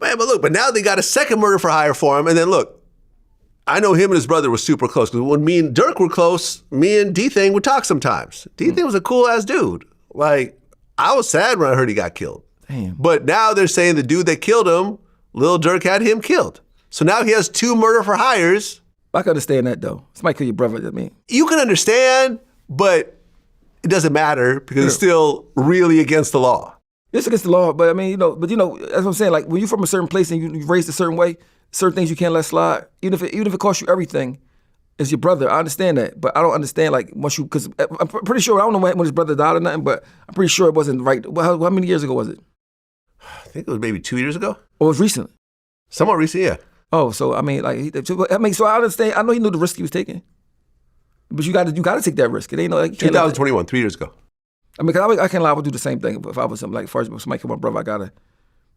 Man, but look, but now they got a second murder for hire for him, and then look, I know him and his brother were super close because when me and Durk were close, me and D-Thing would talk sometimes. D-Thing was a cool ass dude. Like I was sad when I heard he got killed. Damn. But now they're saying the dude that killed him, Lil Durk, had him killed. So now he has 2 murder for hires. I can understand that though. Somebody kill your brother. I mean, you can understand, but it doesn't matter because it's still really against the law. It's against the law, but I mean, that's what I'm saying. Like when you're from a certain place and you raised a certain way, certain things you can't let slide. Even if it costs you everything, it's your brother. I understand that, but I don't understand like once you because I'm pretty sure I don't know when his brother died or nothing, but I'm pretty sure it wasn't right. How many years ago was it? I think it was maybe 2 years ago. Or it was recent? Somewhat recent, yeah. Oh, so I mean, so I understand. I know he knew the risk he was taking, but you got to take that risk. It ain't no like 2021, 3 years ago. I mean, cause I can't lie. I would do the same thing if I was something like, first, if somebody killed my brother, I gotta. I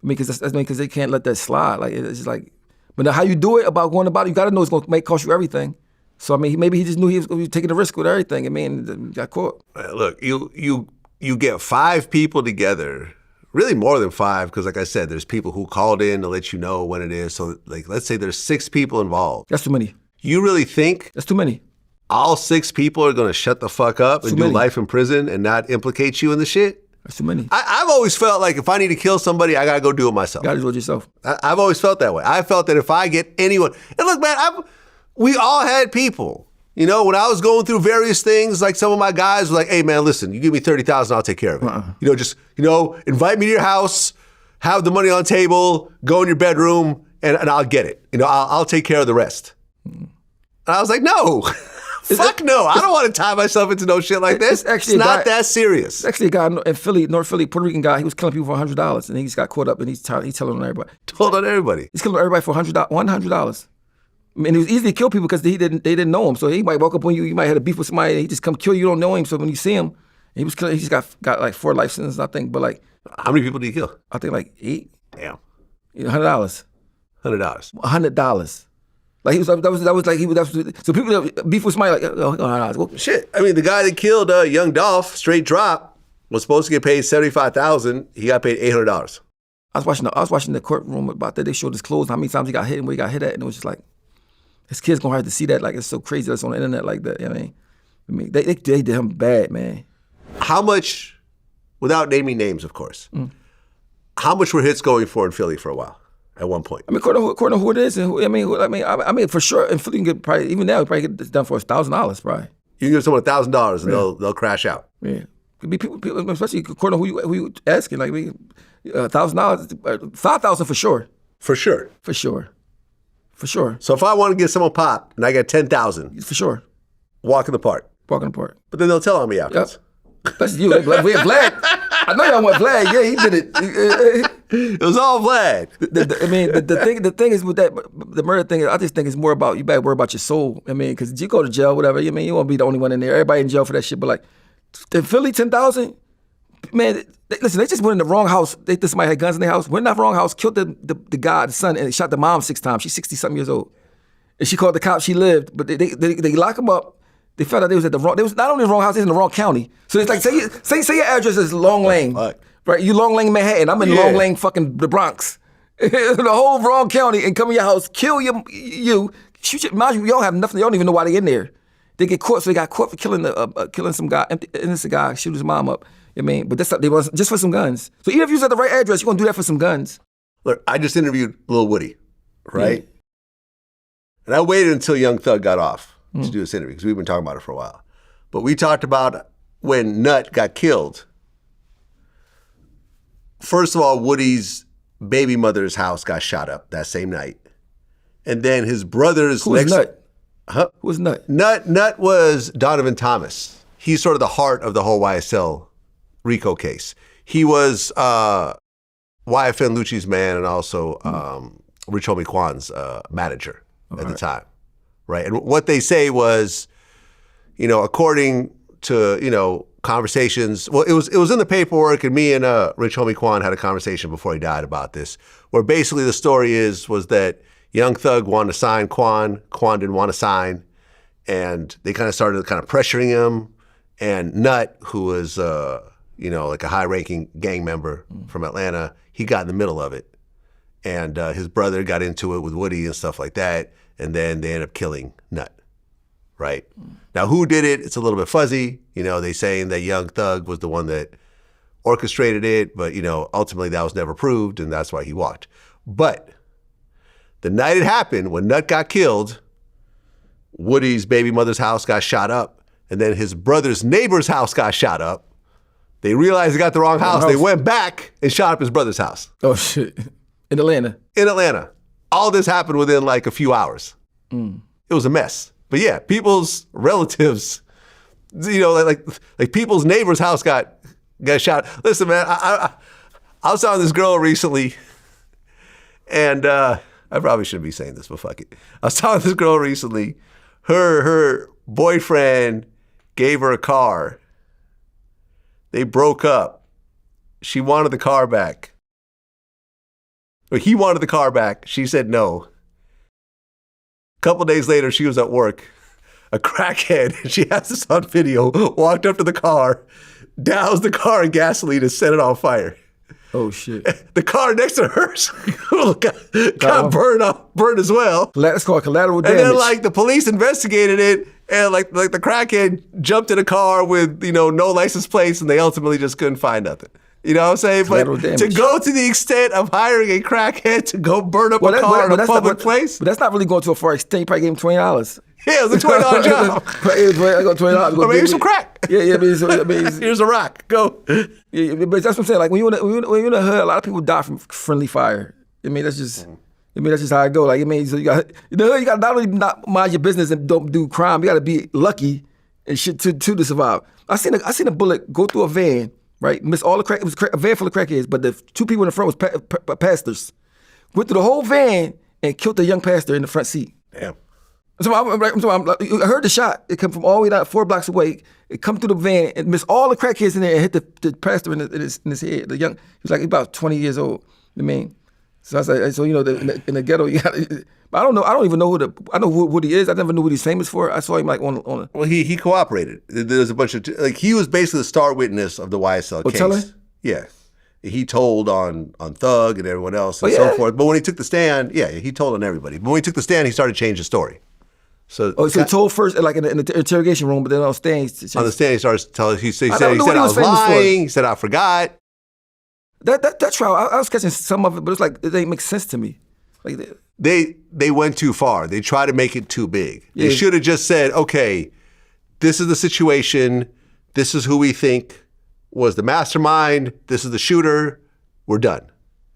mean, because they can't let that slide. Like it's just like, but now how you do it about going about it, you got to know it's gonna cost you everything. So I mean, maybe he just knew he was taking the risk with everything. I mean, got caught. Look, you get 5 people together. Really more than 5, because like I said, there's people who called in to let you know when it is. So like, let's say there's 6 people involved. That's too many. You really think that's too many? All 6 people are gonna shut the fuck up and do life in prison and not implicate you in the shit? That's too many. I've always felt like if I need to kill somebody, I gotta go do it myself. You gotta do it yourself. I've always felt that way. I felt that if I get anyone, and look, man, we all had people. You know, when I was going through various things, like some of my guys were like, "Hey, man, listen, you give me $30,000, I'll take care of it. You know, just invite me to your house, have the money on the table, go in your bedroom, and I'll get it. You know, I'll take care of the rest." And I was like, "No." Fuck no, I don't want to tie myself into no shit like this. It's not that serious. It's actually a guy in Philly, North Philly, Puerto Rican guy. He was killing people for $100, and he just got caught up, and he's telling on everybody. Told on everybody. He's killing everybody for $100. I mean, it was easy to kill people because they didn't know him. So he might walk up on you, you might have a beef with somebody, and he just come kill you. You don't know him. So when you see him, he was killing. He just got like 4 life sentences, I think. But like, how many people did he kill? I think like 8. Damn. $100. $100. Like he was, that was like he was. So people that beef with somebody like, oh, shit. I mean, the guy that killed Young Dolph, straight drop, was supposed to get paid $75,000. He got paid $800. I was watching the courtroom about that. They showed his clothes, how many times he got hit and where he got hit at, and it was just like, his kids gonna have to see that. Like it's so crazy that's on the internet like that. You know what I mean, they did him bad, man. How much, without naming names, of course, how much were hits going for in Philly for a while? At one point, I mean, according to who it is, and I mean, for sure, in Philly, you can get probably even now, you probably get this done for $1,000, probably. You can give someone $1,000 and they'll crash out. Yeah, could be people, especially according to who you asking. Like, $1,000, $5,000 for sure. For sure. For sure. For sure. So if I want to get someone pop and I get $10,000, for sure, walk in the park. Walk in the park. But then they'll tell on me afterwards. Yep. That's you. We had Vlad. I know y'all want Vlad. Yeah, he did it. It was all Vlad. The thing is with that, the murder thing, I just think it's more about, you better worry about your soul. I mean, because you go to jail, whatever, you mean, you won't be the only one in there. Everybody in jail for that shit. But like, in Philly, 10,000, man, listen, they just went in the wrong house. They thought somebody had guns in their house. Went in that wrong house, killed the guy, the son, and shot the mom 6 times. She's 60-something years old. And she called the cops, she lived. But they lock him up. They found out they was at the wrong, they was not only in the wrong house, they was in the wrong county. So it's like, say your address is Long Lane, right? You Long Lane, Manhattan. I'm in Long Lane, fucking the Bronx. The whole wrong county, and come in your house, kill you, shoot you. Mind you, y'all have nothing, y'all don't even know why they in there. They get caught, so they got caught for killing some guy, innocent guy, shoot his mom up. You know what I mean? But that's they was just for some guns. So even if you was at the right address, you're gonna do that for some guns. Look, I just interviewed Lil Woody, right? Yeah. And I waited until Young Thug got off to do this interview, because we've been talking about it for a while. But we talked about when Nut got killed. First of all, Woody's baby mother's house got shot up that same night. And then his brother's Who was Nut? Huh? Who was Nut? Nut was Donovan Thomas. He's sort of the heart of the whole YSL RICO case. He was YFN Lucci's man and also Rich Homie Quan's manager at the time. Right. And what they say was, according to, conversations. Well, it was in the paperwork, and me and Rich Homie Quan had a conversation before he died about this, where basically the story was that Young Thug wanted to sign Quan didn't want to sign, and they kind of started pressuring him, and Nut, who was like a high-ranking gang member from Atlanta, he got in the middle of it, and his brother got into it with Woody and stuff like that, and then they ended up killing Nut. Right. Now, who did it? It's a little bit fuzzy. They saying that Young Thug was the one that orchestrated it, but, ultimately that was never proved, and that's why he walked. But the night it happened, when Nut got killed, Woody's baby mother's house got shot up, and then his brother's neighbor's house got shot up. They realized they got the wrong house. They went back and shot up his brother's house. Oh, shit. In Atlanta? In Atlanta. All this happened within like a few hours. It was a mess. But yeah, people's relatives, like people's neighbor's house got shot. Listen, man, I was talking to this girl recently, and I probably shouldn't be saying this, but fuck it. I was talking to this girl recently. Her boyfriend gave her a car. They broke up. She wanted the car back. Or he wanted the car back. She said no. A couple days later, she was at work. A crackhead, and she has this on video, walked up to the car, doused the car in gasoline and set it on fire. Oh, shit. The car next to hers got burned as well. That's called collateral damage. And then the police investigated it, and like the crackhead jumped in a car with no license plates, and they ultimately just couldn't find nothing. You know what I'm saying? But to go to the extent of hiring a crackhead to go burn up a car in a public place? But that's not really going to a far extent. You probably gave him $20. Yeah, it was a $20 job. I got $20. Or maybe some crack. Yeah. I mean, here's a rock. Go. Yeah, but that's what I'm saying. Like when you're in the hood, a lot of people die from friendly fire. I mean, that's just how it go. Like so you got you got not only not mind your business and don't do crime. You got to be lucky and shit to survive. I seen a bullet go through a van. Right, miss all the crack. It was a van full of crackheads, but the two people in the front was pastors. Went through the whole van and killed the young pastor in the front seat. Damn. So I heard the shot. It come from all the way down 4 blocks away. It come through the van and missed all the crackheads in there and hit the pastor in his head. The young, he was like about 20 years old. I mean, so I was like, so in the ghetto, you got. I don't know. I don't even know I know who he is. I never knew what he's famous for. I saw him on a. Well, he cooperated. There's a bunch of he was basically the star witness of the YSL case. Teller? Yeah, he told on Thug and everyone else and so forth. But when he took the stand, he told on everybody. But when he took the stand, he started to change the story. So he told first like in the interrogation room, but then on the stand he started to tell. He said I was lying. He said I forgot. That trial, I was catching some of it, but it's like it didn't make sense to me. Like they went too far. They tried to make it too big. They should have just said, okay, this is the situation. This is who we think was the mastermind. This is the shooter. We're done.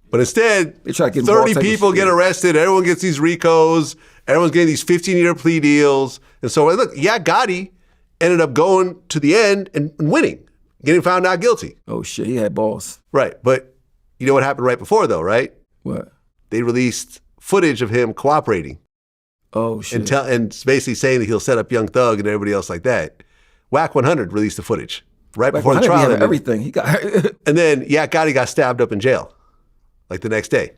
But instead, 30 people get arrested. Everyone gets these RICOs. Everyone's getting these 15-year plea deals. And so, look, Gotti ended up going to the end and winning, getting found not guilty. Oh, shit. He had balls. Right. But you know what happened right before, though, right? What? They released footage of him cooperating. Oh, shit. And basically saying that he'll set up Young Thug and everybody else like that. Whack 100 released the footage right before the trial. Everything. He got. And then Gotti got stabbed up in jail, like the next day.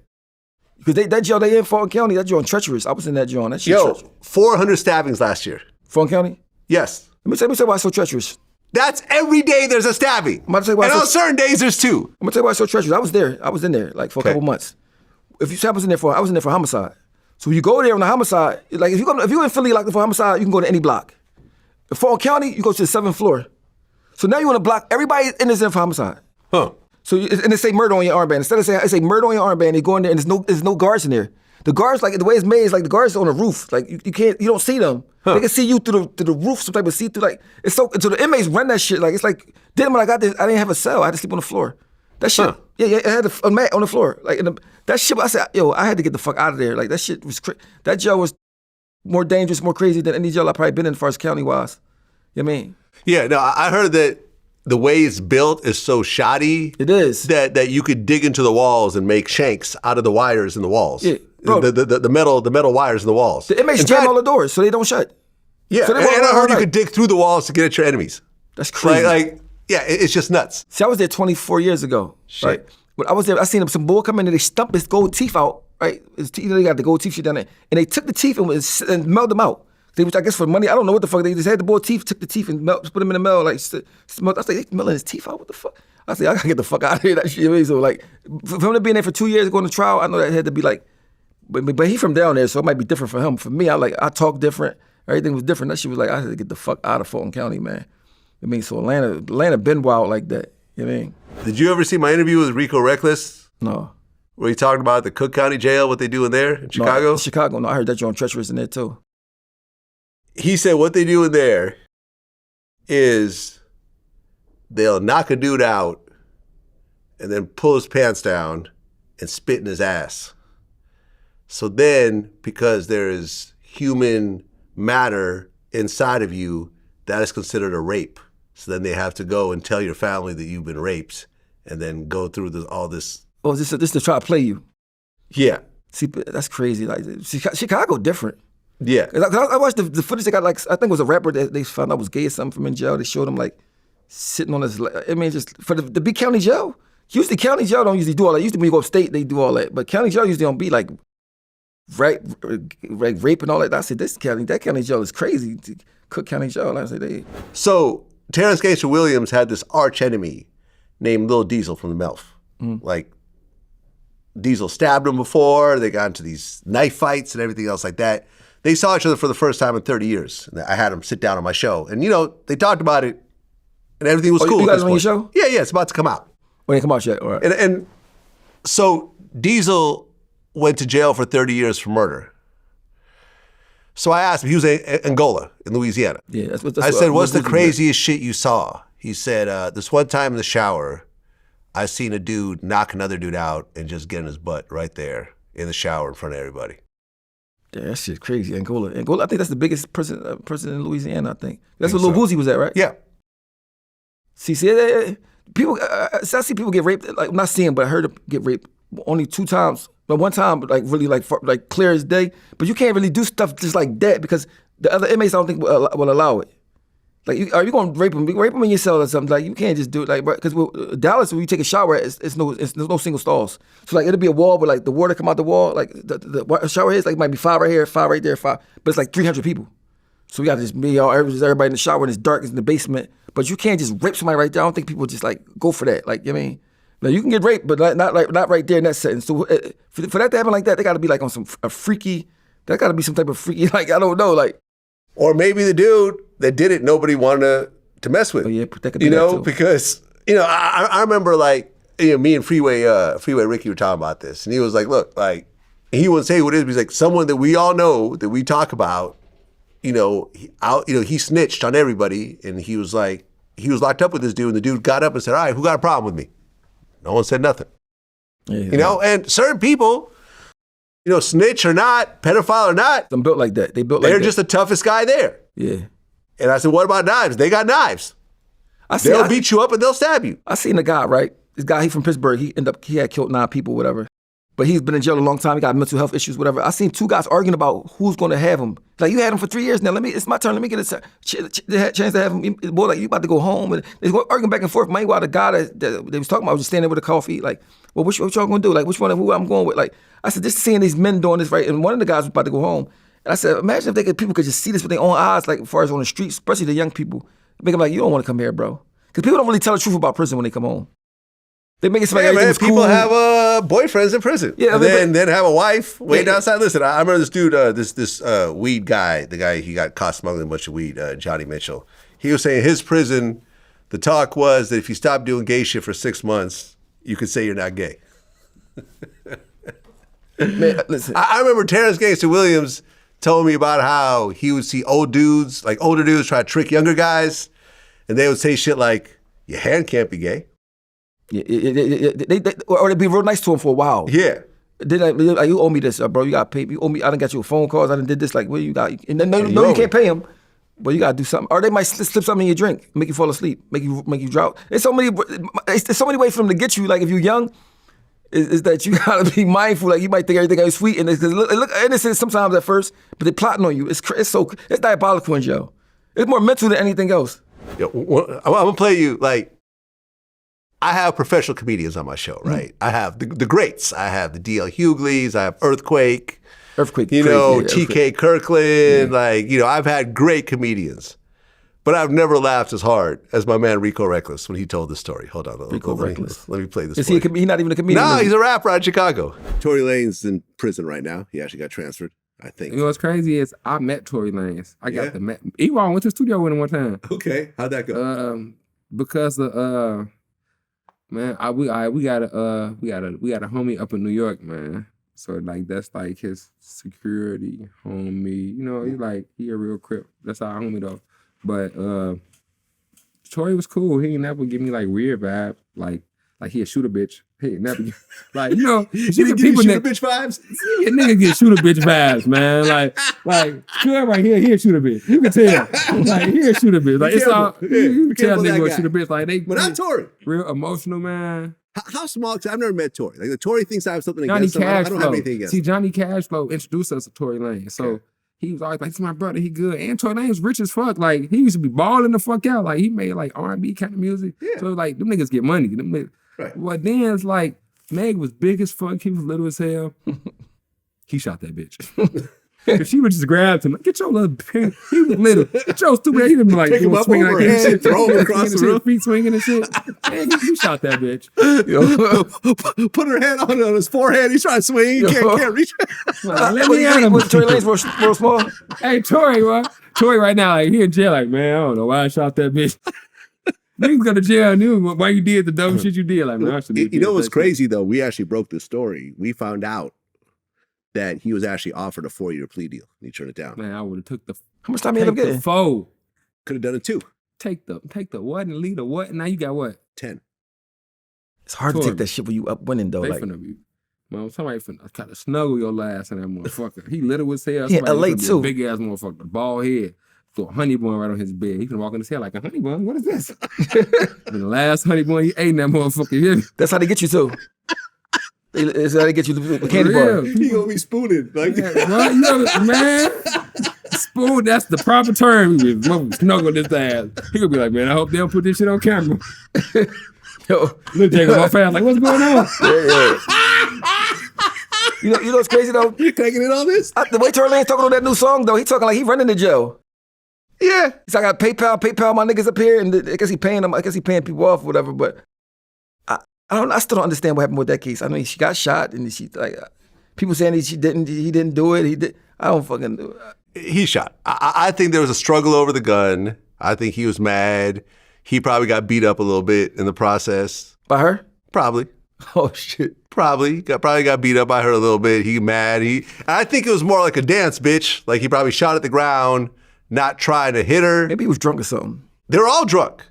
Because that jail they in Fulton County, that joint treacherous. I was in that joint. That shit 400 stabbings last year. Fulton County? Yes. Let me tell you why it's so treacherous. That's every day there's a stabbing. I'm about to tell you why and on certain days there's two. I'm gonna tell you why it's so treacherous. I was there. I was in there like for a couple months. I was in there for homicide. So when you go there on the homicide, like if you're in Philly like for homicide, you can go to any block. In Fulton County, you go to the 7th floor. So now you want to block everybody in this for homicide. Huh. So and they say murder on your armband. Instead of saying murder on your armband, they go in there and there's no guards in there. The guards, like the way it's made, is like the guards on the roof. Like you don't see them. Huh. They can see you through the roof, some type of see through. Like it's so the inmates run that shit. Like it's like then when I got this, I didn't have a cell. I had to sleep on the floor. That shit, I had a mat on the floor. Like that shit. I said, I had to get the fuck out of there. Like that shit was that jail was more dangerous, more crazy than any jail I probably been in as far as county wise. You know what I mean? Yeah. No, I heard that. The way it's built is so shoddy. It is. That you could dig into the walls and make shanks out of the wires in the walls. Yeah. Bro, the metal wires in the walls. The inmates jam all the doors so they don't shut. Yeah. So and I heard you could dig through the walls to get at your enemies. That's crazy. Like Yeah, it's just nuts. See, I was there 24 years ago. Shit. Right? When I was there, I seen some boy come in and they stumped his gold teeth out. Right? They got the gold teeth shit down there, and they took the teeth and melted them out. They was, I guess, for money. I don't know what the fuck. They just had the boy teeth, took the teeth and put them in the mill. Like, smelled. I was like, they melting his teeth out. What the fuck? I said, I gotta get the fuck out of here. That shit. So like, for him to be in there for 2 years going to trial, I know that had to be like. But he from down there, so it might be different for him. For me, I talk different. Everything was different. That shit was like, I had to get the fuck out of Fulton County, man. I mean, so Atlanta been wild like that. You know what I mean? Did you ever see my interview with Rico Reckless? No. Where he talked about the Cook County Jail, what they do in there in Chicago? No, Chicago. No, I heard that you're on treacherous in there too. He said what they do in there is they'll knock a dude out and then pull his pants down and spit in his ass. So then, because there is human matter inside of you, that is considered a rape. So then they have to go and tell your family that you've been raped and then go through all this. Oh, this to try to play you? Yeah. See, that's crazy. Like Chicago different. Yeah. I watched the footage. They got like, I think it was a rapper that they found out was gay or something from in jail. They showed him like sitting on his, I mean, just for the big county jail. Usually county jail don't usually do all that. Usually when you go upstate, they do all that. But county jail usually don't be like rape and all that. I said, that county jail is crazy. Cook County Jail. I said, So Terrence Gangster Williams had this arch enemy named Lil Diesel from the Melf. Like, Diesel stabbed him before. They got into these knife fights and everything else like that. They saw each other for the first time in 30 years. And I had them sit down on my show. And, they talked about it and everything was cool. You guys on your show? Yeah, it's about to come out. When it come out yet? All right. And so Diesel went to jail for 30 years for murder. So I asked him, he was in Angola, in Louisiana. Yeah, I said, what's the craziest shit you saw? He said, this one time in the shower, I seen a dude knock another dude out and just get in his butt right there in the shower in front of everybody. Yeah, that shit's crazy. Angola, I think that's the biggest prison in Louisiana, I think. That's where Lil Boosie was at, right? Yeah. See, people, I see people get raped, like, I'm not seeing, but I heard them get raped only 2 times. But one time, like, really, like clear as day. But you can't really do stuff just like that because the other inmates, I don't think will allow it. Like, are you going to rape them? Rape them in your cell or something? Like, you can't just do it. Like, because Dallas, when you take a shower, there's no single stalls. So, like, it'll be a wall where, like, the water come out the wall. Like, the shower heads, like, might be 5 right here, 5 right there, 5. But it's like 300 people. So we got to just be everybody in the shower and it's dark, it's in the basement. But you can't just rape somebody right there. I don't think people just, like, go for that. Like, you know what I mean? Now, you can get raped, but not right there in that setting. So for that to happen like that, they got to be like on a freaky. That got to be some type of freaky. Like, I don't know, like. Or maybe the dude that did it, nobody wanted to mess with. Oh yeah, that could be that too. Because I remember like me and Freeway Ricky were talking about this, and he was like, look, like, and he wouldn't say who it is, but he's like someone that we all know that we talk about. He snitched on everybody, and he was locked up with this dude, and the dude got up and said, all right, who got a problem with me? No one said nothing. Yeah. And certain people, snitch or not, pedophile or not, I'm built like that. They're just the toughest guy there. Yeah. And I said, what about knives? They got knives. They'll beat you up and they'll stab you. I seen a guy, right? This guy, he from Pittsburgh. He had killed 9 people, whatever. But he's been in jail a long time. He got mental health issues, whatever. I seen 2 guys arguing about who's going to have him. Like, you had him for 3 years now. It's my turn. Let me get a chance to have him. Boy, like, you about to go home. And they were arguing back and forth. Meanwhile, the guy that they was talking about was just standing there with a coffee. Like, well, what y'all going to do? Like, which one of who I'm going with? Like, I said, just seeing these men doing this, right? And one of the guys was about to go home. And I said, imagine if people could just see this with their own eyes, like, as far as on the streets, especially the young people. Make them like, you don't want to come here, bro. Because people don't really tell the truth about prison when they come home. They make it seem like everything's cool. People have boyfriends in prison. Yeah, and then have a wife waiting outside. Listen, I remember this dude, this weed guy, the guy, he got caught smuggling a bunch of weed, Johnny Mitchell. He was saying his prison, the talk was that if you stop doing gay shit for 6 months, you could say you're not gay. Man, listen. I remember Terrence Gangster Williams told me about how he would see older dudes try to trick younger guys, and they would say shit like, your hand can't be gay. Yeah, or they'd be real nice to him for a while. Yeah. Then like, you owe me this, bro. You got to pay me. You owe me. I done got you a phone calls. I done did this. Like, what you got? And then, no, you can't pay him, but you got to do something. Or they might slip something in your drink, make you fall asleep, make you drowse. There's so many ways for them to get you. Like, if you're young, is that you got to be mindful. Like, you might think everything is sweet, and it look innocent sometimes at first, but they're plotting on you. It's diabolical in jail. It's more mental than anything else. I'm gonna play you like. I have professional comedians on my show, right? I have the greats. I have the D.L. Hughley's. I have Earthquake. You know, T.K. Kirkland. Like, you know, I've had great comedians. But I've never laughed as hard as my man Rico Reckless when he told this story. Hold on. Rico Reckless. Let me play this. Is he not even a comedian? No, he's a rapper out of Chicago. Tory Lanez in prison right now. He actually got transferred, I think. You know what's crazy is I met Tory Lanez. I got the Ewald went to the studio with him one time. Okay, how'd that go? Because of man, we got a homie up in New York, man. So like that's like his security homie. You know, he a real crip. That's our homie though. But Tory was cool. He ain't never give me like weird vibe. Like he'll shoot a bitch. He ain't never like, you know, he didn't give you shoot a bitch vibes? Yeah, nigga get shoot a bitch vibes, man. Like Tory right here, he'll shoot a bitch. You can tell. Like he'll shoot a bitch. Like it's all you can tell nigga will shoot a bitch. Like but not Tory. Real emotional, man. How small? Because I've never met Tory. Like the Tory thinks I have something Johnny against him. I don't have anything against him. See, Johnny Cashflow introduced us to Tory Lanez. So he was always like, "This is my brother. He good." And Tory Lanez was rich as fuck. Like he used to be balling the fuck out. Like he made like R&B kind of music. Yeah. So like them niggas get money. Right. But then it's like Meg was big as fuck. He was little as hell. He shot that bitch. Cause she would just grab him, like, get your little pig. He was little. Get your stupid. He didn't like pick him up swinging over like head, shit, throw him across the room, feet swinging and shit. Man, he shot that bitch. Put her hand on his forehead. He's trying to swing. He can't reach. Let me at him. Was Tory Lanez real small? Hey, Tory, what? Tory right now, like he in jail. Like, man, I don't know why I shot that bitch. Niggas go to jail. I knew why you did the dumb shit you did. Like, man, I should. You know what's crazy though? We actually broke this story. We found out that he was actually offered a 4-year plea deal and he turned it down. Man, I would have took the. How much time you end up getting? 4. Could have done it 2. Take the what and lead the what? Now you got what? 10. It's hard to take that shit when you up winning though. They Like, finna be, man, somebody finna kind of snuggle your last in that motherfucker. He little as hell. He in LA too. Big ass motherfucker, bald head. So a honey bun right on his bed. He can walk in his head like a honey bun. What is this? And the last honey bun he ate in that motherfucker. That's how they get you too. It's how they get you the candy bar. He gonna be spooning. Like, well, you know, man, spoon, that's the proper term. He was snuggle this ass. He gonna be like, man, I hope they don't put this shit on camera. Yo, Lil Jacob off fast, like, what's going on? You know what's crazy though? You taking it on this? The way Tory Lanez talking on that new song though, he talking like he running the jail. Yeah, he's like, I got PayPal my niggas up here, and I guess he paying them. I guess he paying people off or whatever. But I still don't understand what happened with that case. I mean, she got shot, and she like people saying he didn't do it. He did. I don't fucking do it. He shot. I think there was a struggle over the gun. I think he was mad. He probably got beat up a little bit in the process. By her? Probably. Oh shit. Probably got beat up by her a little bit. He mad. I think it was more like a dance, bitch. Like he probably shot at the ground, not trying to hit her. Maybe he was drunk or something. They were all drunk.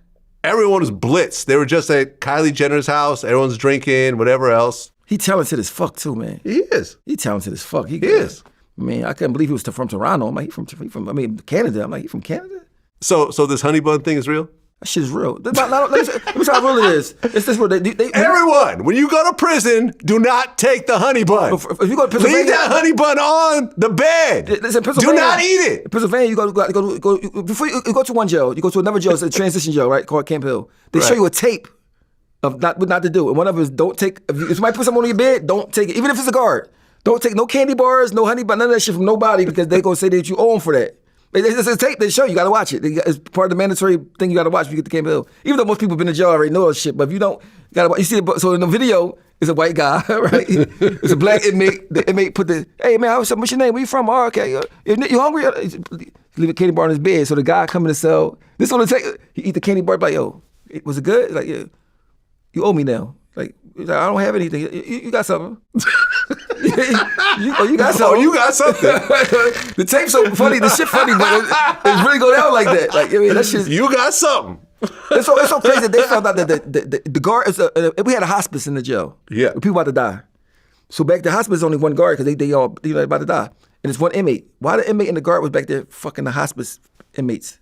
Everyone was blitzed. They were just at Kylie Jenner's house. Everyone's drinking, whatever else. He talented as fuck too, man. He is. He talented as fuck. He is. I mean, I couldn't believe he was from Toronto. I'm like, he from Canada. I'm like, he from Canada? So this honey bun thing is real? That shit is real. Let me see how real it is. It's this word. Everyone, when you go to prison, do not take the honey bun. If you go to Pennsylvania, leave that honey bun on the bed. Listen, do not eat it. In Pennsylvania, you go before you go to one jail, you go to another jail. It's a transition jail, right? Called Camp Hill. They show you a tape of what not to do. And one of them is don't take. If somebody put something on your bed, don't take it. Even if it's a guard, don't take no candy bars, no honey bun, none of that shit from nobody because they gonna say that you owe them for that. It's a tape they show you. Gotta watch it. It's part of the mandatory thing you gotta watch when you get to Camp Hill. Even though most people been in jail already know that shit, but if you don't, you gotta watch. You see it. So in the video, it's a white guy, right? It's a black inmate. The inmate put hey man, what's your name? Where you from? Oh, okay. You hungry? Leave a candy bar on his bed. So the guy come in the cell. This on the tape. He eat the candy bar. Like, yo, was it good? Like, yeah, you owe me now. Like, I don't have anything. You got something. You got something. Oh, you got something. The tape's so funny. The shit funny, but it really go down like that. Like, I mean, that shit. You got something. It's so crazy that they found out that the guard is we had a hospice in the jail. Yeah. People about to die. So back the hospice is only one guard because they all about to die. And it's one inmate. Why the inmate and the guard was back there fucking the hospice inmates?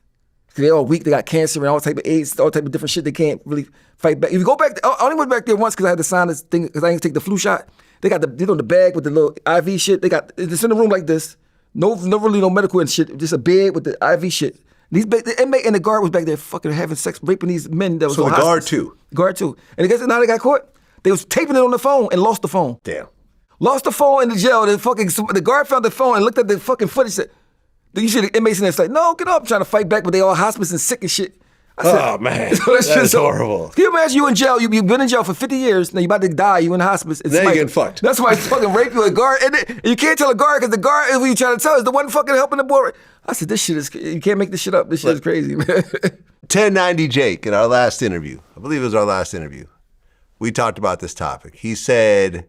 Because they all weak, they got cancer and all type of AIDS, all type of different shit they can't really fight back. If you go back, I only went back there once because I had to sign this thing because I didn't take the flu shot. They got the bag with the little IV shit. It's in the room like this. No medical and shit. Just a bed with the IV shit. The inmate and the guard was back there fucking having sex, raping these men that was So on the guard hospice. too? Guard too. And guess how they got caught? They was taping it on the phone and lost the phone. Damn. Lost the phone in the jail. The guard found the phone and looked at the fucking footage. Said, you see the inmates in there like, no, get up. I'm trying to fight back, but they all hospice and sick and shit. I said, Oh, man. So That's horrible. Can you imagine you in jail? You've been in jail for 50 years. Now you about to die. You in hospice. Now you're getting fucked. That's why he's fucking rape you a guard. And you can't tell a guard because the guard, who you trying to tell, is the one fucking helping the boy. I said, this shit is, you can't make this shit up. This shit is crazy, man. 1090 Jake, in our last interview, I believe it was our last interview, we talked about this topic. He said,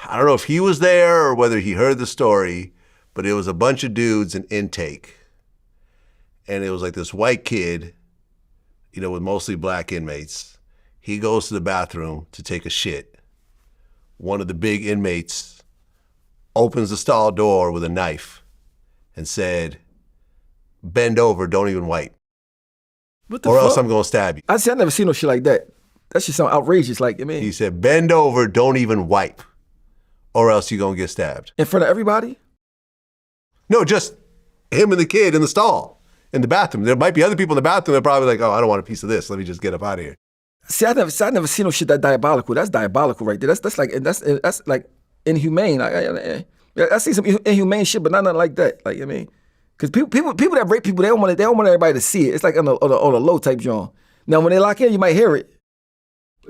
I don't know if he was there or whether he heard the story, but it was a bunch of dudes in intake. And it was like this white kid, you know, with mostly black inmates. He goes to the bathroom to take a shit. One of the big inmates opens the stall door with a knife and said, bend over, don't even wipe. What the Or fuck? else I'm gonna stab you. I said, I never seen no shit like that. That shit sound outrageous. Like, I mean, He said, bend over, don't even wipe, or else you're gonna get stabbed. in front of everybody? No, just him and the kid in the stall, in the bathroom. There might be other people in the bathroom that are probably like, oh, I don't want a piece of this. Let me just get up out of here. See, I never seen no shit that diabolical. That's diabolical right there. That's like inhumane. I see some inhumane shit, but not nothing like that. Like, I mean, because people that rape people, they don't want everybody to see it. It's like on a low type genre. Now, when they lock in, you might hear it.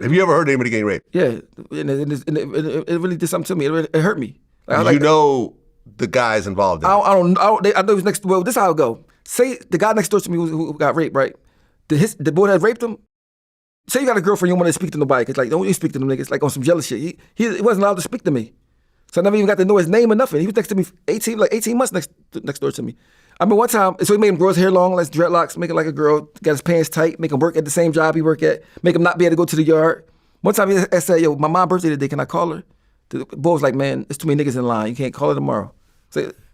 Have you ever heard anybody getting raped? Yeah, and it really did something to me. It hurt me. Like, You know the guys involved in it. I know he was next. Well, this is how it go. Say the guy next door to me who got raped, right? The boy that raped him. Say you got a girlfriend, you don't want to speak to nobody, cause like don't you speak to them niggas, like on some jealous shit. He wasn't allowed to speak to me, so I never even got to know his name or nothing. He was next to me for 18 months next door to me. I mean, one time, so he made him grow his hair long, like dreadlocks, make it like a girl, got his pants tight, make him work at the same job he work at, make him not be able to go to the yard. One time I said, yo, my mom's birthday today, can I call her? The boy was like, man, there's too many niggas in line, you can't call her tomorrow.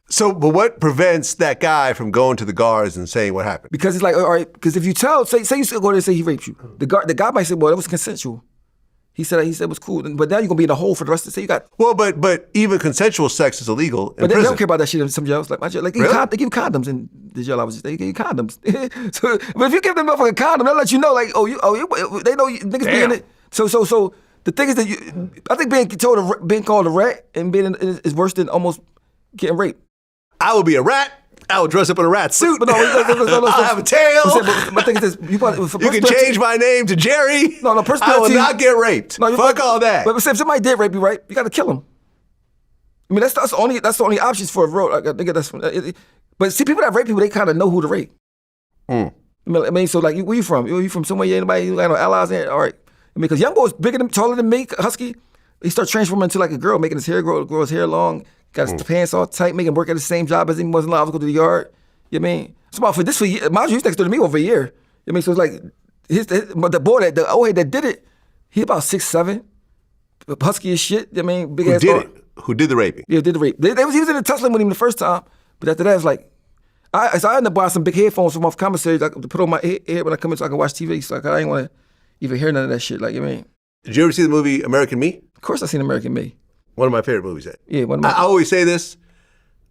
So, but what prevents that guy from going to the guards and saying what happened? Because it's like, all right, because if you tell, say you still go there and say he raped you, the guy might say, well, that was consensual. He said it was cool, but now you're gonna be in the hole for the rest of the day. You got but even consensual sex is illegal in but they prison. don't care about that shit in some jails. Like my jail, like Really? they give condoms in the jail. They give you condoms. So, but if you give them a motherfucking condom, they'll let you know, like, they know niggas be in it. So the thing is that I think being called a rat and being is worse than almost getting raped. I would be a rat. I would dress up in a rat suit. But no, I'll have a tail. But my thing is this: you can change my name to Jerry. No, I will not get raped. No, Fuck all that. But if somebody did rape you, right, you got to kill him. I mean, that's the only options for a road. Like, I think that's. But see, people that rape people, they kind of know who to rape. I mean, so like, where you from? You from somewhere? Anybody? You got no allies there? All right. I mean, because young boy's bigger than, taller than me, husky. He started transforming into like a girl, making his hair grow his hair long, got his pants all tight, making him work at the same job as him, wasn't allowed to go to the yard. You know what I mean? It's about for years. Mind you, he's next door to me over a year. You know what I mean? So it's like, but the old head that did it, he about 6'7", husky as shit. You know what I mean? Big ass. Who did the raping? Yeah, did the rape. He was in the tussling with him the first time, but after that, it's like, I ended up buying some big headphones from off commissary to put on my head when I come in so I can watch TV. So I didn't want to even hear none of that shit. Like, you know what I mean? Did you ever see the movie American Me? Of course I seen American Me. One of my favorite movies. Yeah, I always say this.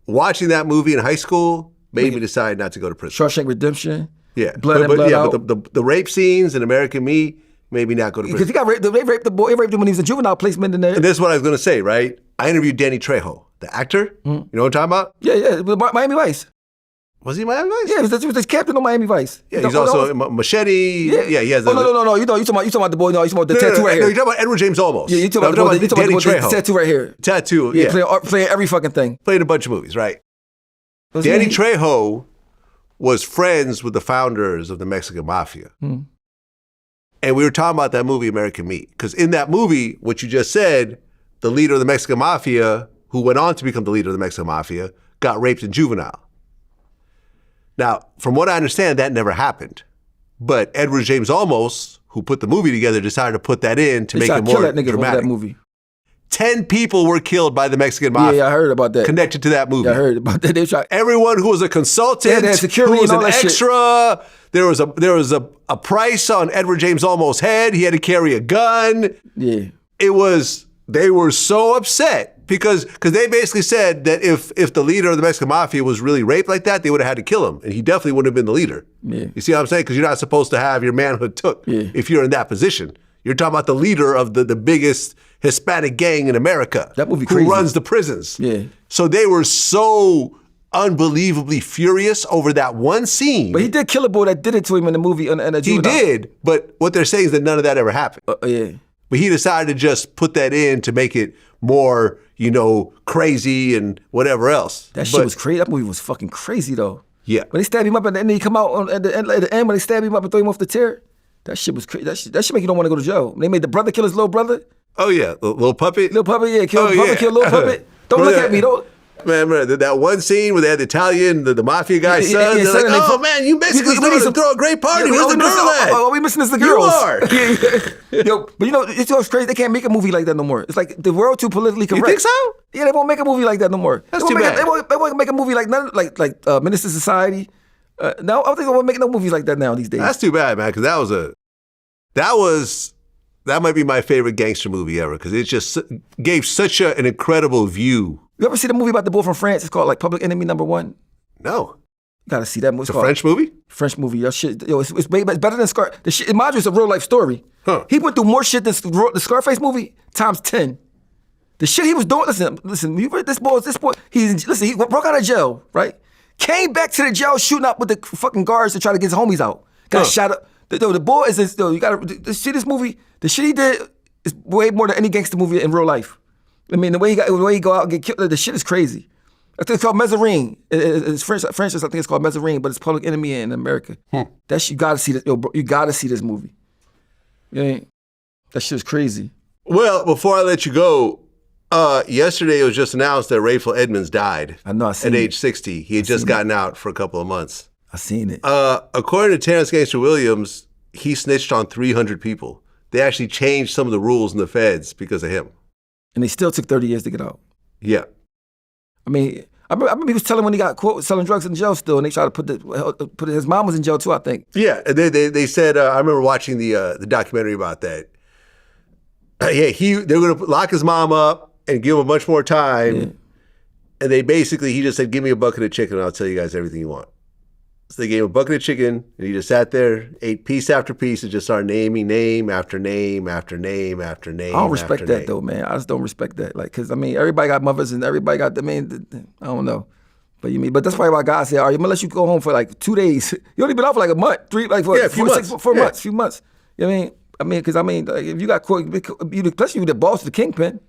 Watching that movie in high school made me decide not to go to prison. Shawshank Redemption. Yeah. Blood Out. But the rape scenes in American Me made me not go to prison. Because he got raped. They raped the boy. They raped him when he was in juvenile placement in there. And this is what I was going to say, right? I interviewed Danny Trejo, the actor. You know what I'm talking about? Yeah. Miami Vice. Was he Miami Vice? Yeah, he was the captain of Miami Vice. Yeah, he's also Machete. Yeah, he has. No. You talking about the boy? No, you talking about the tattoo right here. No, you're talking about Edward James Olmos. Yeah, you talking about the tattoo right here. Tattoo. Yeah, playing every fucking thing. Played a bunch of movies, right? Danny Trejo was friends with the founders of the Mexican Mafia. And we were talking about that movie, American Me. Because in that movie, what you just said, the leader of the Mexican Mafia, who went on to become the leader of the Mexican Mafia, got raped in juvenile. Now, from what I understand, that never happened. But Edward James Olmos, who put the movie together, decided to put that in to make it more dramatic. That movie. 10 people were killed by the Mexican Mafia. Yeah, I heard about that. Connected to that movie. Yeah, I heard about that. Everyone who was a consultant, who was an extra, there was a price on Edward James Olmos' head. He had to carry a gun. Yeah. They were so upset Because they basically said that if the leader of the Mexican mafia was really raped like that, they would have had to kill him, and he definitely wouldn't have been the leader. Yeah. You see what I'm saying? Because you're not supposed to have your manhood took if you're in that position. You're talking about the leader of the biggest Hispanic gang in America. That movie who crazy. runs the prisons. Yeah. So they were so unbelievably furious over that one scene. But he did kill a boy that did it to him in the movie. He did, but what they're saying is that none of that ever happened. Yeah. But he decided to just put that in to make it more, crazy and whatever else. That shit was crazy. That movie was fucking crazy though. Yeah. When they stab him up and then he come out at the end when they stab him up and throw him off the chair, that shit was crazy. That shit make you don't want to go to jail. They made the brother kill his little brother. Oh yeah, little puppet. Little puppet, yeah, kill little puppet. Don't look at me, don't. Man, remember that one scene where they had the Italian, the mafia guy's son? Yeah, They're like, oh man, you Mexicans know how to throw a great party. Where's the girl at? All we missing is the girls. You are. Yo, but it's so crazy. They can't make a movie like that no more. It's like the world too politically correct. You think so? Yeah, they won't make a movie like that no more. That's too bad. They won't make a movie like Minister Society. No, I don't think they won't make no movies like that now these days. That's too bad, man, because that might be my favorite gangster movie ever, because it just gave such an incredible view. You ever see the movie about the boy from France? It's called like Public Enemy #1. No. You gotta see that movie. It's a French movie? French movie. Yo, shit. Yo, it's better than Scar. The shit, mind you, it's a real life story. Huh. He went through more shit than the Scarface movie times 10. The shit he was doing. Listen. You read this boy. He broke out of jail, right? Came back to the jail shooting up with the fucking guards to try to get his homies out. Got shot up. The boy is this. You gotta see this movie. The shit he did is way more than any gangster movie in real life. I mean, the way he go out and get killed, the shit is crazy. I think it's called Mezzarine. It's French. I think it's called Mezzarine, but it's Public Enemy in America. That shit, you gotta see this. Yo, bro, you gotta see this movie. That shit is crazy. Well, before I let you go, yesterday it was just announced that Rayful Edmonds died. I know. I seen at it. age 60. He had just gotten out for a couple of months. I seen it. According to Terrence Gangster Williams, he snitched on 300 people. They actually changed some of the rules in the feds because of him. And they still took 30 years to get out. Yeah. I mean, I remember he was telling when he got caught selling drugs in jail still, and they tried to put his mom was in jail too, I think. Yeah, they said, I remember watching the documentary about that. They were going to lock his mom up and give him much more time. Yeah. And he just said, give me a bucket of chicken and I'll tell you guys everything you want. So they gave him a bucket of chicken, and he just sat there, ate piece after piece, and just started naming name after name after name after name. I don't respect that though, man. I just don't respect that. Like, cause I mean, everybody got mothers and everybody got I don't know. But that's probably why God said, all right, I'm gonna let you go home for like 2 days. You only been out for like a month, a few months. 4 months, few months. You know what I mean? Cause like, if you got caught, especially you the boss of the kingpin.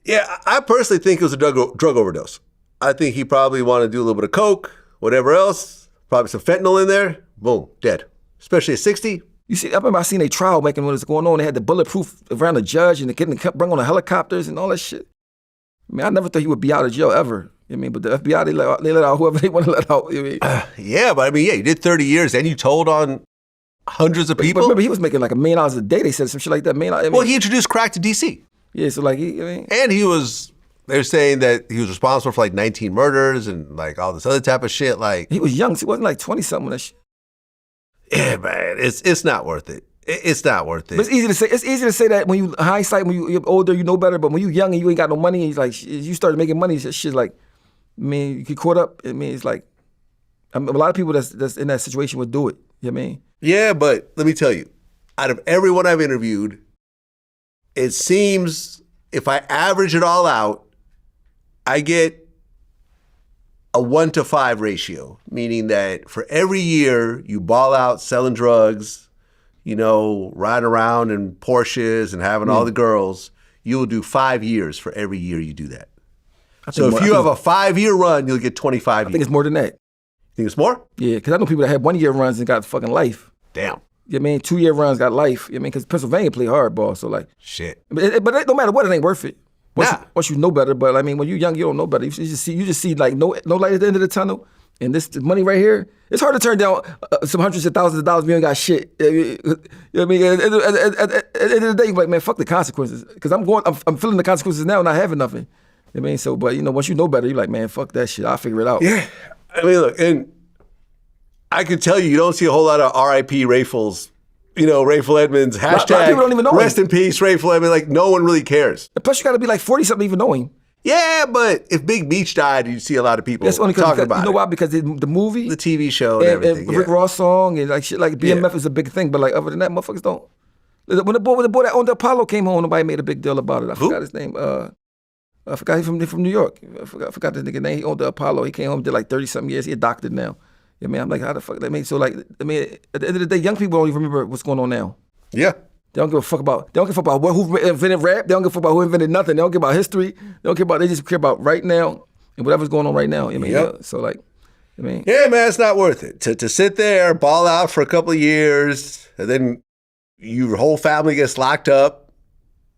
Yeah, I personally think it was a drug overdose. I think he probably wanted to do a little bit of coke, whatever else. Probably some fentanyl in there. Boom, dead. Especially at 60. You see, I remember I seen a trial making what was going on. They had the bulletproof around the judge and getting bring on the helicopters and all that shit. I mean, I never thought he would be out of jail ever. You know what I mean? But the FBI, they let out whoever they want to let out. You know what I mean? Yeah, but I mean, you did 30 years and you told on hundreds of people. But remember, he was making like $1 million a day. They said some shit like that. Well, he introduced crack to D.C. Yeah, so like, and they're saying that he was responsible for like 19 murders and like all this other type of shit. Like he was young, so he wasn't like 20-something when that shit. Yeah, man, it's not worth it. It's not worth it. But it's easy to say that when you hindsight, when you're older, you know better. But when you're young and you ain't got no money, it's like you started making money. Shit's like, I mean, you get caught up. I mean, it's like, a lot of people that's in that situation would do it. You know what I mean? Yeah, but let me tell you, out of everyone I've interviewed, it seems if I average it all out, I get a 1-to-5 ratio, meaning that for every year you ball out selling drugs, riding around in Porsches and having all the girls, you'll do 5 years for every year you do that. So if you have a 5-year run, you'll get 25 years. I think it's more than that. Think it's more? Yeah, because I know people that had 1-year runs and got fucking life. Damn. You know what I mean? 2-year runs got life. You know what I mean? Because Pennsylvania play hardball, so like. Shit. But no matter what, it ain't worth it. Once you know better, but I mean, when you're young, you don't know better. You just see like no light at the end of the tunnel. And this money right here, it's hard to turn down some hundreds of thousands of dollars if you ain't got shit. You know what I mean? At the end of the day, you're like, man, fuck the consequences. Because I'm feeling the consequences now, not having nothing. You know what I mean? So, but once you know better, you're like, man, fuck that shit. I'll figure it out. Yeah. I mean, look, and I can tell you don't see a whole lot of R.I.P. Rayfuls. Rayful Edmonds, hashtag people don't even know rest in peace, Rayful Edmonds. Like, no one really cares. And plus, you got to be like 40-something even know him. Yeah, but if Big Meech died, you'd see a lot of people That's only talking about you know it. why? Because the movie, The TV show and everything. Rick Ross song and like shit like BMF is a big thing, but like other than that, motherfuckers don't. When the boy that owned the Apollo came home, nobody made a big deal about it. I forgot his name. I forgot he's from New York. I forgot this nigga name. He owned the Apollo. He came home, did like 30-something years. He a doctor now. Yeah, man. I'm like, how the fuck? I mean, so like, I mean, at the end of the day, young people don't even remember what's going on now. Yeah. They don't give a fuck about. They don't give a fuck about who invented rap. They don't give a fuck about who invented nothing. They don't care about history. They don't care about. They just care about right now and whatever's going on right now. I mean, so like, I mean, yeah, man, it's not worth it to sit there, ball out for a couple of years, and then your whole family gets locked up.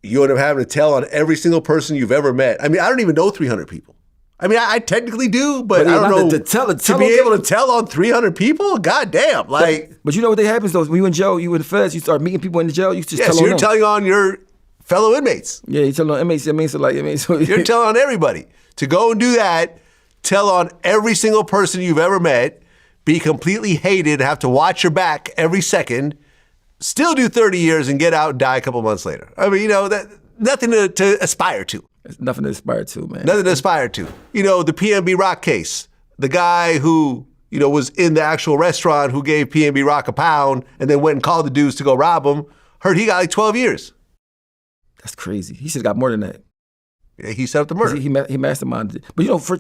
You end up having to tell on every single person you've ever met. I mean, I don't even know 300 people. I mean, I technically do, but I don't know. To be able to tell on 300 people? God damn. Like, but you know what they happens though? When you in jail, you in the feds, you start meeting people in the jail, you just tell so on you're them. telling on your fellow inmates. Yeah, you tell on inmates. I mean, so like, You're telling on everybody. To go and do that, tell on every single person you've ever met, be completely hated, have to watch your back every second, still do 30 years and get out and die a couple months later. I mean, that nothing to aspire to. It's nothing to aspire to, man. Nothing to aspire to. The P&B Rock case. The guy who, was in the actual restaurant who gave P&B Rock £1 and then went and called the dudes to go rob him, heard he got like 12 years. That's crazy. He should have got more than that. Yeah, he set up the murder. He masterminded it. But for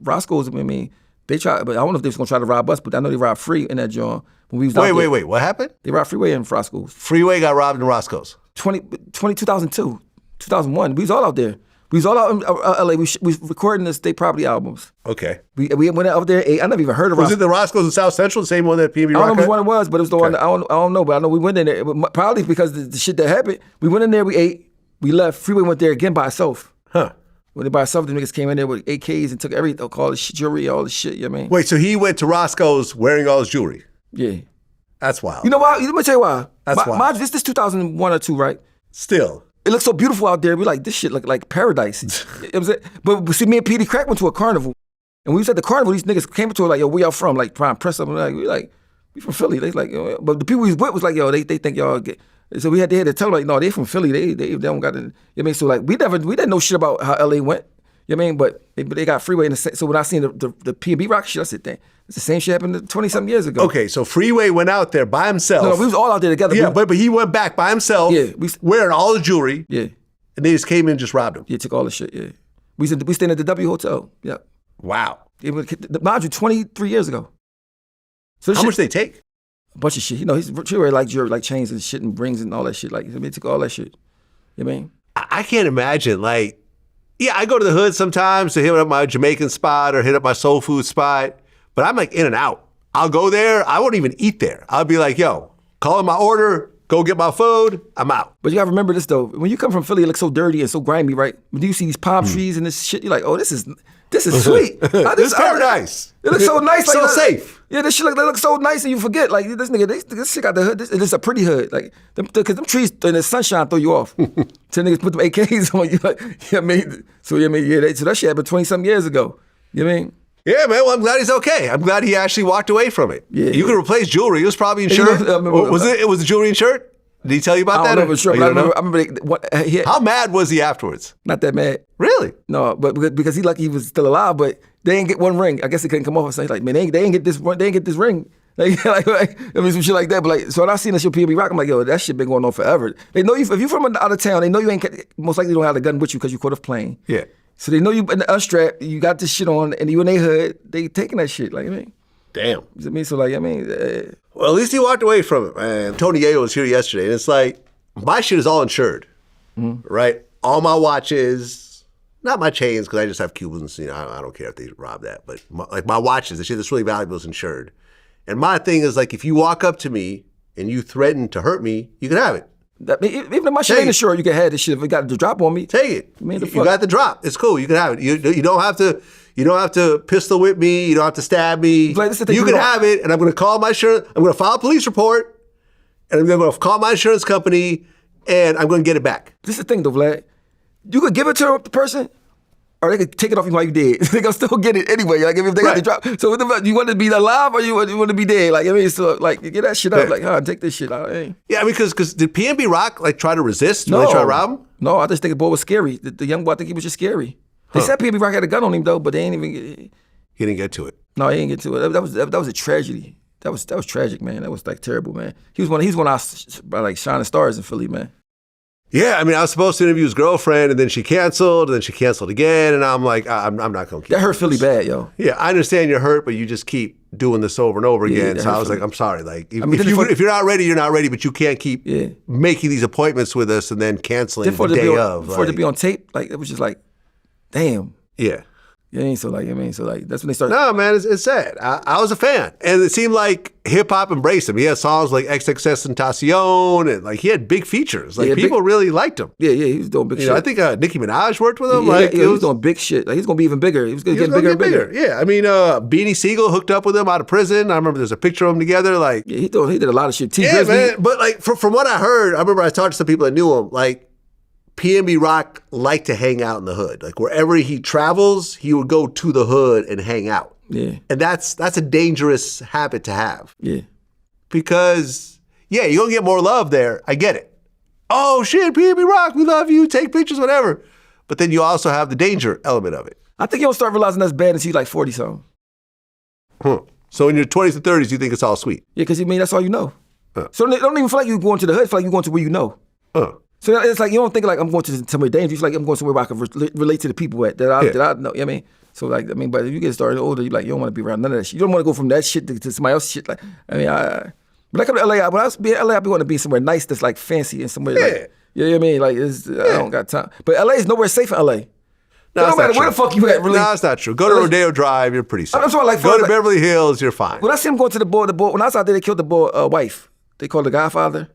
Roscoe's, I mean, they tried, but I don't know if they was gonna try to rob us, but I know they robbed Free in that joint. When we was wait, what happened? They robbed Freeway in Roscoe's. Freeway got robbed in Roscoe's. 2002, 2001. We was all out there. We was all out in LA. We was recording the State Property albums. Okay. We went out there. I never even heard of Was it the Roscoe's in South Central, the same one that P&B Rock I don't know had? which one it was, but it was the one, I don't know, but I know we went in there. Probably because the shit that happened. We went in there, we ate, we left. Freeway went there again by itself. Huh. When they by itself, the niggas came in there with AKs and took everything, all the jewelry, all the shit, you know what I mean? Wait, so he went to Roscoe's wearing all his jewelry? Yeah. That's wild. You know why? Let me tell you why. That's wild. This 2001 or 2, right? Still. It looks so beautiful out there. We like, this shit look like paradise. You know what I'm saying? But see, me and Petey Crack went to a carnival. And we was at the carnival, these niggas came to it like, yo, where y'all from? Like, trying to press up. We from Philly. They like, yo. But the people we was with was like, yo, they think y'all get. So they had to tell them, like, no, they from Philly. They don't got the, you know what I mean? So like, we didn't know shit about how LA went. You know what I mean? But they got Freeway in the same. So when I seen the P&B Rock shit, I said, dang, it's the same shit happened 20-something years ago. Okay, so Freeway went out there by himself. No, we was all out there together. Yeah, but he went back by himself, wearing all the jewelry. Yeah. And they just came in and just robbed him. Yeah, took all the shit, yeah. We stayed at the W Hotel, yeah. Wow. Mind you, 23 years ago. So how much they take? A bunch of shit. He's wearing like jewelry, like chains and shit and rings and all that shit. Like, they took all that shit. You know what I mean? I can't imagine, like, yeah, I go to the hood sometimes to hit up my Jamaican spot or hit up my soul food spot, but I'm like in and out. I'll go there. I won't even eat there. I'll be like, yo, call in my order, go get my food, I'm out. But you gotta remember this though. When you come from Philly, it looks so dirty and so grimy, right? When you see these palm trees and this shit, you're like, oh, this is sweet. This is paradise. It looks so nice. So safe. Yeah, this shit looks so nice and you forget. Like, this nigga, this shit got the hood. This is a pretty hood. Like, because them trees in the sunshine throw you off. So niggas put them AKs on you. Like, you know what I mean? So, you know what I mean? Yeah, so that shit happened 20-something years ago. You know what I mean? Yeah, man. Well, I'm glad he's okay. I'm glad he actually walked away from it. Yeah. You could replace jewelry. It was probably insured. Was the jewelry insured? Did he tell you about that? I don't know for sure, but I remember how mad was he afterwards? Not that mad. Really? No, but because he lucky he was still alive, but they didn't get one ring. I guess he couldn't come off and say, like, man, they ain't get this ring. Like, I mean, some shit like that. But like, so when I seen that shit P&B Rock, I'm like, yo, that shit been going on forever. They know you, if you from out of town, they know you ain't, most likely don't have a gun with you because you caught a plane. Yeah. So they know you unstrapped, you got this shit on, and you in their hood, they taking that shit. Like, I mean. Damn. You know what I mean? So like, I mean. Well, at least he walked away from it, man. Tony Yayo was here yesterday, and it's like, my shit is all insured, right? All my watches, not my chains, because I just have Cubans. You know, I don't care if they rob that, but my watches, the shit that's really valuable is insured. And my thing is like, if you walk up to me and you threaten to hurt me, you can have it. Even if my shit ain't insured, you can have this shit. If it got the drop on me, take it. I mean, you got the drop. It's cool. You can have it. You don't have to. You don't have to pistol whip me. You don't have to stab me. Like, you can have it, and I'm going to call my insurance. I'm going to file a police report, and I'm going to call my insurance company, and I'm going to get it back. This is the thing, though, Vlad. You could give it to the person, or they could take it off you while you dead. They gonna still get it anyway. Like if they got the drop. So you want to be alive or you want to be dead? Like I mean, so like get that shit up. Like, take this shit out. Hey. Yeah, because did P&B Rock like try to resist when they try to rob him? No, I just think the boy was scary. The young boy, I think he was just scary. They said P&B Rock had a gun on him though, but they ain't even. He didn't get to it. No, he didn't get to it. That was a tragedy. That was tragic, man. That was like terrible, man. He was one of our like shining stars in Philly, man. Yeah, I mean, I was supposed to interview his girlfriend, and then she canceled, and then she canceled again, and I'm like, I'm not gonna keep that hurt doing Philly this. bad, yo. Yeah, I understand you're hurt, but you just keep doing this over and over again. So I was like, I'm sorry. Like, if you're not ready, you're not ready, but you can't keep making these appointments with us and then canceling the day of. For it to be on tape, like, it was just like, damn. Yeah. Yeah, so like, that's when they started. No, man, it's sad. I was a fan. And it seemed like hip-hop embraced him. He had songs like XXXTentacion, and like he had big features. Like people really liked him. Yeah, he was doing big shit. I think Nicki Minaj worked with him. He was doing big shit. Like, he's going to be even bigger. He was going to get bigger and bigger. Yeah, I mean, Beanie Siegel hooked up with him out of prison. I remember there's a picture of them together. Like, yeah, he did a lot of shit. Yeah, man. But like, from what I heard, I remember I talked to some people that knew him. Like, P&B Rock liked to hang out in the hood. Like, wherever he travels, he would go to the hood and hang out. Yeah. And that's a dangerous habit to have. Yeah. Because, yeah, you're going to get more love there. I get it. Oh, shit, P&B Rock, we love you. Take pictures, whatever. But then you also have the danger element of it. I think you don't start realizing that's bad until you're like 40-something. So in your 20s and 30s, you think it's all sweet? Yeah, because, that's all you know. So it don't even feel like you're going to the hood. It feel like you're going to where you know. So it's like, you don't think like I'm going to somewhere dangerous. You feel like I'm going somewhere where I can relate to the people that I know. You know what I mean? So like, but if you get started older, you don't want to be around none of that shit. You don't want to go from that shit to somebody else's shit. Like, but I come to LA, when I be in LA, I be wanting to be somewhere nice that's like fancy and somewhere like, you know what I mean? Like, I don't got time. But LA is nowhere safe in LA. No, it don't matter where the fuck you at, really. No, it's not true. Go to Rodeo Drive, you're pretty safe. I'm talking like, go to Beverly Hills, you're fine. When I see him going to the boy, when I was out there, they killed the boy wife. They called the Godfather.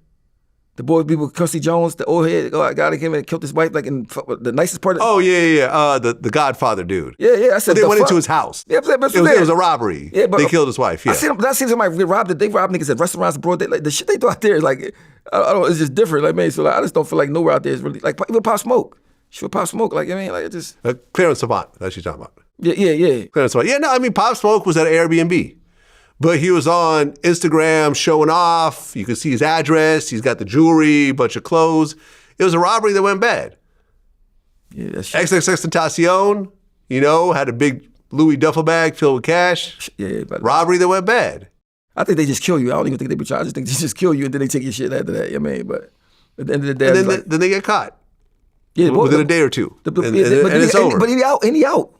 The boy people, Quincy Jones, the old head guy that came in and killed his wife, like in the nicest part of. Oh yeah. The Godfather dude. Yeah. I said they went into his house. Yeah, it was a robbery. Yeah, but they killed his wife. Yeah. I seen somebody they robbed niggas at restaurants abroad. Like the shit they do out there, like I don't. It's just different. Like, man, so like, I just don't feel like nowhere out there is really like even Pop Smoke. She would Pop Smoke. Like, like it just. Clarence Savant. That's what you're talking about. Yeah. Clarence Savant. Yeah, no, I mean Pop Smoke was at Airbnb. But he was on Instagram showing off. You could see his address. He's got the jewelry, bunch of clothes. It was a robbery that went bad. Yeah, that's XXXTentacion, had a big Louis duffel bag filled with cash. Yeah, but robbery that went bad. I think they just kill you. I don't even think they be charged. I just think they just kill you and then they take your shit after that. But at the end of the day, and then they get caught. Yeah, within a day or two. And it's over. But he out.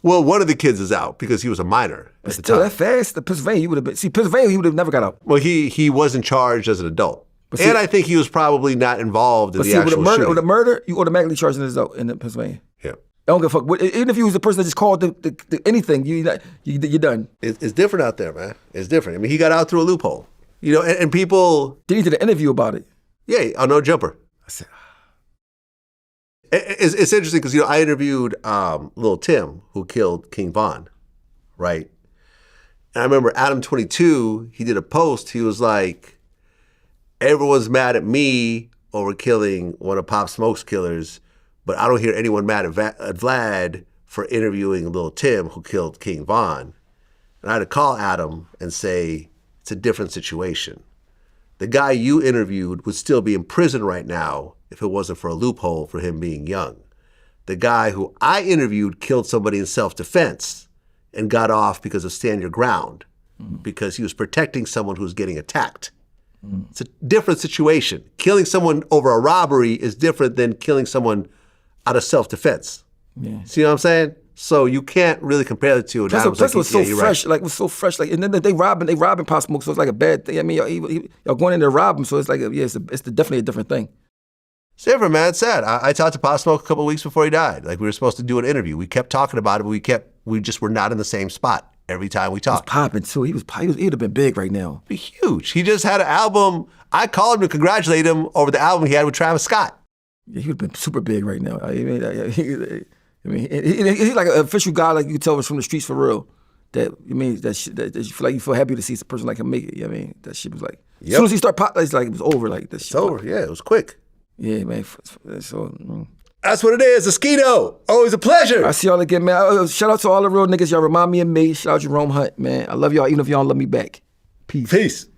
Well, one of the kids is out because he was a minor at the time. That fast, the Pennsylvania, he would have been. See, Pennsylvania, he would have never got out. Well, he wasn't charged as an adult. And I think he was probably not involved in the actual shooting. With a murder, you automatically charged as an adult in Pennsylvania. Yeah. I don't give a fuck. Even if you was the person that just called anything, you're done. It's different out there, man. It's different. I mean, he got out through a loophole. And people... Did he did an interview about it? Yeah, on No Jumper. I said... It's interesting because, I interviewed Lil Tim, who killed King Von, right? And I remember Adam 22, he did a post. He was like, everyone's mad at me over killing one of Pop Smoke's killers, but I don't hear anyone mad at Vlad for interviewing Lil Tim, who killed King Von. And I had to call Adam and say, it's a different situation. The guy you interviewed would still be in prison right now if it wasn't for a loophole for him being young. The guy who I interviewed killed somebody in self-defense and got off because of stand your ground, because he was protecting someone who was getting attacked. It's a different situation. Killing someone over a robbery is different than killing someone out of self-defense. Yeah. See what I'm saying? So you can't really compare the two. Plus it was so fresh, right. It was so fresh. Like, and then they robbing Pop Smoke, so it's like a bad thing. I mean, y'all going in there to rob him, so it's like, it's definitely a different thing. It's different, man. It's sad. I talked to Pop Smoke a couple of weeks before he died. Like, we were supposed to do an interview. We kept talking about it, but we just were not in the same spot every time we talked. He was popping too. He'd have been big right now. Be huge. He just had an album. I called him to congratulate him over the album he had with Travis Scott. Yeah, he would have been super big right now. I mean, he's like an official guy, like you can tell us from the streets for real. That you feel happy to see a person like him make it. I mean, that shit was like, as soon as he started popping, it's like it was over. Like that shit. It's over. Yeah, it was quick. Yeah, man. So that's what it is. Oschino. Always a pleasure. I see y'all again, man. Shout out to all the real niggas. Y'all remind me of me. Shout out Jerome Hunt, man. I love y'all, even if y'all don't love me back. Peace.